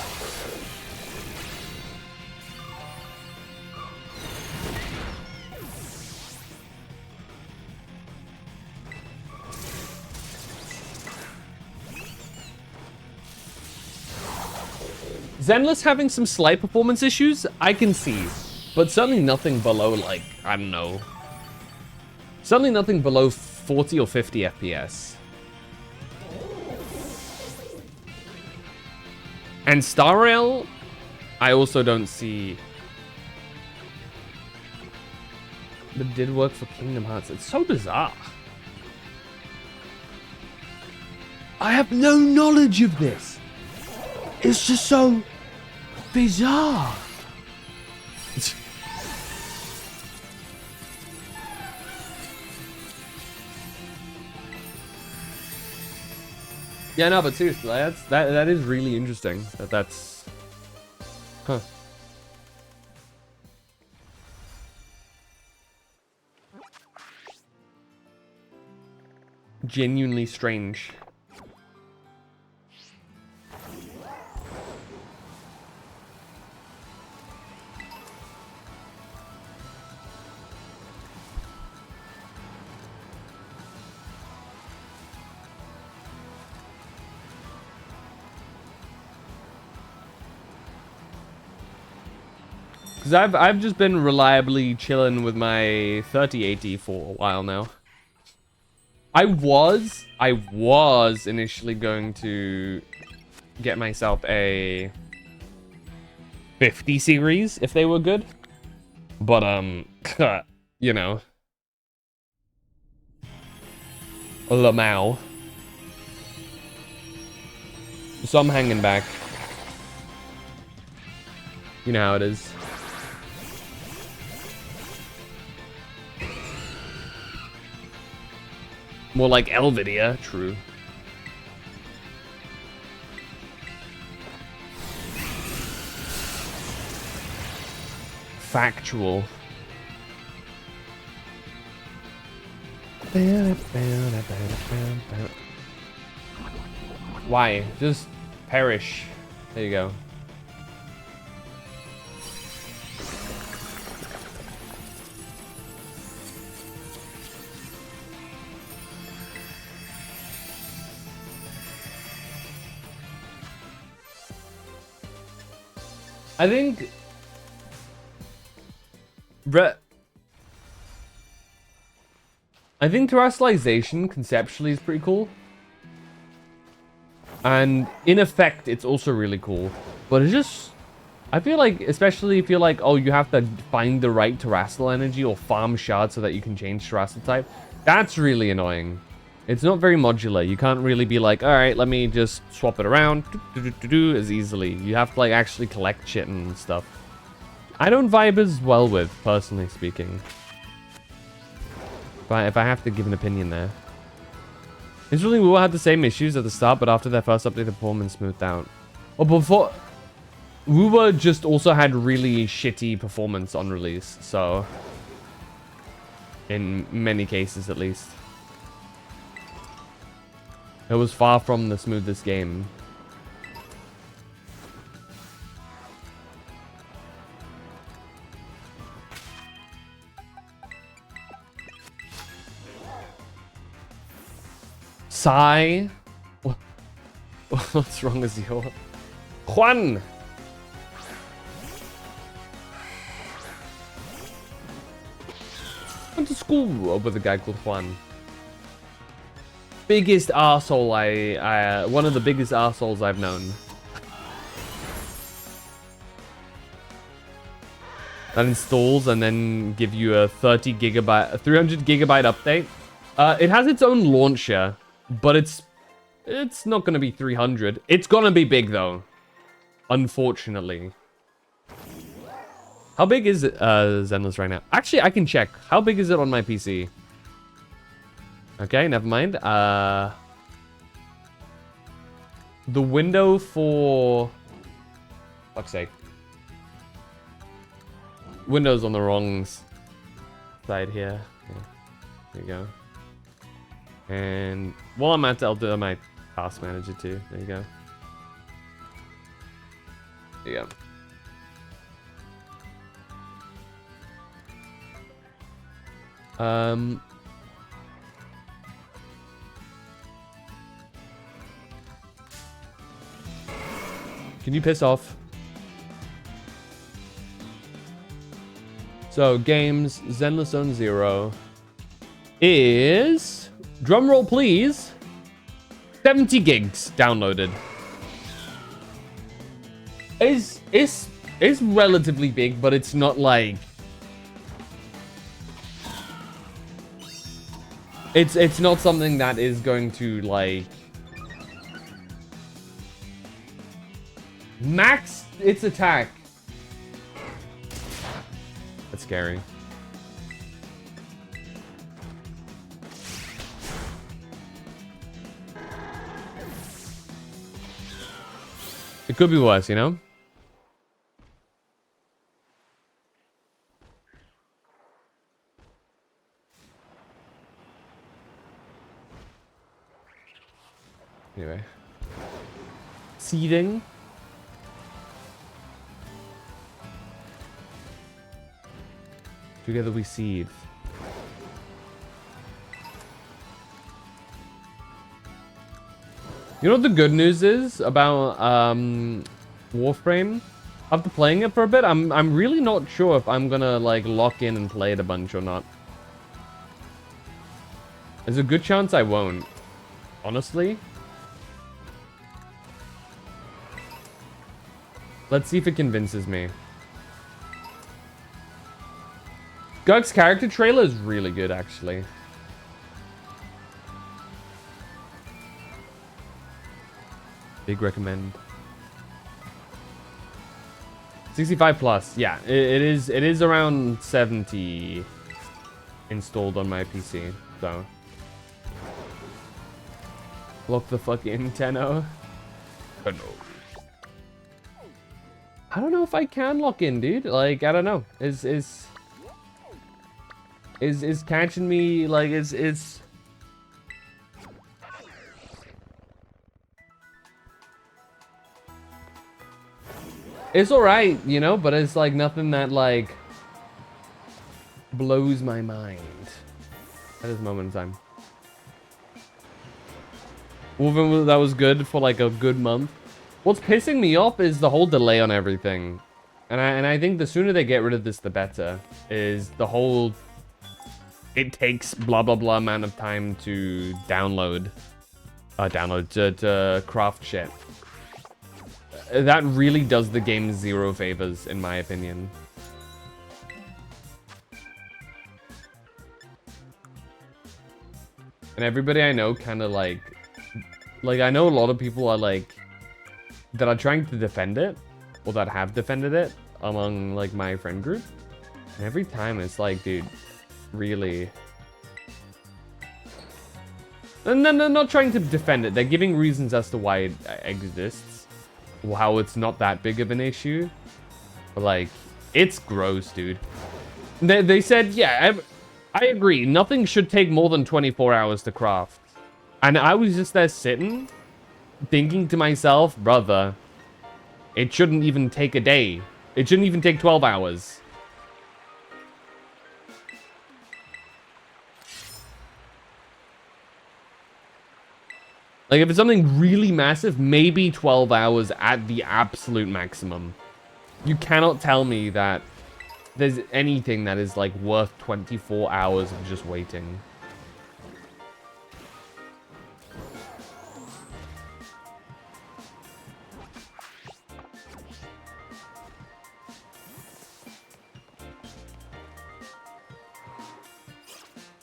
Zenless having some slight performance issues, I can see. But certainly nothing below, like, I don't know. Certainly nothing below 40 or 50 FPS. And Star Rail, I also don't see. But it did work for Kingdom Hearts. It's so bizarre. I have no knowledge of this. It's just so bizarre. Yeah, no, but seriously, that is really interesting. That's huh. Genuinely strange. Because I've just been reliably chilling with my 3080 for a while now. I was initially going to get myself a 50 series if they were good. But you know. Lamau. So I'm hanging back. You know how it is. More like Elvidia, true. Factual. Why? Just perish. There you go. I think terrestrialization conceptually is pretty cool. And in effect, it's also really cool. But it's just, I feel like, especially if you're like, oh, you have to find the right terrestrial energy or farm shards so that you can change terrestrial type. That's really annoying. It's not very modular. You can't really be like, all right, let me just swap it around as easily. You have to like actually collect shit and stuff. I don't vibe as well with, personally speaking. But if I have to give an opinion there. Interestingly, we all had the same issues at the start, but after their first update, the performance smoothed out. Well, before... Wuwa just also had really shitty performance on release, so... In many cases, at least. It was far from the smoothest game. Sai. What's wrong with you? Juan. Went to school with a guy called Juan. Biggest arsehole one of the biggest arseholes I've known. That installs and then give you a 300 gigabyte update. It has its own launcher, but it's not gonna be 300. It's gonna be big though, unfortunately. How big is it, Zenless right now? Actually, I can check. How big is it on my PC? Okay, never mind. The window for... Fuck's sake. Window's on the wrong side here. Yeah. There you go. And while I'm at it, I'll do my task manager too. There you go. There you go. Can you piss off? So, games, Zenless Zone 0 is, drumroll please, 70 gigs downloaded. It's relatively big, but it's not like... It's not something that is going to, like... max its attack. That's scary. It could be worse, you know? Anyway. Seeding. Together we seed. You know what the good news is about Warframe? After playing it for a bit, I'm really not sure if I'm gonna like lock in and play it a bunch or not. There's a good chance I won't. Honestly. Let's see if it convinces me. Gug's character trailer is really good, actually. Big recommend. 65 plus, yeah, it is around 70 installed on my PC, so. Lock the fucking Tenno. I don't know if I can lock in, dude. Like, I don't know. Is catching me, like, is it's alright, you know, but it's like nothing that like blows my mind at this moment in time. Wolverine, that was good for like a good month. What's pissing me off is the whole delay on everything. And I think the sooner they get rid of this, the better. Is the whole... It takes blah blah blah amount of time to download. To craft shit. That really does the game zero favors, in my opinion. And everybody I know kind of like... Like, I know a lot of people are like... that are trying to defend it, or that have defended it among like my friend group. And every time it's like, dude, really? No, not trying to defend it. They're giving reasons as to why it exists, how it's not that big of an issue. But like, it's gross, dude. They said, yeah, I agree. Nothing should take more than 24 hours to craft. And I was just there sitting, thinking to myself, brother, it shouldn't even take a day. It shouldn't even take 12 hours. Like, if it's something really massive, maybe 12 hours at the absolute maximum. You cannot tell me that there's anything that is, like, worth 24 hours of just waiting.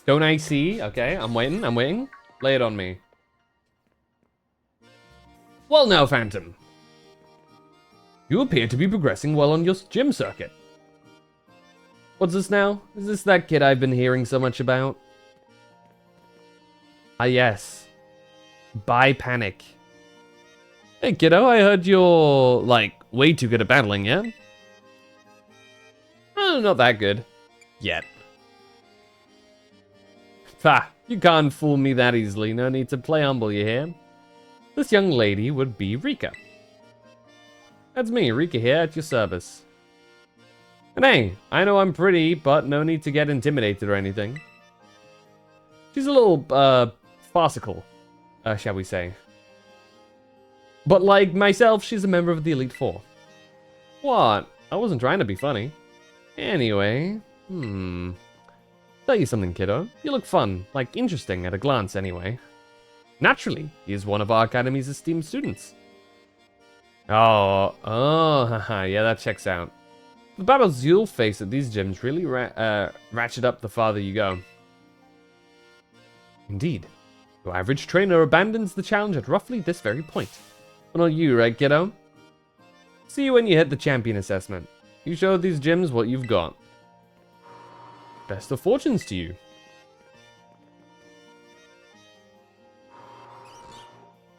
Don't I see? Okay, I'm waiting, I'm waiting. Lay it on me. Well now, Phantom. You appear to be progressing well on your gym circuit. What's this now? Is this that kid I've been hearing so much about? Ah, yes. Bye, Panic. Hey, kiddo, I heard you're, like, way too good at battling, yeah? Not that good. Yet. Ha! You can't fool me that easily. No need to play humble, you hear? This young lady would be Rika. That's me, Rika here at your service. And hey, I know I'm pretty, but no need to get intimidated or anything. She's a little, farcical, shall we say. But like myself, she's a member of the Elite Four. What? I wasn't trying to be funny. Anyway, tell you something, kiddo. You look fun, like interesting at a glance anyway. Naturally, he is one of our Academy's esteemed students. Oh, haha, yeah, that checks out. The battles you'll face at these gyms really ratchet up the farther you go. Indeed. Your average trainer abandons the challenge at roughly this very point. But not you, right, kiddo? See you when you hit the champion assessment. You show these gyms what you've got. Best of fortunes to you.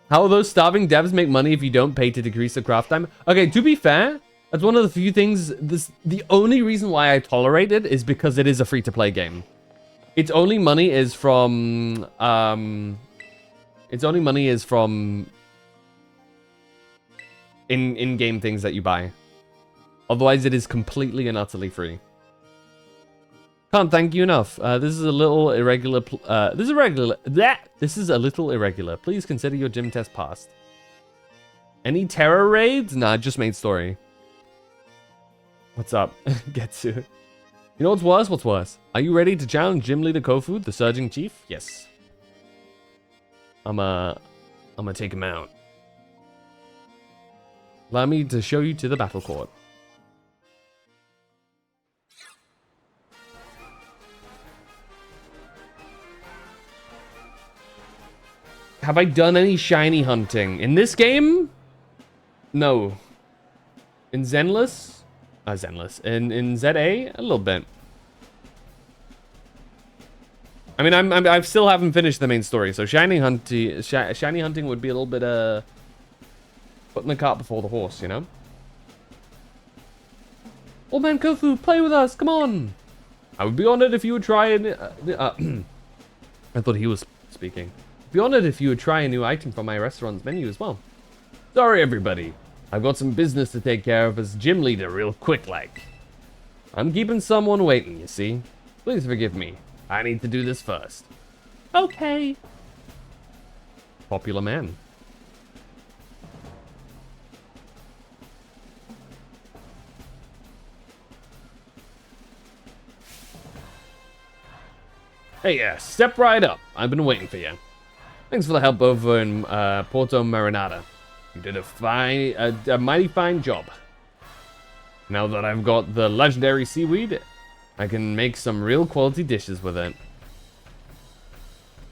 How will those starving devs make money if you don't pay to decrease the craft time? Okay, to be fair, that's one of the few things, the only reason why I tolerate it is because it is a free-to-play game. Its only money is from, in-game things that you buy. Otherwise, it is completely and utterly free. Can't thank you enough. This is a little irregular. This is a little irregular. Please consider your gym test passed. Any terror raids? Nah, just main story. What's up? Getsu. You know what's worse? What's worse? Are you ready to challenge Gym Leader Kofu, the Surging Chief? Yes. I'ma take him out. Allow me to show you to the battle court. Have I done any shiny hunting? In this game? No. In Zenless? Zenless. In ZA? A little bit. I mean, I still haven't finished the main story, so shiny hunting would be a little bit, putting the cart before the horse, you know? Old man Kofu, play with us, come on! I would be honored if you would try and, I thought he was speaking. I'd be honored if you would try a new item from my restaurant's menu as well. Sorry, everybody. I've got some business to take care of as gym leader real quick, like. I'm keeping someone waiting, you see. Please forgive me. I need to do this first. Okay. Popular man. Hey, step right up. I've been waiting for you. Thanks for the help over in Porto Marinada. You did a mighty fine job. Now that I've got the legendary seaweed, I can make some real quality dishes with it.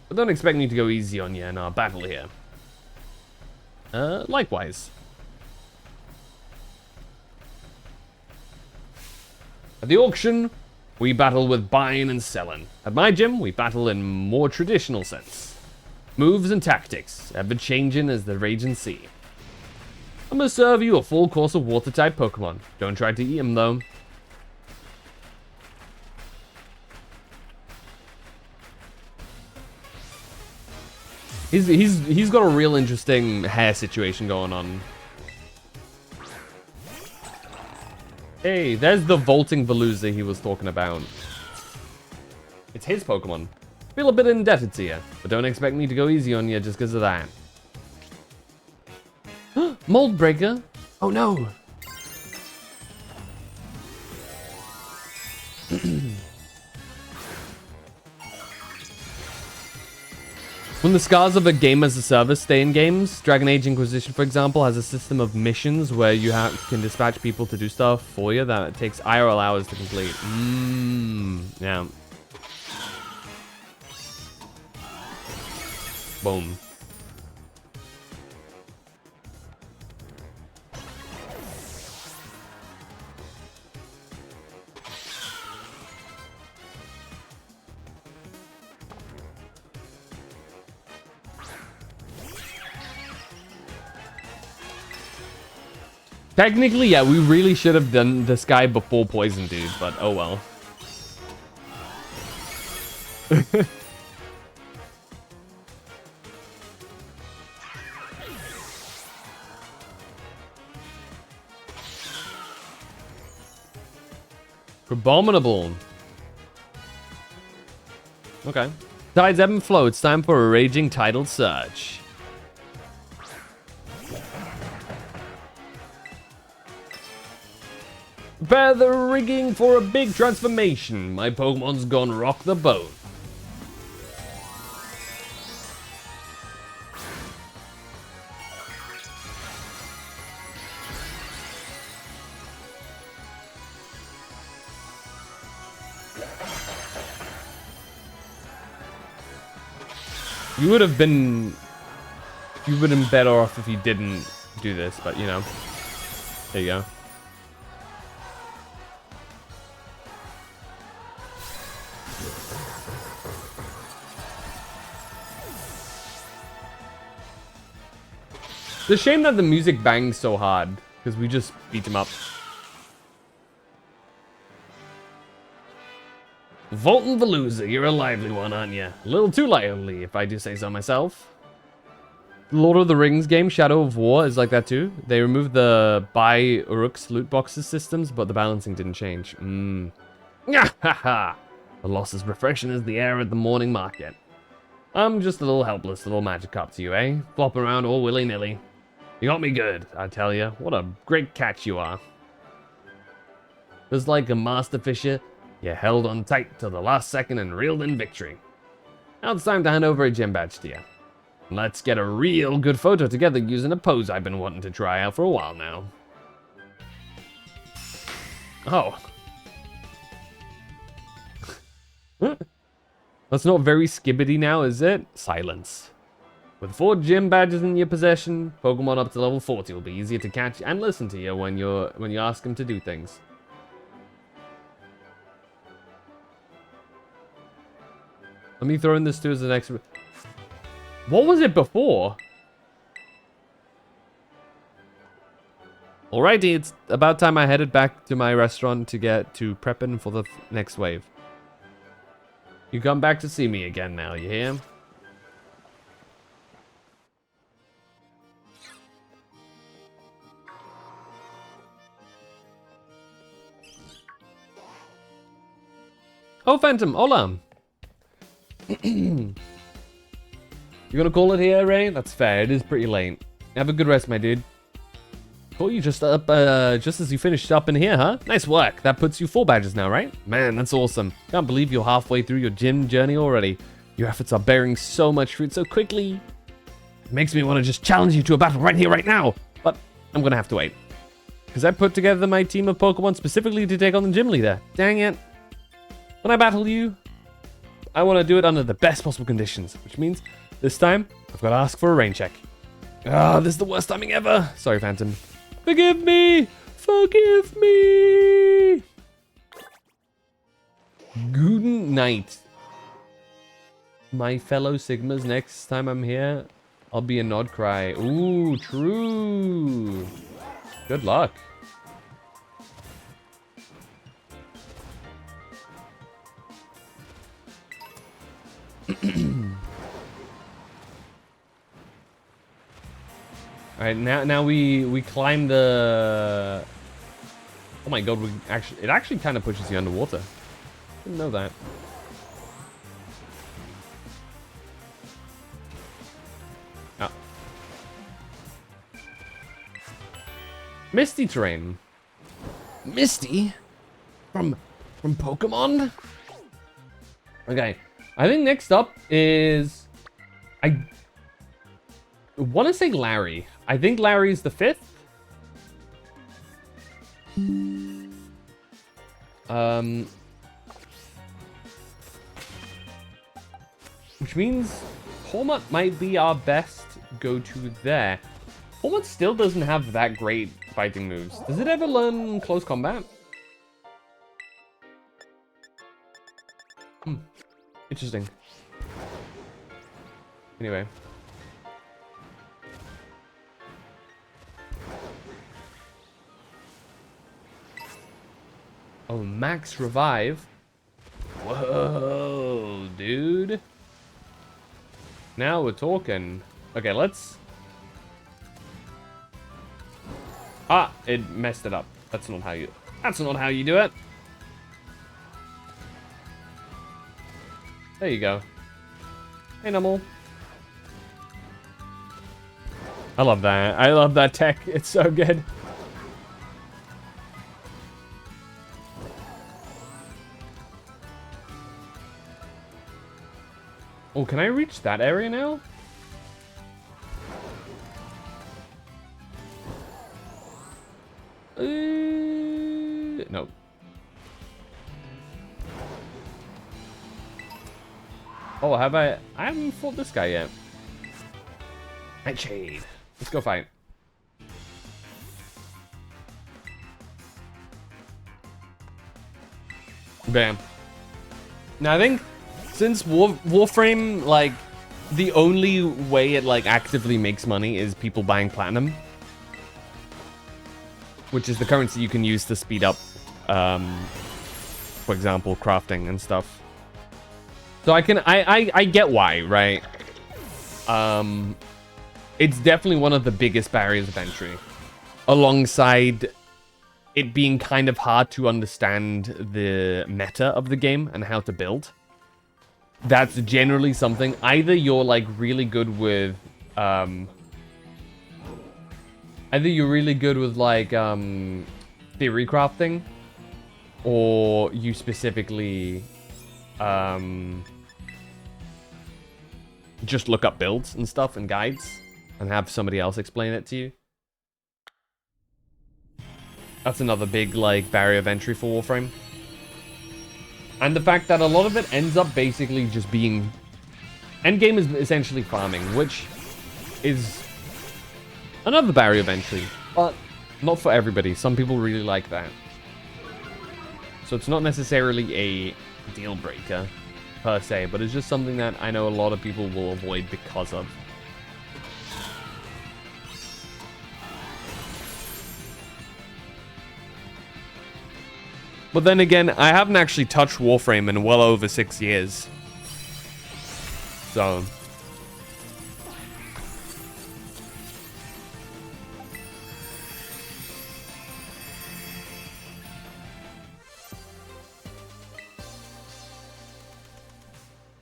But don't expect me to go easy on you in our battle here. Likewise. At the auction, we battle with buying and selling. At my gym, we battle in more traditional sense. Moves and tactics, ever changing as the raging sea. I'm gonna serve you a full course of water-type Pokemon. Don't try to eat them though. He's got a real interesting hair situation going on. Hey, there's the vaulting Veluza he was talking about. It's his Pokemon. Feel a bit indebted to you, but don't expect me to go easy on you just because of that. Mold breaker. Oh no. When the scars of a game as a service stay in games, Dragon Age Inquisition, for example, has a system of missions where you can dispatch people to do stuff for you that takes IRL hours to complete. Yeah. Boom. Technically, yeah, we really should have done this guy before Poison Dude, but oh well. Abominable. Okay. Tides ebb and flow. It's time for a raging tidal surge. Prepare the rigging for a big transformation. My Pokemon's gonna rock the boat. You would have been better off if you didn't do this, but you know. There you go. It's a shame that the music bangs so hard, because we just beat him up. Volton Veluza, you're a lively one, aren't you? A little too lively, if I do say so myself. Lord of the Rings game, Shadow of War, is like that too. They removed the buy Uruks loot boxes systems, but the balancing didn't change. The loss is refreshing as the air at the morning market. I'm just a little helpless little Magikarp to you, eh? Flopping around all willy-nilly. You got me good, I tell you. What a great catch you are. Just like a master fisher, you held on tight till the last second and reeled in victory. Now it's time to hand over a gym badge to you. Let's get a real good photo together using a pose I've been wanting to try out for a while now. Oh. That's not very skibbity now, is it? Silence. With 4 gym badges in your possession, Pokemon up to level 40 will be easier to catch and listen to you when you ask them to do things. Let me throw in this too as the next... What was it before? Alrighty, it's about time I headed back to my restaurant to get to prepping for the next wave. You come back to see me again now, you hear? Oh, Phantom, hola. You gonna call it here, Ray? That's fair, it is pretty late. Have a good rest, my dude. Caught you just as you finished up in here, huh? Nice work. That puts you 4 badges now, right? Man, that's awesome. Can't believe you're halfway through your gym journey already. Your efforts are bearing so much fruit so quickly. It makes me want to just challenge you to a battle right here, right now. But I'm gonna have to wait. Because I put together my team of Pokemon specifically to take on the gym leader. Dang it. When I battle you, I want to do it under the best possible conditions, which means this time I've got to ask for a rain check. Ah, this is the worst timing ever. Sorry, Phantom. Forgive me! Forgive me! Guten night. My fellow Sigmas, next time I'm here, I'll be a Nodcry. Ooh, true. Good luck. All right, now we climb the. Oh my god, it actually kind of pushes you underwater. Didn't know that. Oh. Misty terrain. Misty? From Pokemon? Okay. I think next up is... I want to say Larry. I think Larry's the 5th. Which means Hormut might be our best go-to there. Hormut still doesn't have that great fighting moves. Does it ever learn close combat? Interesting. Anyway. Oh, max revive. Whoa, dude. Now we're talking. Okay, let's... Ah, it messed it up. That's not how you do it. There you go. Hey, Numel. I love that. I love that tech. It's so good. Oh, can I reach that area now? No. Oh, have I haven't fought this guy yet. Nightshade. Let's go fight. Bam. Now I think since Warframe, like, the only way it like actively makes money is people buying platinum, which is the currency you can use to speed up, for example, crafting and stuff. So I get why, right? It's definitely one of the biggest barriers of entry, alongside it being kind of hard to understand the meta of the game and how to build. That's generally something, either you're like really good with, like, theory crafting, or you specifically, just look up builds and stuff and guides and have somebody else explain it to you. That's another big, like, barrier of entry for Warframe. And the fact that a lot of it ends up basically just being... Endgame is essentially farming, which is another barrier of entry, but not for everybody. Some people really like that. So it's not necessarily a deal breaker, per se, but it's just something that I know a lot of people will avoid because of. But then again, I haven't actually touched Warframe in well over 6 years. So...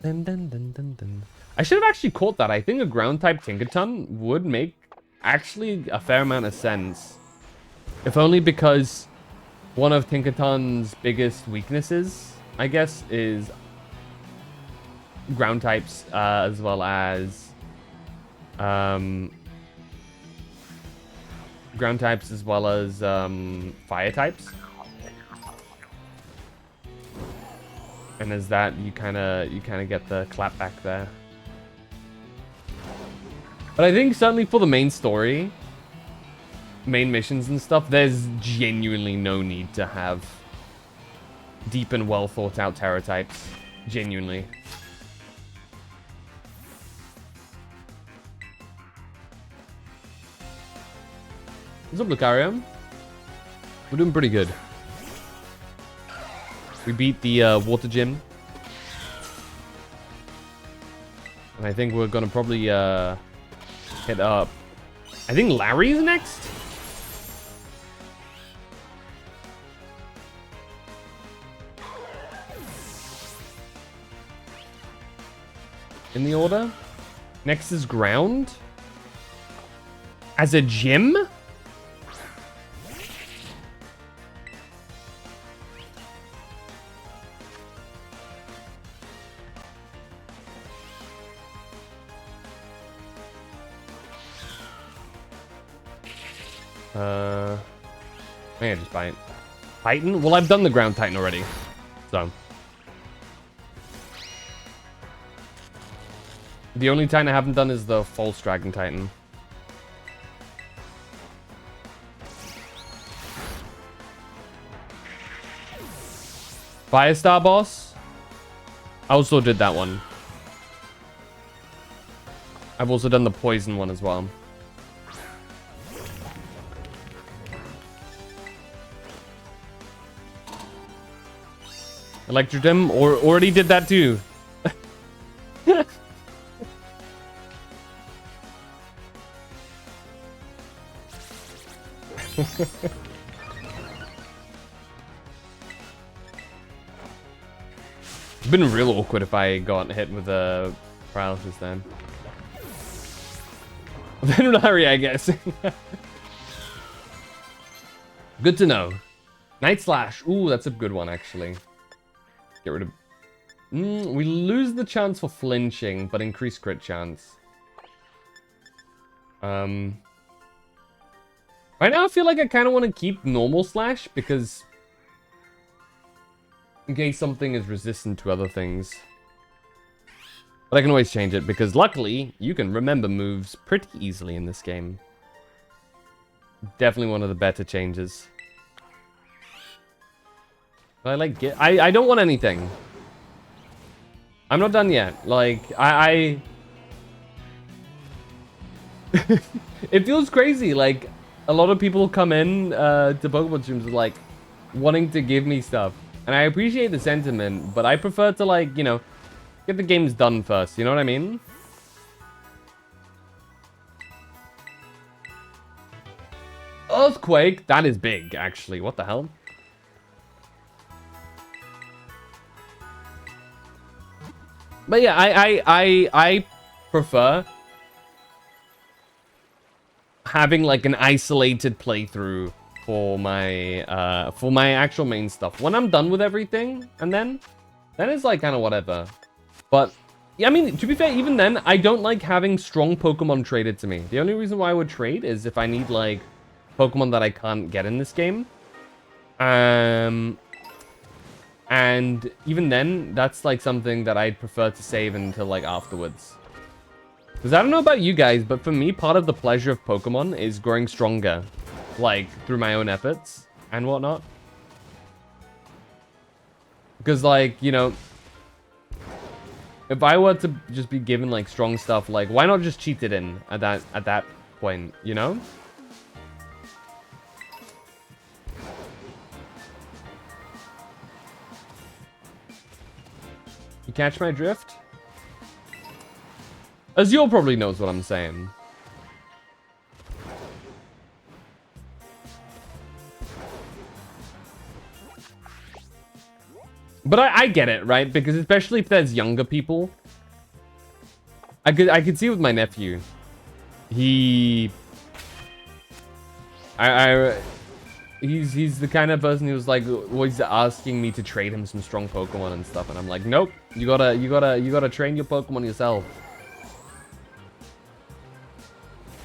Dun, dun, dun, dun, dun. I should have actually caught that. I think a ground-type Tinkaton would make actually a fair amount of sense. If only because one of Tinkaton's biggest weaknesses, I guess, is ground types, as well as ground types as well as fire types. And as that, you kind of get the clap back there. But I think certainly for the main story, main missions and stuff, there's genuinely no need to have deep and well thought out Terra types. Genuinely. What's up, Lucario? We're doing pretty good. We beat the water gym. And I think we're gonna probably hit up... I think Larry's next? In the order? Next is ground? As a gym? Maybe I just buy it. Titan? Well, I've done the ground Titan already. So. The only Titan I haven't done is the False Dragon Titan. Firestar boss? I also did that one. I've also done the poison one as well. Electrodem already did that too. It's been real awkward if I got hit with a paralysis then. Venunaria, I guess. Good to know. Night Slash. Ooh, that's a good one, actually. Get rid of... we lose the chance for flinching, but increase crit chance. Right now, I feel like I kind of want to keep normal Slash, because... in case something is resistant to other things. But I can always change it, because luckily, you can remember moves pretty easily in this game. Definitely one of the better changes. But I like get... I don't want anything. I'm not done yet. Like, I... It feels crazy, like, a lot of people come in to Pokemon streams like, wanting to give me stuff. And I appreciate the sentiment, but I prefer to, like, you know, get the games done first, you know what I mean? Earthquake? That is big, actually. What the hell? But yeah, I prefer having, like, an isolated playthrough for my actual main stuff. When I'm done with everything, and then it's, like, kind of whatever. But, yeah, I mean, to be fair, even then, I don't like having strong Pokemon traded to me. The only reason why I would trade is if I need, like, Pokemon that I can't get in this game. And even then, that's, like, something that I'd prefer to save until, like, afterwards. Because I don't know about you guys, but for me, part of the pleasure of Pokemon is growing stronger. Like, through my own efforts and whatnot. Because, like, you know... if I were to just be given, like, strong stuff, like, why not just cheat it in at that point, you know? You catch my drift? Azure probably knows what I'm saying. But I get it, right? Because especially if there's younger people. I could see with my nephew. He's the kind of person who's like always asking me to trade him some strong Pokemon and stuff, and I'm like, nope, you gotta train your Pokemon yourself.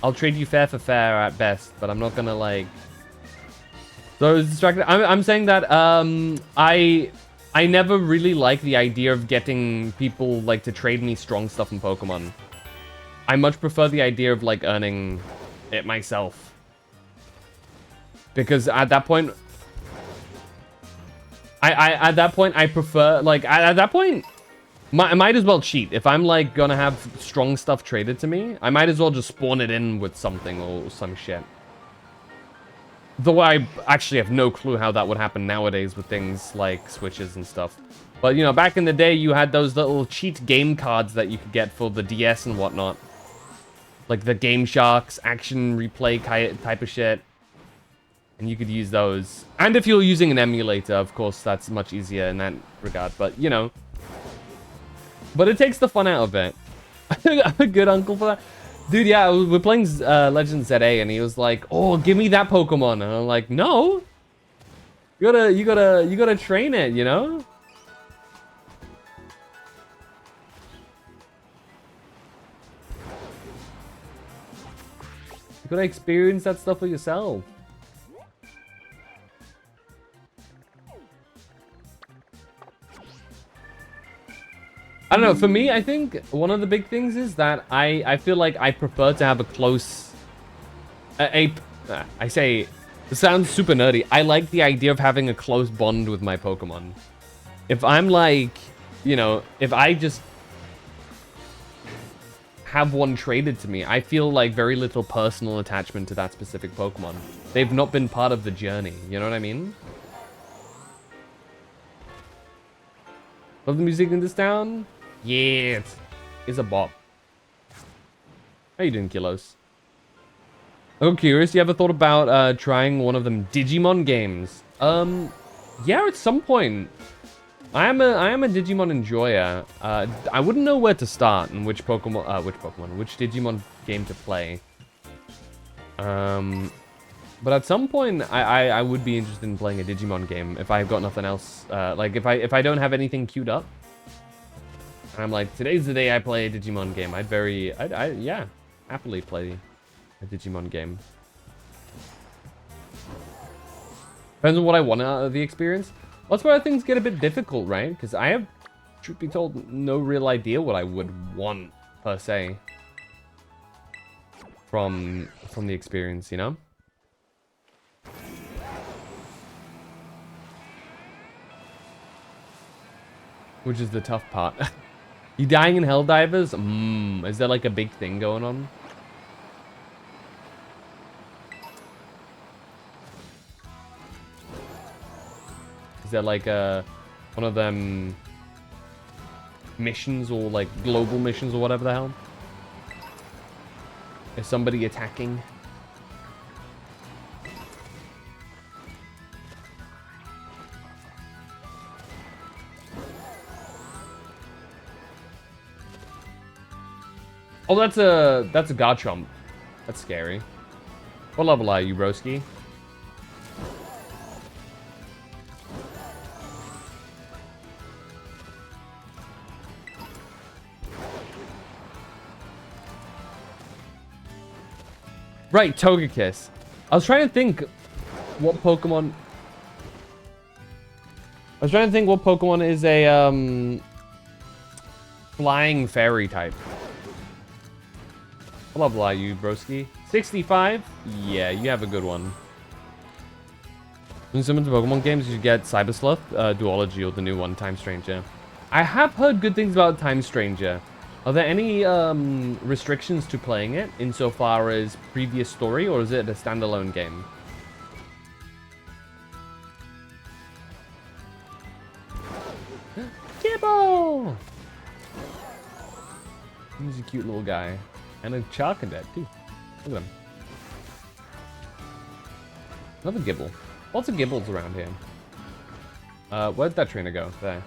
I'll trade you fair for fair at best, but I'm not gonna like. So I was distracted. I'm saying that I never really like the idea of getting people like to trade me strong stuff in Pokemon. I much prefer the idea of like earning it myself. Because at that point, at that point I prefer like at that point, I might as well cheat. If I'm like gonna have strong stuff traded to me, I might as well just spawn it in with something or some shit. Though I actually have no clue how that would happen nowadays with things like Switches and stuff. But, you know, back in the day, you had those little cheat game cards that you could get for the DS and whatnot. Like the Game Sharks, action replay type of shit. And you could use those. And if you're using an emulator, of course, that's much easier in that regard. But, you know. But it takes the fun out of it. I'm a good uncle for that. Dude, yeah, we're playing Legend ZA, and he was like, "Oh, give me that Pokemon," and I'm like, "No, you gotta train it, you know." You gotta experience that stuff for yourself. don't know. For me, I think one of the big things is that I feel like I prefer to have a close... I say... It sounds super nerdy. I like the idea of having a close bond with my Pokemon. If I'm like... You know, if I just... have one traded to me, I feel like very little personal attachment to that specific Pokemon. They've not been part of the journey. You know what I mean? Love the music in this town? Yeah, it's a bop. How you doing, Kilos? I'm curious, you ever thought about trying one of them Digimon games? Yeah, at some point. I am a Digimon enjoyer. I wouldn't know where to start and which Digimon game to play. But at some point, I would be interested in playing a Digimon game if I've got nothing else. Like if I don't have anything queued up, and I'm like, today's the day I play a Digimon game. I'd yeah, happily play a Digimon game. Depends on what I want out of the experience. That's where things get a bit difficult, right? Because I have, truth be told, no real idea what I would want per se from the experience, you know? Which is the tough part. You dying in Helldivers? Is there like a big thing going on? Is there like one of them missions or like global missions or whatever the hell? Is somebody attacking? Oh, that's a Garchomp. That's scary. What level are you, broski? Right, Togekiss. I was trying to think what Pokemon is a flying fairy type. Blah blah, you broski. 65? Yeah, you have a good one. In some of the Pokemon games, you get Cyber Sloth, Duology, or the new one, Time Stranger. I have heard good things about Time Stranger. Are there any restrictions to playing it insofar as previous story, or is it a standalone game? Gibble! He's a cute little guy. And a Charcadet, too. Look at him. Another Gibble. Lots of Gibbles around here. Where'd that trainer go? There.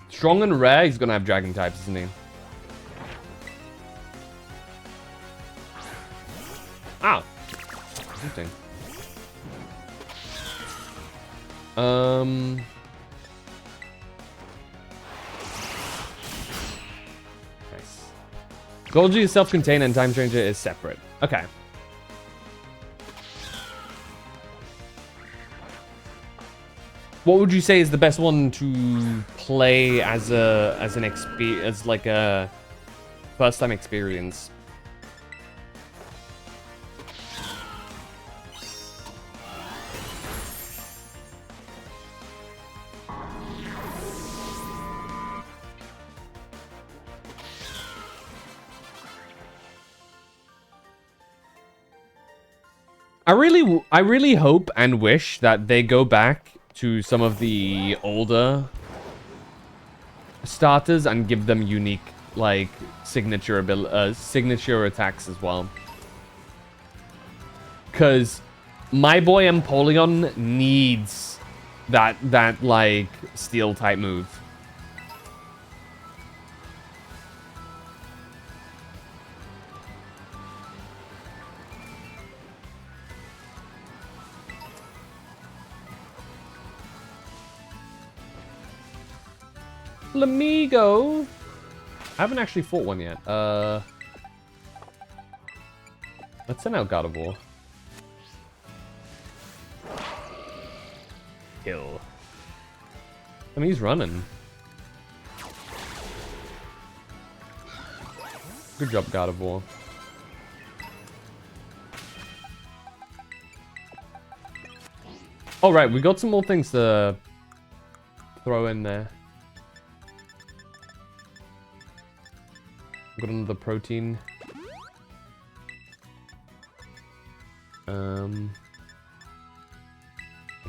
Strong and rare, he's gonna have dragon types, isn't he? Ow! Interesting. Nice. Golgi is self-contained and Time Stranger is separate. Okay. What would you say is the best one to play as a first time experience? I really hope and wish that they go back to some of the older starters and give them unique, like, signature attacks as well. Because my boy Empoleon needs that like steel type move. Flamigo. I haven't actually fought one yet. Let's send out Gardevoir. kill. I mean, he's running. Good job, God of War. All right, we got some more things to throw in there. Got another protein. And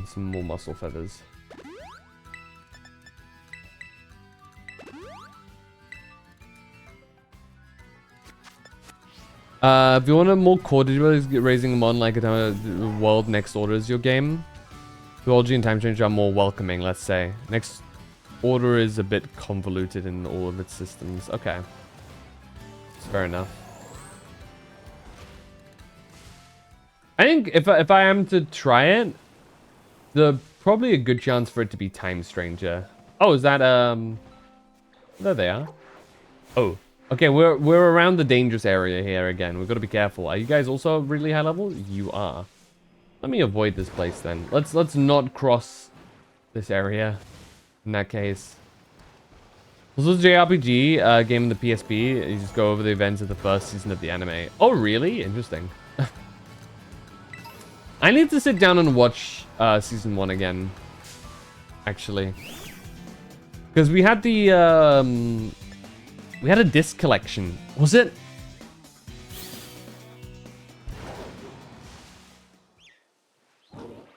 some more muscle feathers. If you want a more coordinated raising them on like a world, Next Order is your game. Duology and Time Change are more welcoming, let's say. Next Order is a bit convoluted in all of its systems. Okay. It's fair enough. I think if I am to try it, probably a good chance for it to be Time Stranger. Oh, is that there they are. Oh. Okay, we're around the dangerous area here again. We've got to be careful. Are you guys also really high level? You are. Let me avoid this place then. Let's not cross this area in that case. This is a JRPG game in the PSP. You just go over the events of the first season of the anime. Oh, really? Interesting. I need to sit down and watch season 1 again, actually. Because we had the we had a disc collection. Was it?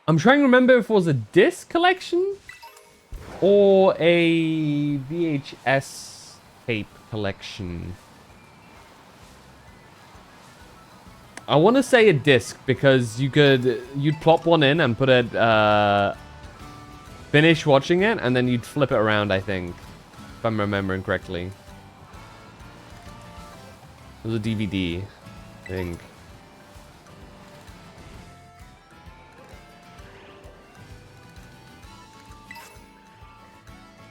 I'm trying to remember if it was a disc collection or a VHS tape collection. I want to say a disc because you'd plop one in and put it, finish watching it, and then you'd flip it around, I think, if I'm remembering correctly. It was a DVD, I think.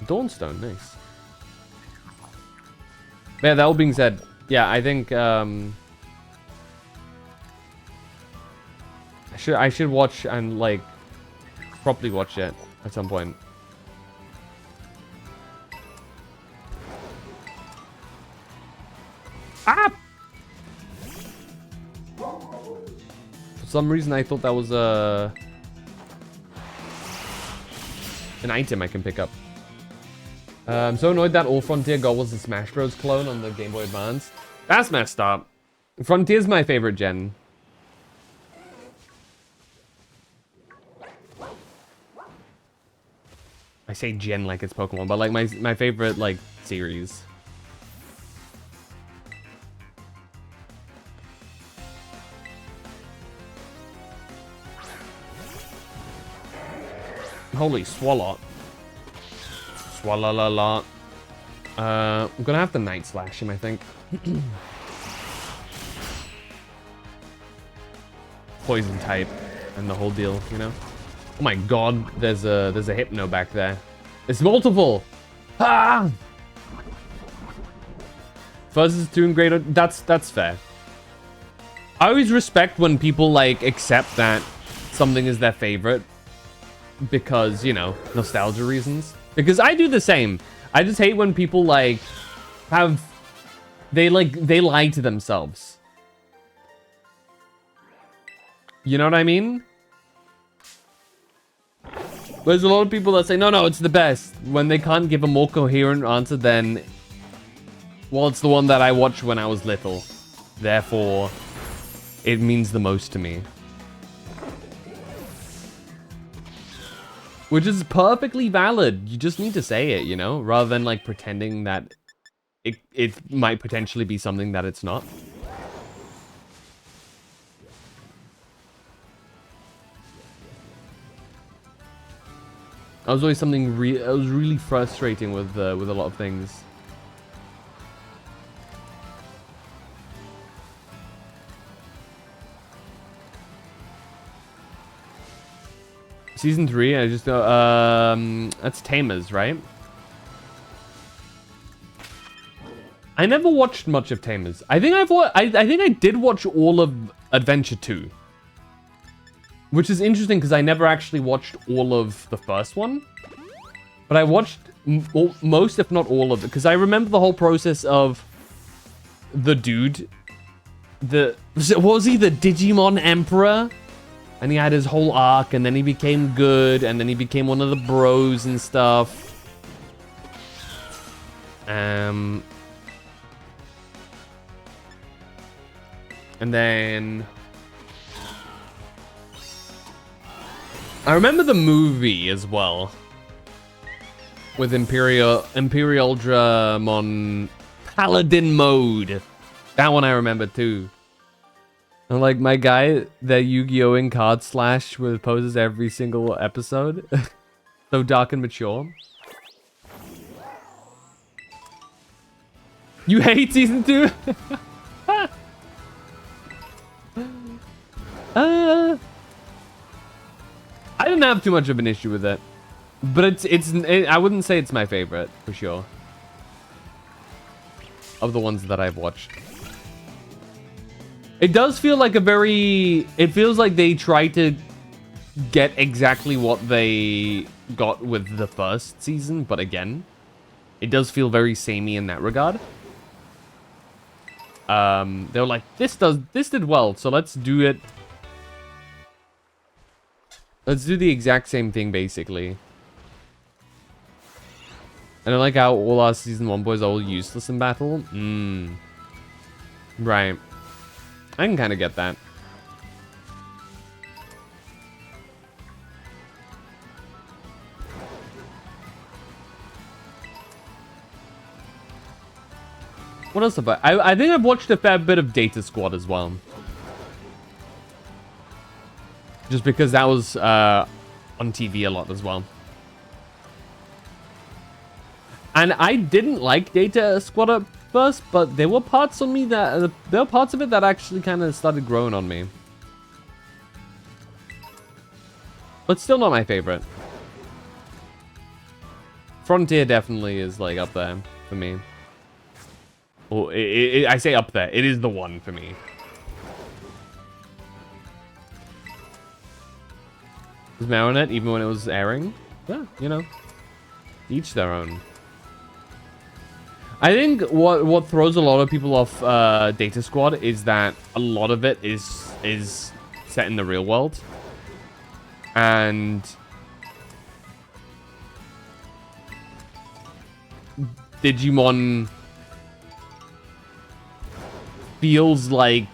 Dawnstone, nice. Yeah, that all being said, yeah, I think I should watch and like properly watch it at some point. Ah! For some reason I thought that was an item I can pick up. I'm so annoyed that All Frontier God was a Smash Bros. Clone on the Game Boy Advance. That's messed up. Frontier's my favorite gen. I say gen like it's Pokemon, but like my favorite like series. Holy Swalot. Swalala. I'm gonna have to Night Slash him, I think. Poison type and the whole deal, you know? Oh my god, there's a Hypno back there. It's multiple! Ah! Fuzz is doing great. That's fair. I always respect when people like accept that something is their favorite because, you know, nostalgia reasons. Because I do the same. I just hate when people like they lie to themselves. You know what I mean? There's a lot of people that say, no, it's the best. When they can't give a more coherent answer than, well, it's the one that I watched when I was little. Therefore, it means the most to me. Which is perfectly valid. You just need to say it, you know? Rather than like pretending that it might potentially be something that it's not. That was always something it was really frustrating with a lot of things. Season 3, I just that's Tamers, right? I never watched much of Tamers. I think I think I did watch all of Adventure 2. Which is interesting because I never actually watched all of the first one. But I watched most, if not all of it. Because I remember the whole process of the dude. Was he the Digimon Emperor? And he had his whole arc, and then he became good, and then he became one of the bros and stuff. And then I remember the movie as well with Imperial Dramon Paladin Mode. That one I remember too. And like my guy that Yu-Gi-Oh! In Card Slash with poses every single episode. So dark and mature. You hate season 2? I didn't have too much of an issue with it. But I wouldn't say it's my favorite, for sure. Of the ones that I've watched. It does feel like it feels like they tried to get exactly what they got with the first season, but again, it does feel very samey in that regard. They were like, this did well, so let's do it. Let's do the exact same thing, basically. And I like how all our season 1 boys are all useless in battle. Right. I can kind of get that. What else have I think I've watched a fair bit of Data Squad as well. Just because that was on TV a lot as well. And I didn't like Data Squad at first, but there were parts of me that there were parts of it that actually kind of started growing on me. But still not my favorite. Frontier definitely is like up there for me. Well, I say up there. It is the one for me. Was Marinette even when it was airing? Yeah, you know, each their own. I think what throws a lot of people off Data Squad is that a lot of it is set in the real world, and Digimon feels like,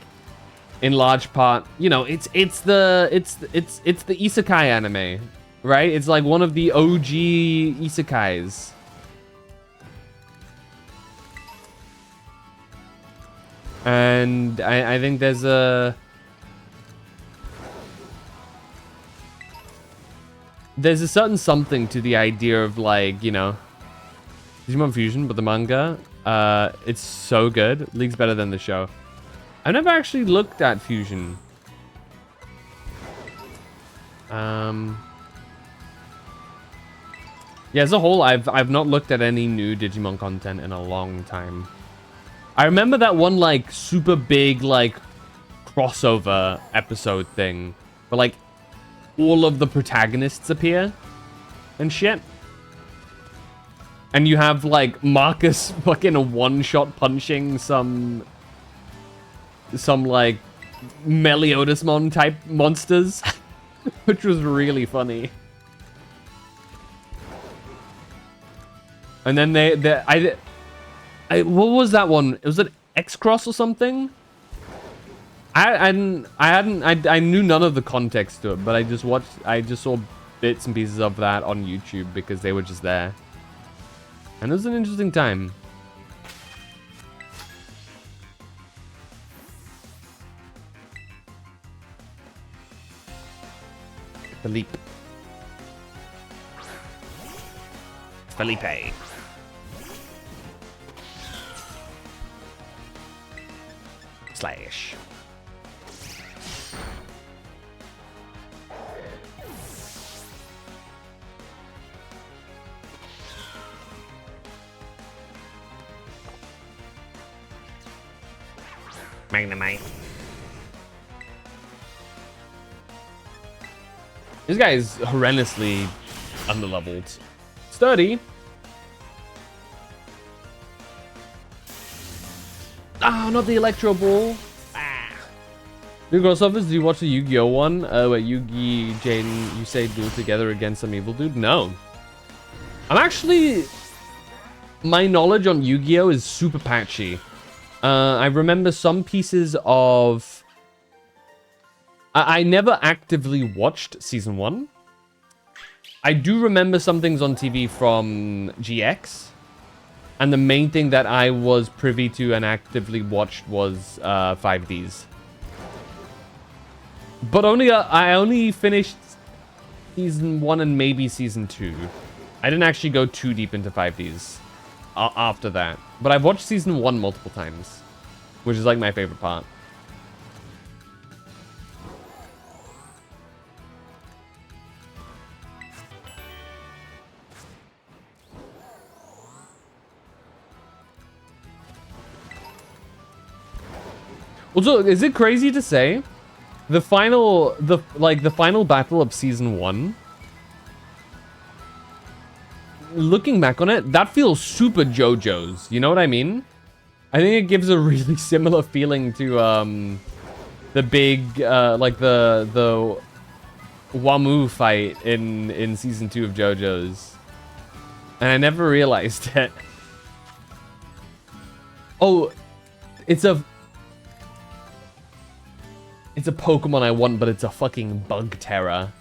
in large part, you know, it's the isekai anime, right? It's like one of the OG isekais. And I think there's a certain something to the idea of, like, you know, Digimon Fusion, but the manga, it's so good. League's better than the show. I've never actually looked at Fusion. Yeah, as a whole, I've not looked at any new Digimon content in a long time. I remember that one, like, super big, like, crossover episode thing where, like, all of the protagonists appear and shit. And you have, like, Marcus fucking a one-shot punching some like, Meliodas-mon type monsters, which was really funny. And then what was that one? Was it X-Cross or something? I knew none of the context to it, but I just saw bits and pieces of that on YouTube because they were just there. And it was an interesting time. Felipe. Slash. Magnemite. This guy is horrendously underleveled. Sturdy. Ah, not the Electro Ball. Ah. New crossovers, do you watch the Yu-Gi-Oh one? Where Yugi, Jane, you say duel together against some evil dude? No. I'm actually... My knowledge on Yu-Gi-Oh is super patchy. I remember some pieces of... I never actively watched Season 1. I do remember some things on TV from GX. And the main thing that I was privy to and actively watched was 5Ds. But I only finished Season 1 and maybe Season 2. I didn't actually go too deep into 5Ds after that. But I've watched Season 1 multiple times, which is like my favorite part. Also, is it crazy to say the final battle of Season 1, looking back on it, that feels super JoJo's, you know what I mean? I think it gives a really similar feeling to the big the Wamu fight in Season 2 of JoJo's. And I never realized it. Oh, it's a Pokemon I want, but it's a fucking Bugterra.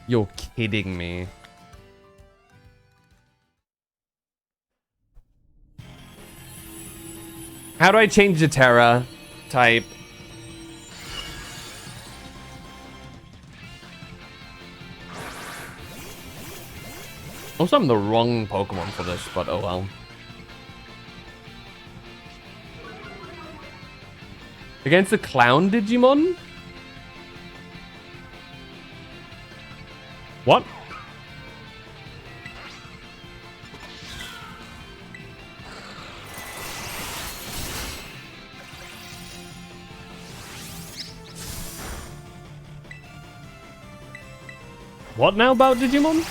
You're kidding me. How do I change the Terra type? Also, I'm the wrong Pokemon for this, but oh well. Against the Clown Digimon? What? What now about Digimon?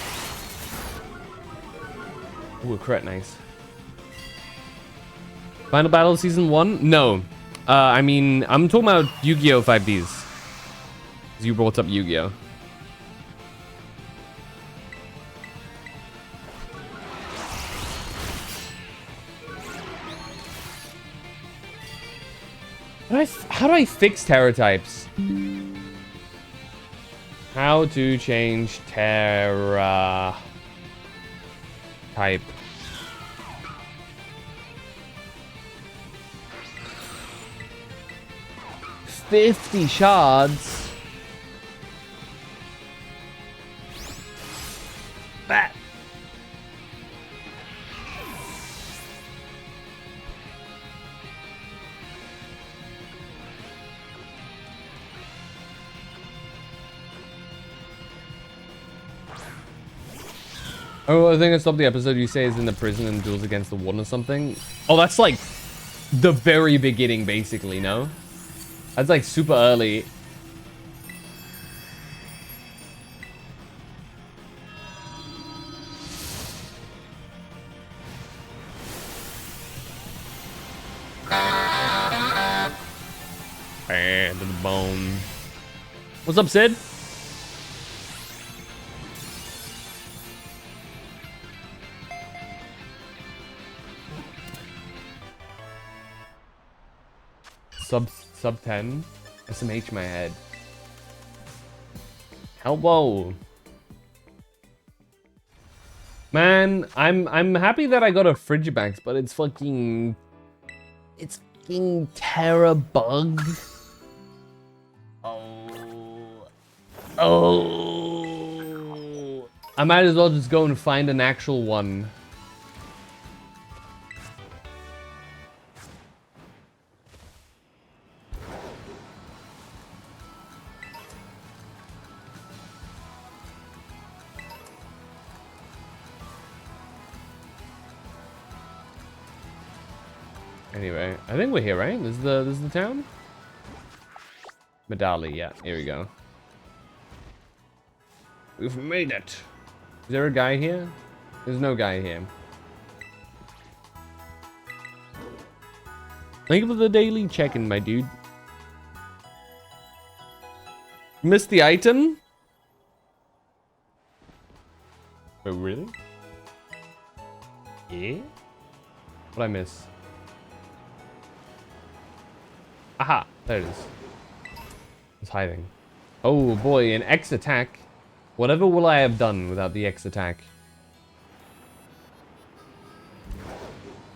Ooh, a crit, nice. Final Battle Season 1? No. I mean, I'm talking about Yu-Gi-Oh! 5Ds. You brought up Yu-Gi-Oh! How do I fix Terra types? How to change Terra type. $50 shards. That. Oh, I think I stopped the episode. You say is in the prison and duels against the warden or something. Oh, that's like the very beginning, basically, no? That's like super early. And the bone. What's up, Sid? Sub 10. SMH my head. Hello. Man, I'm happy that I got a Frigibax, but it's fucking Terra bug. Oh. I might as well just go and find an actual one. Anyway, I think we're here, right? This is the town? Medali, yeah, here we go. We've made it. Is there a guy here? There's no guy here. Thank you for the daily check-in, my dude. Missed the item? Oh, really? Yeah? What'd I miss? Aha! There it is. It's hiding. Oh boy, an X attack. Whatever will I have done without the X attack?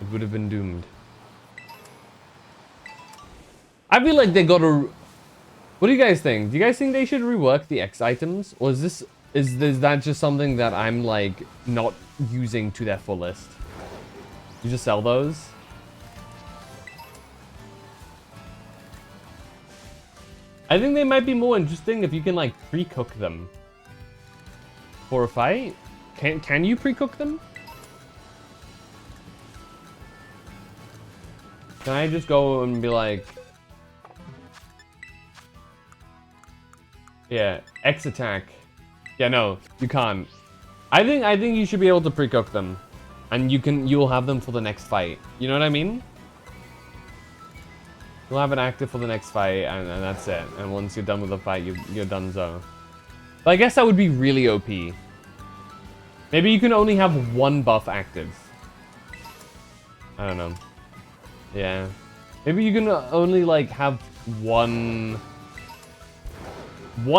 It would have been doomed. I feel like they gotta... What do you guys think? Do you guys think they should rework the X items? Or is that just something that I'm like not using to their fullest? You just sell those? I think they might be more interesting if you can like pre-cook them for a fight. Can you pre-cook them? Can I just go and be like, yeah, X attack. Yeah, no, you can't. I think you should be able to pre-cook them, and you'll have them for the next fight. You know what I mean? You'll have it active for the next fight, and that's it. And once you're done with the fight, you're done so. But I guess that would be really OP. Maybe you can only have one buff active. I don't know. Yeah. Maybe you can only like have one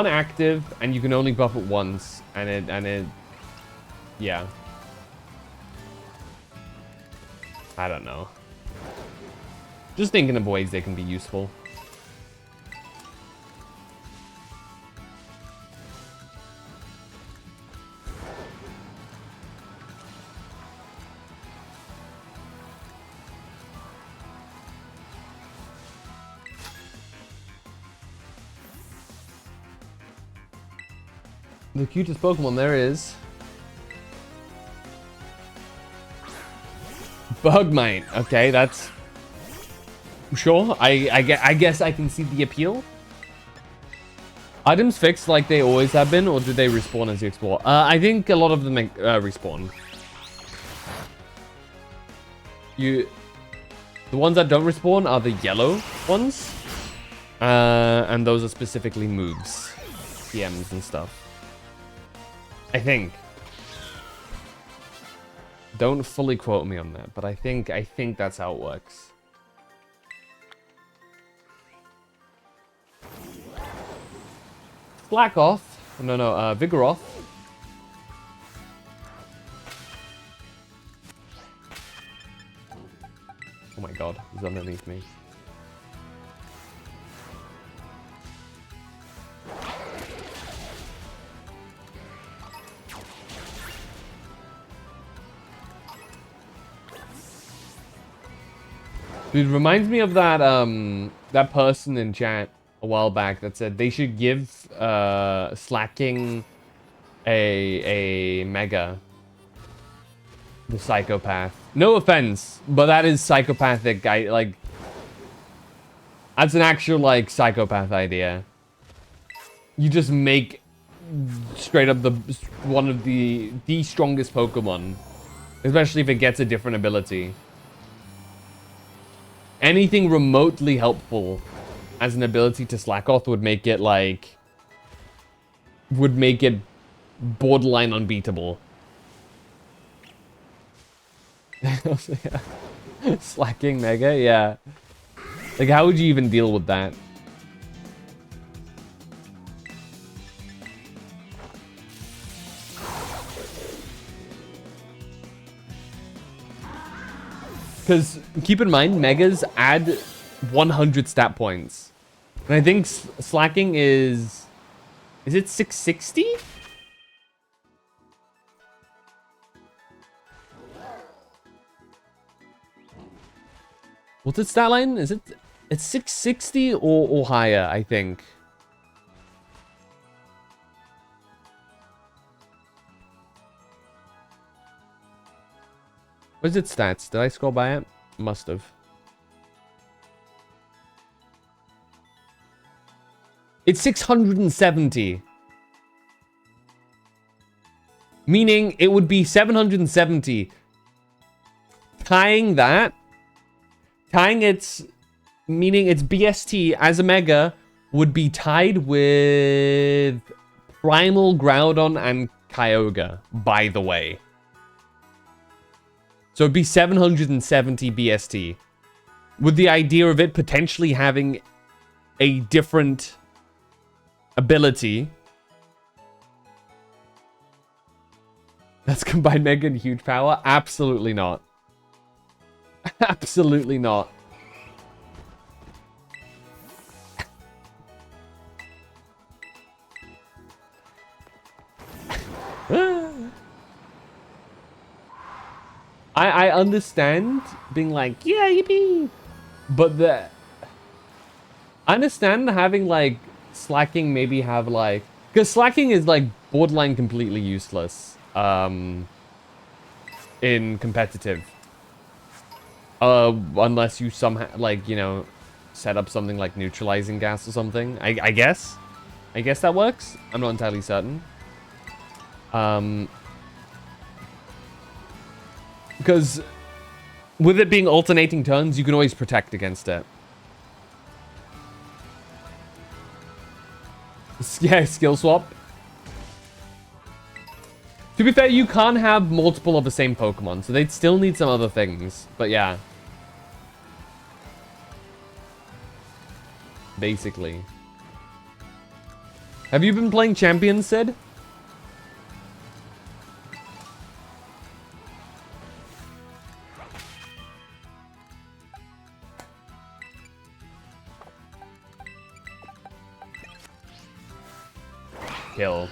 active, and you can only buff it once, and it yeah. I don't know. Just thinking of ways they can be useful. The cutest Pokemon there is. Bugmite. Okay, that's... Sure, I guess I can see the appeal. Items fixed like they always have been, or do they respawn as you explore? I think a lot of them respawn. The ones that don't respawn are the yellow ones. And those are specifically moves. CMs and stuff. I think. Don't fully quote me on that, but I think that's how it works. Slack off. No, Vigoroth. Oh my god, he's underneath me. Dude, reminds me of that that person in chat a while back that said they should give Slacking a Mega. The psychopath. No offense, but that is psychopathic. That's an actual like psychopath idea. You just make straight up one of the strongest Pokemon, especially if it gets a different ability. Anything remotely helpful as an ability to slack off would make it borderline unbeatable. Slacking Mega, yeah. Like, how would you even deal with that? Because keep in mind, Megas add 100 stat points. And I think Slacking is it 660? What's its stat line? It's 660 or higher, I think. What's its stats? Did I scroll by it? Must have. It's 670. Meaning it would be 770. Tying its, meaning its BST as a Mega would be tied with Primal, Groudon, and Kyogre, by the way. So it'd be 770 BST. With the idea of it potentially having a different ability. That's combined Mega and huge power? Absolutely not. Absolutely not. I understand being like, yeah, yippee. But I understand having like slacking maybe have like, because slacking is like borderline completely useless in competitive. Unless you somehow like, you know, set up something like neutralizing gas or something. I guess. I guess that works. I'm not entirely certain. Because with it being alternating turns, you can always protect against it. Yeah, skill swap. To be fair, you can't have multiple of the same Pokemon, so they'd still need some other things. But yeah. Basically. Have you been playing Champions, Sid? Kill.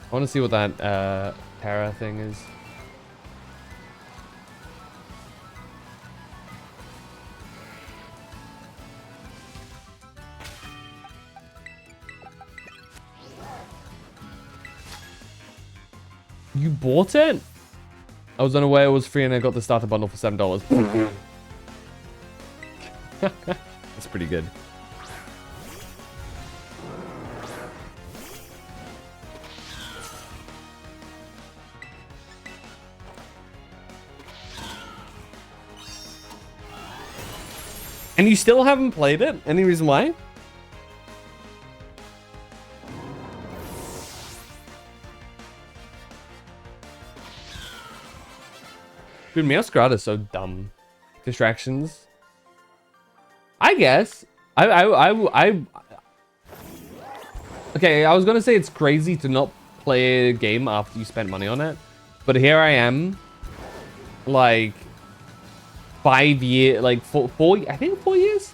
I want to see what that Terra thing is. You bought it? I was unaware it was free and I got the starter bundle for $7. That's pretty good. And you still haven't played it? Any reason why? Dude, Meowscarada is so dumb. Distractions. I guess. Okay, I was gonna say it's crazy to not play a game after you spent money on it. But here I am. Like 5 years, like four, I think 4 years?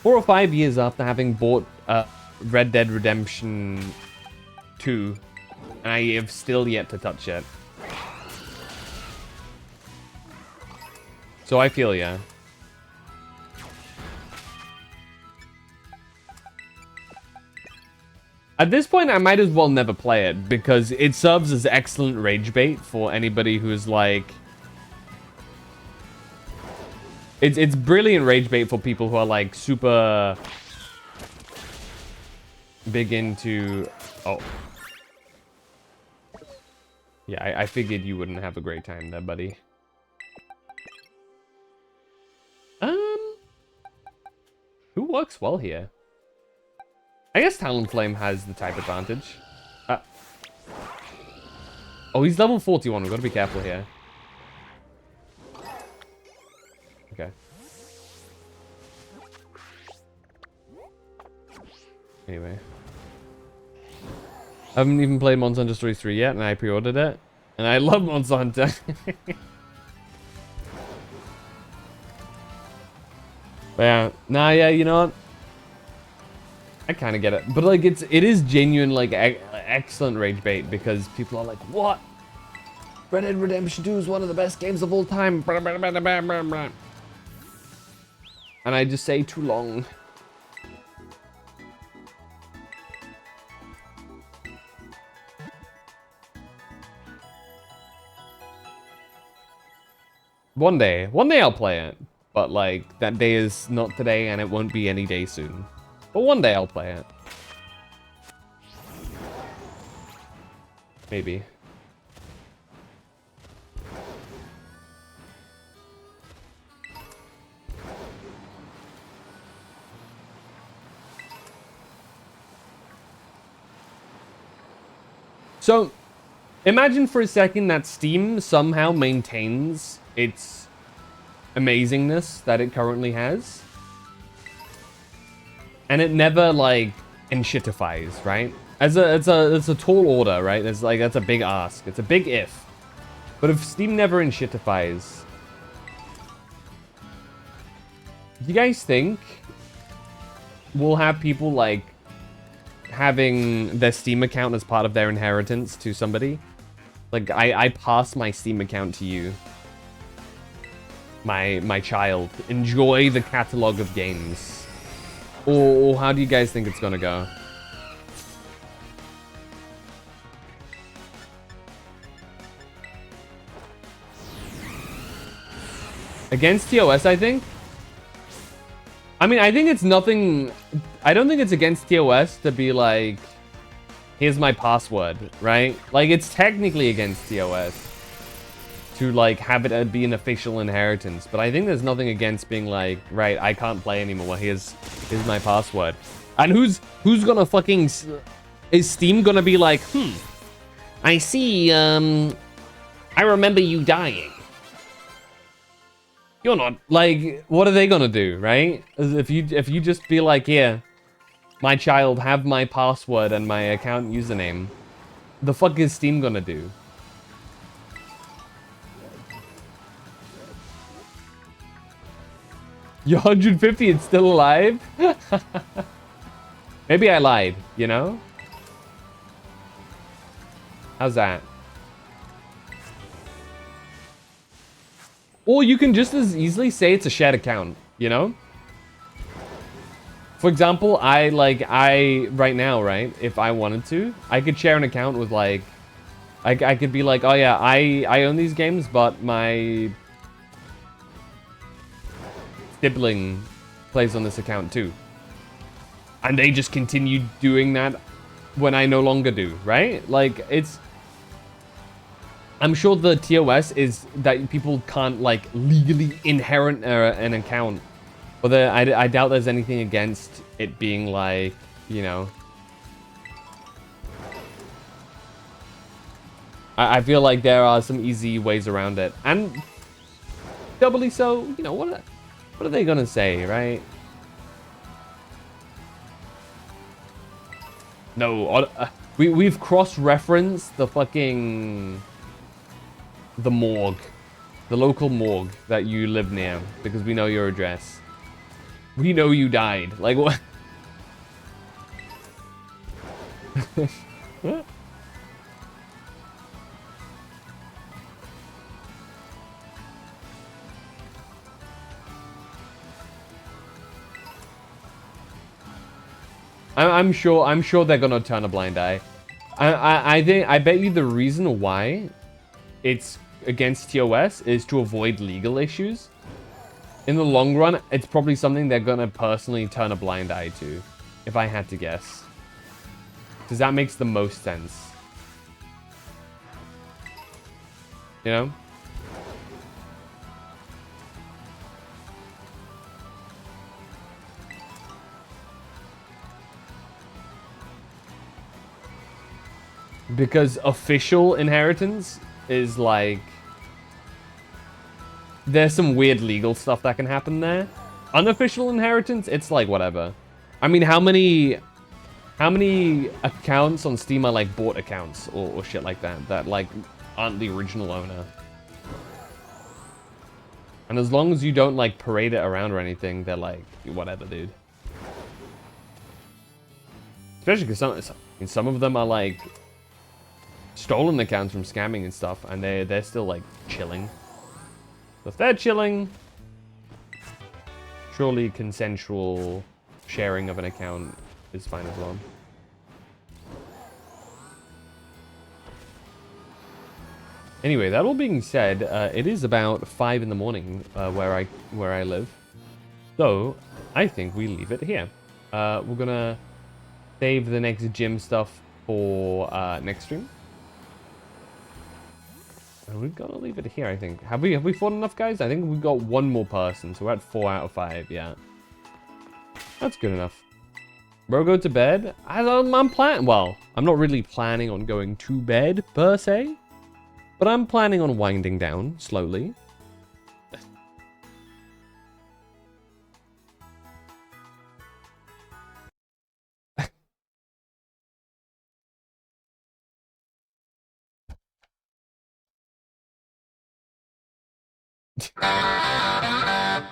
4 or 5 years after having bought Red Dead Redemption 2. And I have still yet to touch it. So I feel ya. At this point, I might as well never play it because it serves as excellent rage bait for anybody who's like... It's brilliant rage bait for people who are like super big into... Oh. Yeah, I figured you wouldn't have a great time there, buddy. Who works well here? I guess Talonflame has the type advantage. Oh, he's level 41. We've got to be careful here. Okay. Anyway. I haven't even played Monster Hunter Stories 3 yet, and I pre-ordered it. And I love Monster Hunter. But yeah, nah, yeah, you know what? I kind of get it, but like it is genuine, like excellent rage bait because people are like, "What? Red Dead Redemption 2 is one of the best games of all time," and I just say too long. One day I'll play it. But like that day is not today, and it won't be any day soon. But one day I'll play it. Maybe. So, imagine for a second that Steam somehow maintains its amazingness that it currently has. And it never, like, enshittifies, right? It's a tall order, right? It's like, that's a big ask. It's a big if. But if Steam never enshittifies, do you guys think we'll have people, like, having their Steam account as part of their inheritance to somebody? Like, I pass my Steam account to you. My child. Enjoy the catalog of games. Or how do you guys think it's gonna go? Against TOS, I think? I mean, I think it's nothing... I don't think it's against TOS to be like, here's my password, right? Like, it's technically against TOS to, like, have it be an official inheritance. But I think there's nothing against being like, right, I can't play anymore. Here's my password. And who's gonna fucking... Is Steam gonna be like, I see, I remember you dying. You're not, like, what are they gonna do, right? If you just be like, yeah, my child, have my password and my account username, the fuck is Steam gonna do? You're 150 and still alive? Maybe I lied, you know? How's that? Or you can just as easily say it's a shared account, you know? For example, right now, right? If I wanted to, I could share an account with, like, I could be like, oh yeah, I own these games, but my sibling plays on this account too. And they just continue doing that when I no longer do, right? Like, it's... I'm sure the TOS is that people can't, like, legally inherit an account. But I doubt there's anything against it being, like, you know... I feel like there are some easy ways around it. And doubly so, you know, what are they gonna say, right? No, we've cross-referenced the fucking... the morgue. The local morgue that you live near. Because we know your address. We know you died. Like, what? I'm sure they're gonna turn a blind eye. I bet you the reason why it's against TOS is to avoid legal issues. In the long run, it's probably something they're gonna personally turn a blind eye to, if I had to guess. Because that makes the most sense. You know? Because official inheritance is like... There's some weird legal stuff that can happen there. Unofficial inheritance, it's like whatever. I mean, how many accounts on Steam are like bought accounts or shit like that like aren't the original owner? And as long as you don't like parade it around or anything, they're like, whatever, dude. Especially because some of them are like stolen accounts from scamming and stuff, and they're still like chilling. So if they're chilling, surely consensual sharing of an account is fine as well. Anyway, that all being said, it is about 5 in the morning where I live. So, I think we leave it here. We're gonna save the next gym stuff for next stream. And we've got to leave it here, I think. Have we fought enough, guys? I think we've got one more person, so we're at 4 out of 5, yeah. That's good enough. Bro, go to bed? I'm planning... Well, I'm not really planning on going to bed, per se. But I'm planning on winding down, slowly.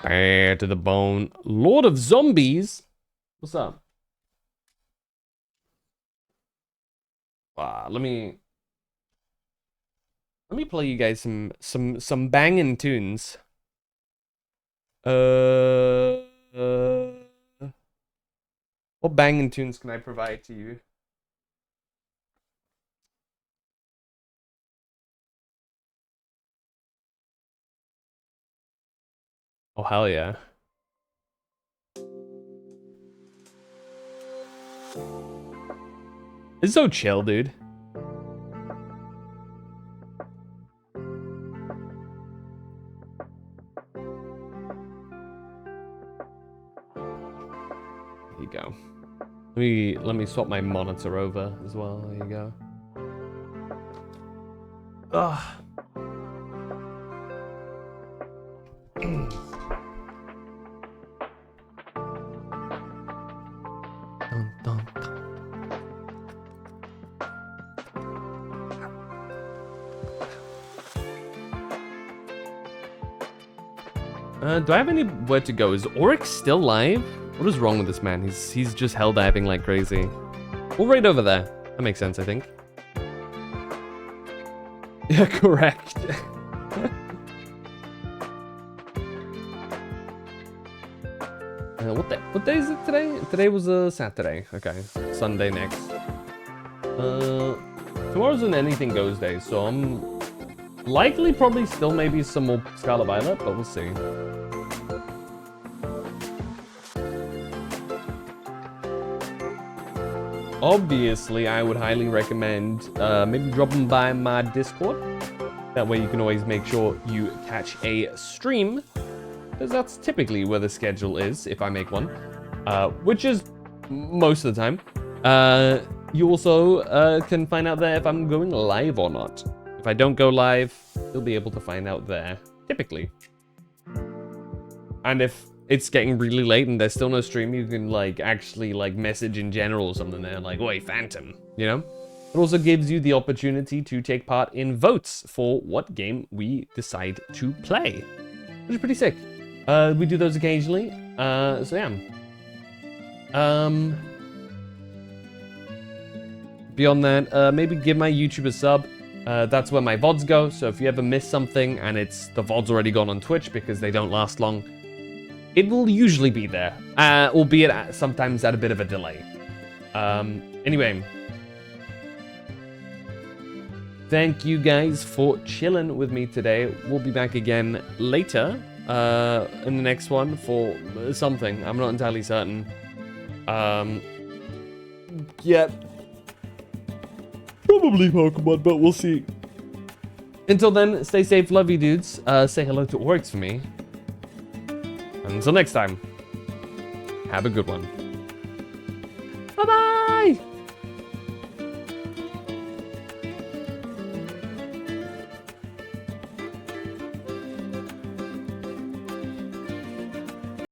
Bare to the bone. Lord of Zombies? What's up? Let me play you guys some banging tunes. What banging tunes can I provide to you? Oh, hell yeah. It's so chill, dude. There you go. Let me swap my monitor over as well. There you go. Ugh. Dun, dun, dun. Do I have anywhere to go? Is Oryx still live? What is wrong with this man? He's just hell diving like crazy. We'll raid over there. That makes sense, I think. Yeah, correct. What day is it today? Today was a Saturday. Okay, Sunday next. Tomorrow's an anything goes day, so I'm likely probably still maybe some more Scarlet Violet, but we'll see. Obviously, I would highly recommend maybe dropping by my Discord. That way you can always make sure you catch a stream, because that's typically where the schedule is, if I make one, which is most of the time. You also can find out there if I'm going live or not. If I don't go live, you'll be able to find out there, typically. And if it's getting really late and there's still no stream, you can actually message in general or something there, like, "Oi, Phantom," you know? It also gives you the opportunity to take part in votes for what game we decide to play, which is pretty sick. We do those occasionally, so yeah. Beyond that, maybe give my YouTube a sub. That's where my VODs go, so if you ever miss something and the VOD's already gone on Twitch because they don't last long, it will usually be there, albeit sometimes at a bit of a delay. Anyway, thank you guys for chilling with me today. We'll be back again later in the next one for something. I'm not entirely certain. Yeah. Probably Pokemon, but we'll see. Until then, stay safe, love you dudes. Say hello to Oryx for me. And until next time, have a good one. Bye-bye!